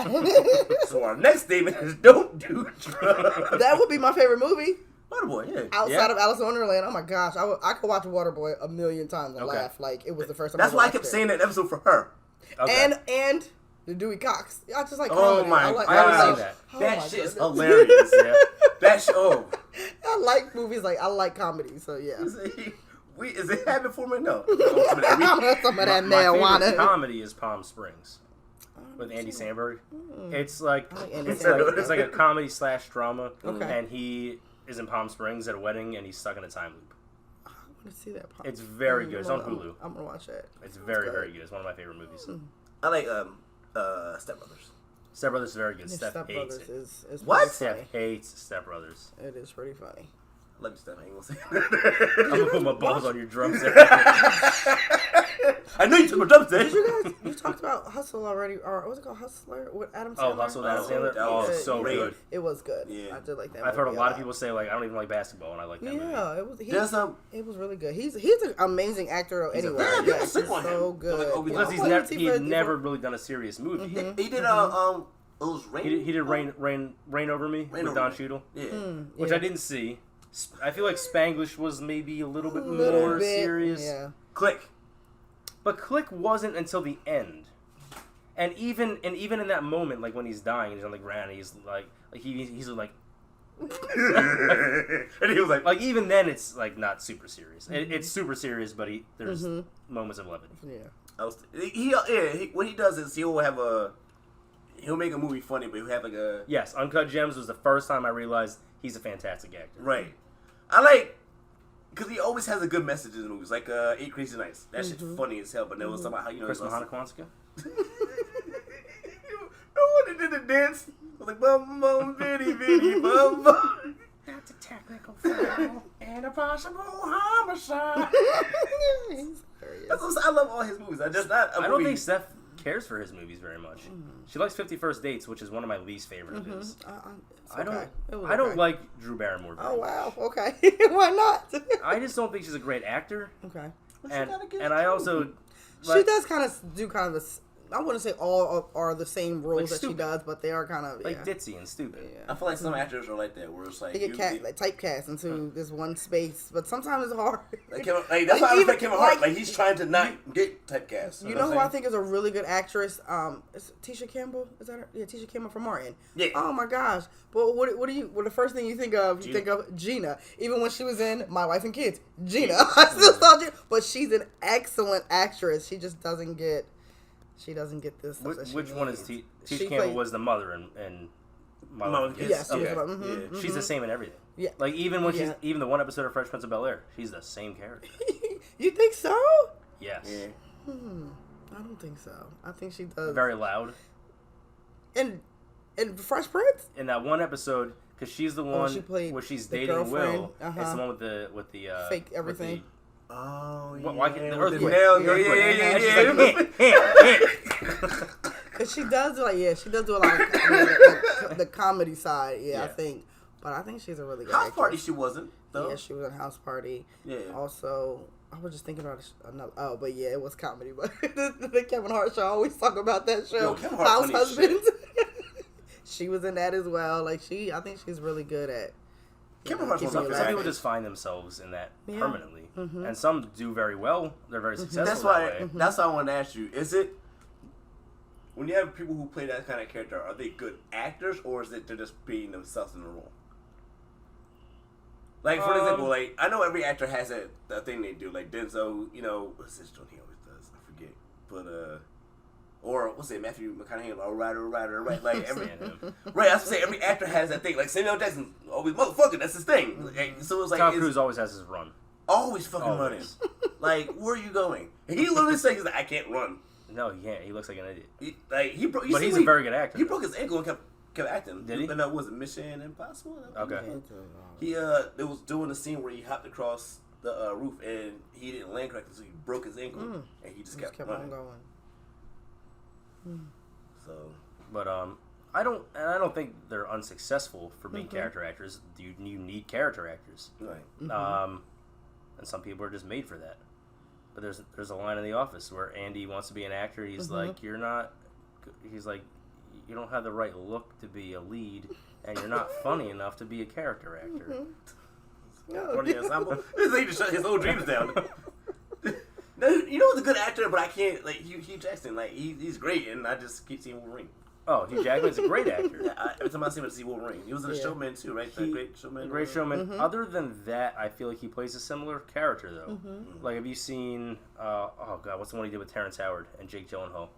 Speaker 1: So our next statement is don't do drugs.
Speaker 3: That would be my favorite movie.
Speaker 1: Waterboy, yeah.
Speaker 3: Outside of Alice in Wonderland, oh my gosh, I could watch Waterboy a million times and laugh like it was the first time.
Speaker 1: That's why I kept saying that episode for her.
Speaker 3: Okay. And the Dewey Cox. I just like
Speaker 1: comedy.
Speaker 3: Oh my
Speaker 1: I
Speaker 2: haven't seen that.
Speaker 1: That shit is hilarious. Yeah. That shit,
Speaker 3: I like movies, like I like comedy, so yeah.
Speaker 1: Is it happened for me? No.
Speaker 3: Some of that
Speaker 2: my
Speaker 3: marijuana.
Speaker 2: favorite comedy is Palm Springs with Andy Samberg. It's like it's like a comedy / drama, and he is in Palm Springs at a wedding, and he's stuck in a time loop.
Speaker 3: I want to see that.
Speaker 2: It's very good. It's on Hulu.
Speaker 3: I'm gonna watch that.
Speaker 2: It's very good. It's one of my favorite movies.
Speaker 1: I like Step Brothers.
Speaker 2: Step Brothers is very good.
Speaker 3: Step
Speaker 2: Steph hates
Speaker 3: Brothers
Speaker 2: it.
Speaker 3: is
Speaker 1: what?
Speaker 2: Steph hates Step Brothers.
Speaker 3: It is pretty funny.
Speaker 1: love you, Steph. I ain't gonna say
Speaker 2: I'm gonna put my balls on your drumstick.
Speaker 1: I know you took my drumstick.
Speaker 3: Did you guys? You talked about Hustle already, or what's it called, Hustler with Adam Sandler?
Speaker 2: Oh, Hustle with Adam Sandler.
Speaker 1: that
Speaker 2: Oh,
Speaker 1: was
Speaker 2: so
Speaker 1: great.
Speaker 2: good.
Speaker 3: It was good.
Speaker 1: Yeah.
Speaker 3: I did like that.
Speaker 2: I've heard a
Speaker 3: movie
Speaker 2: lot of people say like I don't even like basketball, and I like that movie.
Speaker 3: Yeah, it was. It was really good. He's an amazing actor.
Speaker 2: He's a
Speaker 3: Anyway,
Speaker 2: very
Speaker 3: yeah,
Speaker 1: good
Speaker 3: he's
Speaker 1: sick on
Speaker 3: so
Speaker 1: him.
Speaker 3: good.
Speaker 1: Like,
Speaker 3: Yeah.
Speaker 2: Because he's
Speaker 3: What
Speaker 2: never
Speaker 3: was he
Speaker 2: he had
Speaker 3: for-
Speaker 2: never really done a serious movie.
Speaker 1: He did it was Rain.
Speaker 2: He did Rain Over Me with
Speaker 1: Over
Speaker 2: Don
Speaker 1: Me.
Speaker 2: Cheadle,
Speaker 1: Yeah.
Speaker 2: which I didn't see. I feel like Spanglish was maybe a little bit
Speaker 3: Little
Speaker 2: more
Speaker 3: bit,
Speaker 2: serious.
Speaker 3: Yeah.
Speaker 1: Click.
Speaker 2: But Click wasn't until the end. And even in that moment, like when he's dying, he's on the ground, he's he's like
Speaker 1: And he was like
Speaker 2: even then it's like not super serious. It's super serious, but there's moments of levity.
Speaker 3: Yeah.
Speaker 1: what he does is he'll make a movie funny, but he'll have like a
Speaker 2: Yes, Uncut Gems was the first time I realized he's a fantastic actor.
Speaker 1: right. I like because he always has a good message in the movies, like 8 Crazy Nights. That shit's funny as hell, but there was something how
Speaker 2: Chris Mahana-Kwanzaa?
Speaker 1: No one did the dance. I was like bum bum bitty bitty bum bum.
Speaker 2: That's a technical foul and a possible homicide.
Speaker 3: He's hilarious.
Speaker 1: That's what I love all his movies. I
Speaker 2: don't think Steph cares for his movies very much. She likes 50 First Dates, which is one of my least favorite of his.
Speaker 3: I don't.
Speaker 2: I don't like Drew Barrymore very
Speaker 3: Oh
Speaker 2: much.
Speaker 3: wow. Okay. Why not?
Speaker 2: I just don't think she's a great actor.
Speaker 3: Okay.
Speaker 2: And I also
Speaker 3: She does kind of do kind of this. I wouldn't say all are the same roles
Speaker 2: Like
Speaker 3: that she
Speaker 2: stupid.
Speaker 3: does, but they are kind of
Speaker 2: like ditzy and stupid.
Speaker 3: Yeah.
Speaker 1: I feel like some actors are like that, where it's like
Speaker 3: They get like typecast into this one space, but sometimes it's hard.
Speaker 1: that's why I respect Kevin Hart. Like he's trying to not get typecast.
Speaker 3: You know who I think is a really good actress? Is Tisha Campbell? Is that her? Yeah, Tisha Campbell from Martin.
Speaker 1: Yeah.
Speaker 3: Oh my gosh! But what do you? What the first thing you think of? You think of Gina. Even when she was in My Wife and Kids, Gina. I still saw Gina, but she's an excellent actress. She just doesn't get. She doesn't get this.
Speaker 2: Which one is Tisha
Speaker 3: She
Speaker 2: Campbell
Speaker 3: played-
Speaker 2: was the mother in My Wife and Kids?
Speaker 3: Yes,
Speaker 2: Okay.
Speaker 3: she
Speaker 2: She's the same in everything.
Speaker 3: Yeah.
Speaker 2: Like even when she's even the one episode of Fresh Prince of Bel-Air, she's the same character.
Speaker 3: You think so?
Speaker 2: Yes.
Speaker 1: Yeah.
Speaker 3: I don't think so. I think she does.
Speaker 2: Very loud.
Speaker 3: And Fresh Prince.
Speaker 2: In that one episode, because she's the one
Speaker 3: she played
Speaker 2: where she's
Speaker 3: the
Speaker 2: dating
Speaker 3: girlfriend.
Speaker 2: Will. It's the one with the
Speaker 3: Fake everything.
Speaker 1: Oh yeah.
Speaker 2: Why can't the
Speaker 1: With
Speaker 2: earthquake?
Speaker 1: nail,
Speaker 3: Yeah,
Speaker 1: yeah.
Speaker 2: She's like,
Speaker 3: Cause she does do a lot of the comedy side. Yeah, I
Speaker 2: Yeah.
Speaker 3: think. But I think she's a really good
Speaker 1: House
Speaker 3: actress.
Speaker 1: Party she wasn't though.
Speaker 3: Yeah, she was in House Party.
Speaker 1: Yeah.
Speaker 3: Also, I was just thinking about another. Oh, but yeah, it was comedy. But the Kevin Hart show, I always talk about that show.
Speaker 1: Yo, Kevin Hart
Speaker 3: House
Speaker 1: funny as
Speaker 3: Husbands. She was in that as well. Like I think she's really good at.
Speaker 1: Kevin Hart's one of
Speaker 2: some
Speaker 1: my
Speaker 2: people
Speaker 1: favorites.
Speaker 2: just find themselves in that
Speaker 3: Yeah.
Speaker 2: permanently, and some do very well. They're very successful.
Speaker 1: That's
Speaker 2: that
Speaker 1: why.
Speaker 2: way.
Speaker 1: That's why I want to ask you: is it when you have people who play that kind of character? Are they good actors, or is it they're just being themselves in the role? Like for example, like I know every actor has that thing they do. Like Denzel, what's this one he always does? I forget, but or what's it? Matthew McConaughey, rider, right? Like every right. I was gonna say every actor has that thing. Like Samuel L. Jackson, always motherfucker. That's his thing. Like, so it's like
Speaker 2: Tom Cruise always has his run.
Speaker 1: always fucking
Speaker 2: Always.
Speaker 1: running. Like where are you going? And he literally says that I can't run.
Speaker 2: No, he can't. He looks like an idiot.
Speaker 1: He broke.
Speaker 2: But he's a very good actor.
Speaker 1: He broke his ankle and kept acting.
Speaker 2: Did he?
Speaker 1: And that was Mission Impossible.
Speaker 2: Okay.
Speaker 1: He it was doing a scene where he hopped across the roof and he didn't land correctly, so he broke his ankle and he just kept
Speaker 3: on
Speaker 1: running.
Speaker 3: going.
Speaker 1: So,
Speaker 2: But I don't think they're unsuccessful for being character actors. You need character actors.
Speaker 1: right.
Speaker 2: And some people are just made for that. But there's a line in The Office where Andy wants to be an actor. He's like, you're not. He's like, you don't have the right look to be a lead, and you're not funny enough to be a character actor.
Speaker 1: Funny ensemble. This is he just shut his whole dreams down. No, you know who's a good actor, but I can't like Hugh Jackson. Like he's great, and I just keep seeing Wolverine.
Speaker 2: Oh, Hugh Jackman's a great actor.
Speaker 1: Yeah, every time I see him, I see Wolverine. He was in the Showman too, right? The Great Showman.
Speaker 2: Great Showman. Other than that, I feel like he plays a similar character, though. Like, have you seen? Oh God, what's the one he did with Terrence Howard and Jake Gyllenhaal?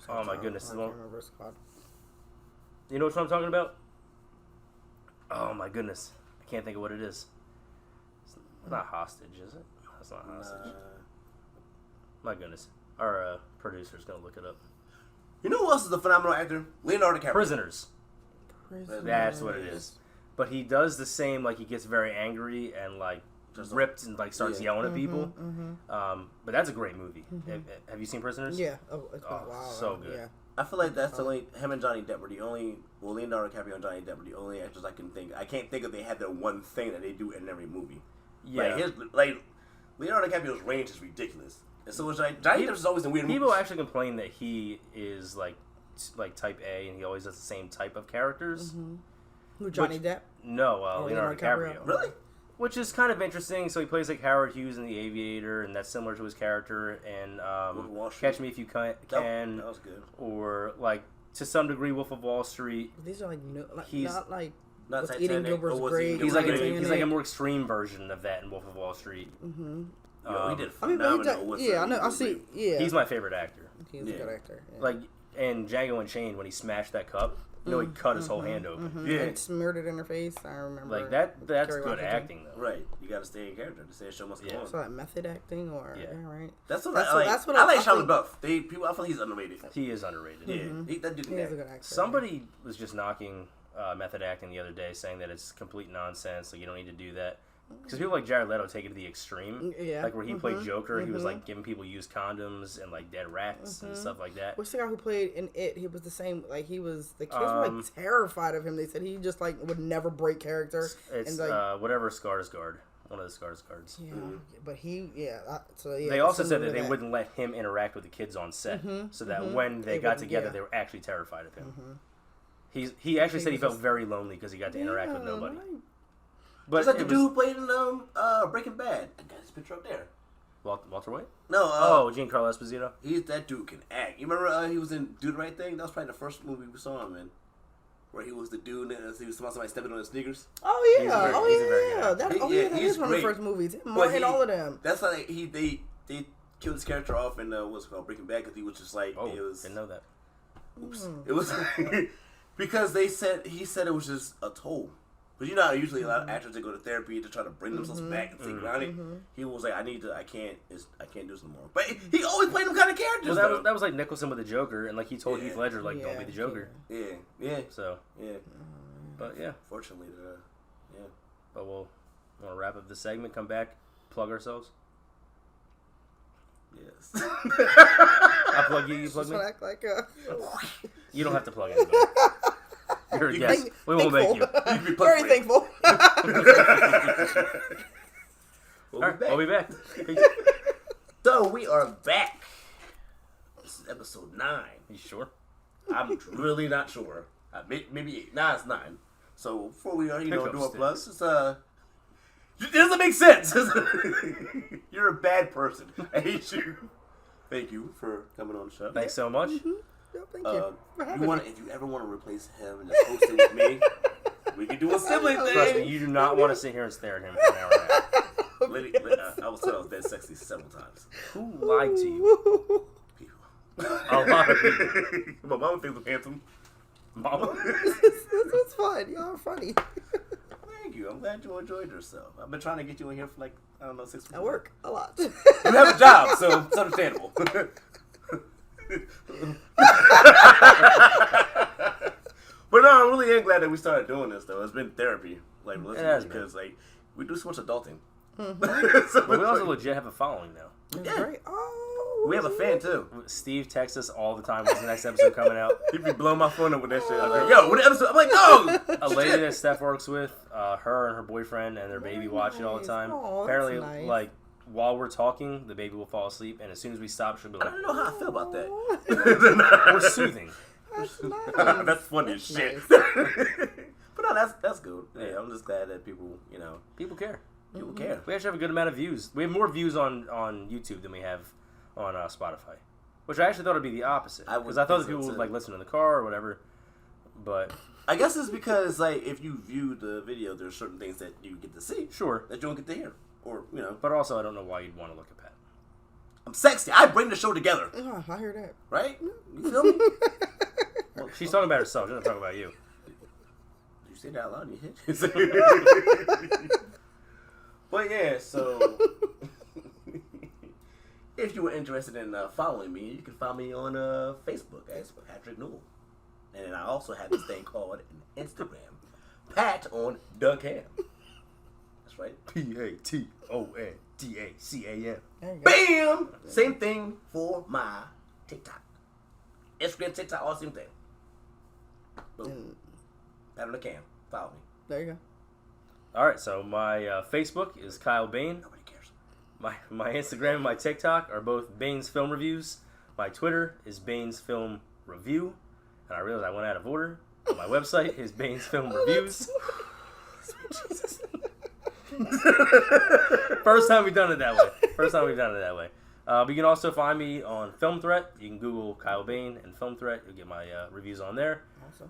Speaker 2: Oh my goodness, the one. You know what I'm talking about? Oh my goodness, I can't think of what it is. It's not Hostage, is it? That's not Hostage. My goodness, our producer's gonna look it up.
Speaker 1: You know who else is a phenomenal actor? Leonardo DiCaprio.
Speaker 2: Prisoners. That's what it is. but he does the same. Like he gets very angry and like just ripped and like starts yelling at people. But that's a great movie. Have you seen Prisoners?
Speaker 3: Yeah. Oh, it's been a while.
Speaker 2: So good.
Speaker 3: Yeah.
Speaker 1: I feel like that's the only him and Johnny Depp were the only. Well, Leonardo DiCaprio and Johnny Depp were the only actors I can think. I can't think of they had their one thing that they do in every movie.
Speaker 2: Yeah.
Speaker 1: Like Leonardo DiCaprio's range is ridiculous, and so it's like Johnny Depp is always in weird movies.
Speaker 2: People actually complain that he is like type A, and he always does the same type of characters.
Speaker 3: Who, Johnny Depp?
Speaker 2: No, Leonardo DiCaprio.
Speaker 1: Really?
Speaker 2: Which is kind of interesting. So he plays like Howard Hughes in The Aviator, and that's similar to his character in Catch Me If You Can.
Speaker 1: That was good.
Speaker 2: Or like to some degree, Wolf of Wall Street.
Speaker 3: These are like
Speaker 2: He's
Speaker 3: not like
Speaker 1: not
Speaker 3: what's
Speaker 1: Titanic,
Speaker 3: Eating Gilbert's
Speaker 1: or
Speaker 3: Grape.
Speaker 2: He's like
Speaker 1: Titanic.
Speaker 2: a more extreme version of that in Wolf of Wall Street.
Speaker 1: Yo, he did
Speaker 3: I mean,
Speaker 1: phenomenal.
Speaker 3: I know. I see. Yeah,
Speaker 2: He's my favorite actor.
Speaker 3: He's a good actor. Yeah.
Speaker 2: Like in Django Unchained, when he smashed that cup, he cut his whole hand open.
Speaker 1: Yeah,
Speaker 3: and smeared it in her face. I remember.
Speaker 2: Like that's
Speaker 3: Kerry
Speaker 2: good
Speaker 3: Washington.
Speaker 2: acting though.
Speaker 1: right. You got to stay in character to say a show must go on.
Speaker 3: So like method acting, or right.
Speaker 1: That's what
Speaker 3: That's
Speaker 1: I like.
Speaker 3: that's what
Speaker 1: I like
Speaker 3: I
Speaker 1: Shia
Speaker 3: think-
Speaker 1: LaBeouf. I feel he's underrated.
Speaker 2: He is underrated.
Speaker 1: Yeah, that dude can
Speaker 3: He is
Speaker 1: act.
Speaker 3: a good actor.
Speaker 2: Somebody was just knocking method acting the other day, saying that it's complete nonsense. Like you don't need to do that. Because people like Jared Leto take it to the extreme.
Speaker 3: Yeah.
Speaker 2: Like where he played Joker, he was like giving people used condoms and like dead rats and stuff like that.
Speaker 3: What's the guy who played in It? He was the same. Like he was. The kids were like terrified of him. They said he just like would never break character.
Speaker 2: It's
Speaker 3: and, like,
Speaker 2: whatever Skarsgård. One of the Skarsgårds.
Speaker 3: Yeah, but he. So yeah.
Speaker 2: They also said
Speaker 3: similar
Speaker 2: that
Speaker 3: to
Speaker 2: they wouldn't let him interact with the kids on set, so that when they
Speaker 3: They
Speaker 2: got
Speaker 3: wouldn't,
Speaker 2: together,
Speaker 3: yeah.
Speaker 2: they were actually terrified of him. He actually said he felt very lonely because he got to interact with nobody.
Speaker 3: Right.
Speaker 2: But
Speaker 1: It's like the
Speaker 2: it
Speaker 1: dude
Speaker 2: was
Speaker 1: who played in Breaking Bad. I got his picture up there.
Speaker 2: Walter White.
Speaker 1: No,
Speaker 2: Giancarlo Esposito.
Speaker 1: that dude can act. You remember he was in Do the Right Thing? That was probably the first movie we saw him in, where he was the dude and he was somebody stepping on his sneakers.
Speaker 3: Oh
Speaker 2: He's a
Speaker 3: yeah.
Speaker 2: very-
Speaker 3: Oh
Speaker 2: he's a very
Speaker 3: yeah.
Speaker 2: good
Speaker 3: That,
Speaker 1: actor.
Speaker 3: that
Speaker 1: He's
Speaker 3: is one of the
Speaker 1: great.
Speaker 3: first movies. Him
Speaker 1: But
Speaker 3: and all of them.
Speaker 1: That's like they killed his character off in what's it called Breaking Bad because he was just like it was.
Speaker 2: Didn't know that.
Speaker 1: Oops. It was because he said it was just a toll. But you know how usually a lot of actors they go to therapy to try to bring themselves back and think around it. He was like, I can't do this no more. But he always played them kind of characters.
Speaker 2: Well, that was like Nicholson with the Joker, and like he told Heath Ledger, like, don't be the
Speaker 3: Yeah,
Speaker 2: Joker.
Speaker 1: yeah.
Speaker 2: So,
Speaker 1: Yeah.
Speaker 2: but yeah.
Speaker 1: Fortunately, yeah.
Speaker 2: But we'll want to wrap up the segment, come back, plug ourselves.
Speaker 1: Yes.
Speaker 2: I plug you, you plug
Speaker 3: Just
Speaker 2: me.
Speaker 3: wanna act like
Speaker 2: You don't have to plug anybody. You're a guest. We won't make you.
Speaker 1: You can be
Speaker 3: very
Speaker 1: free.
Speaker 3: thankful.
Speaker 2: We'll be back. Peace.
Speaker 1: So we are back. This is episode 9.
Speaker 2: You sure?
Speaker 1: I'm really not sure. Maybe 8. Nah, it's 9. So before we do
Speaker 2: up
Speaker 1: our
Speaker 2: sticks.
Speaker 1: plus, it doesn't make sense. You're a bad person. I hate you. Thank you for coming on the show.
Speaker 2: Thanks so much.
Speaker 3: Yeah, thank you for having me.
Speaker 1: If you ever want to replace him and just host it with me, we can do a sibling
Speaker 2: Trust me,
Speaker 1: thing.
Speaker 2: you do not want to sit here and stare at him for an hour and a half.
Speaker 1: I was told I was that sexy several times.
Speaker 2: Who lied to you?
Speaker 1: People.
Speaker 2: A lot of people.
Speaker 1: My mama thinks I'm handsome.
Speaker 2: Mama.
Speaker 3: It's fun. Y'all are funny.
Speaker 1: Thank you. I'm glad you enjoyed yourself. I've been trying to get you in here for 6 weeks.
Speaker 3: I work a lot.
Speaker 1: You have a job, so it's understandable. But no, I really am glad that we started doing this, though. It's been therapy,
Speaker 2: has
Speaker 1: because we do so much adulting.
Speaker 2: But we also legit have a following now.
Speaker 3: That's great. Oh,
Speaker 1: We have a fan too.
Speaker 2: Steve texts us all the time. When's the next episode coming out?
Speaker 1: He be blowing my phone up with that shit. I'm like, yo, what the episode? I'm like, no.
Speaker 2: A lady that Steph works with, her and her boyfriend and their baby watch it all the
Speaker 3: nice.
Speaker 2: time.
Speaker 3: Aw, that's
Speaker 2: Apparently,
Speaker 3: nice.
Speaker 2: like while we're talking, the baby will fall asleep, and as soon as we stop, she'll be
Speaker 1: I
Speaker 2: like,
Speaker 1: don't know how I feel about that.
Speaker 2: "We're soothing."
Speaker 3: That's nice.
Speaker 1: That's funny as
Speaker 3: That's
Speaker 1: shit.
Speaker 3: nice.
Speaker 1: But no, that's good. Yeah, I'm just glad that people,
Speaker 2: People care.
Speaker 1: people care.
Speaker 2: We actually have a good amount of views. We have more views on YouTube than we have on Spotify, which I actually thought would be the opposite.
Speaker 1: I would
Speaker 2: Because I thought that
Speaker 1: think so,
Speaker 2: people would
Speaker 1: too.
Speaker 2: listen in the car or whatever. But
Speaker 1: I guess it's because if you view the video, there's certain things that you get to see
Speaker 2: sure.
Speaker 1: that you don't get to hear, or
Speaker 2: But also, I don't know why you'd want to look at Pat.
Speaker 1: I'm sexy. I bring the show together,
Speaker 3: Oh, I hear that.
Speaker 1: right? You feel me?
Speaker 2: Well, she's talking about herself. She's not talking about you.
Speaker 1: Did you say that out loud? You hit. But yeah, so if you were interested in following me, you can find me on Facebook as Patrick Newell, and then I also have this thing called an Instagram, Pat on the cam. That's right.
Speaker 2: PATONDACAM.
Speaker 3: There you go.
Speaker 1: Bam! Same thing for my TikTok. Instagram, TikTok, all same thing. Boom. Pat on the cam. Follow me.
Speaker 3: There you go.
Speaker 2: All right, so my Facebook is Kyle Bain.
Speaker 1: Nobody cares.
Speaker 2: My Instagram and my TikTok are both Bain's Film Reviews. My Twitter is Bain's Film Review. And I realized I went out of order. My website is Bain's Film Reviews. First time we've done it that way. But you can also find me on Film Threat. You can Google Kyle Bain and Film Threat. You'll get my reviews on there.
Speaker 3: Awesome.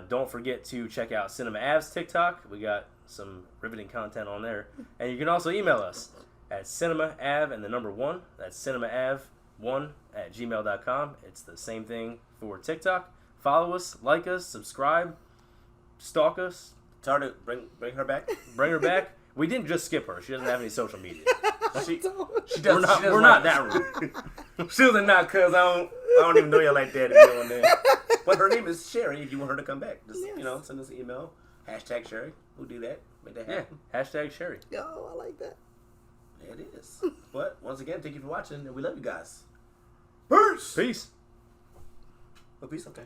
Speaker 2: Don't forget to check out Cinema Av's TikTok. We got some riveting content on there. And you can also email us at cinemaav and the number 1. That's cinemaav1@gmail.com. It's the same thing for TikTok. Follow us, like us, subscribe, stalk us.
Speaker 1: Tell her to bring her back.
Speaker 2: Bring her back. We didn't just skip her. She doesn't have any social media.
Speaker 1: She
Speaker 2: We're
Speaker 1: does.
Speaker 2: not, not that rude.
Speaker 1: She was not, cuz I don't even know you like that to be on there. But her name is Sherry. If you want her to come back, just send us an email. # Sherry. We'll do that. Make that happen.
Speaker 2: Yeah. # Sherry.
Speaker 3: Yo, I like that.
Speaker 1: There it is. But once again, thank you for watching, and we love you guys.
Speaker 2: Peace.
Speaker 1: Well, peace. Okay.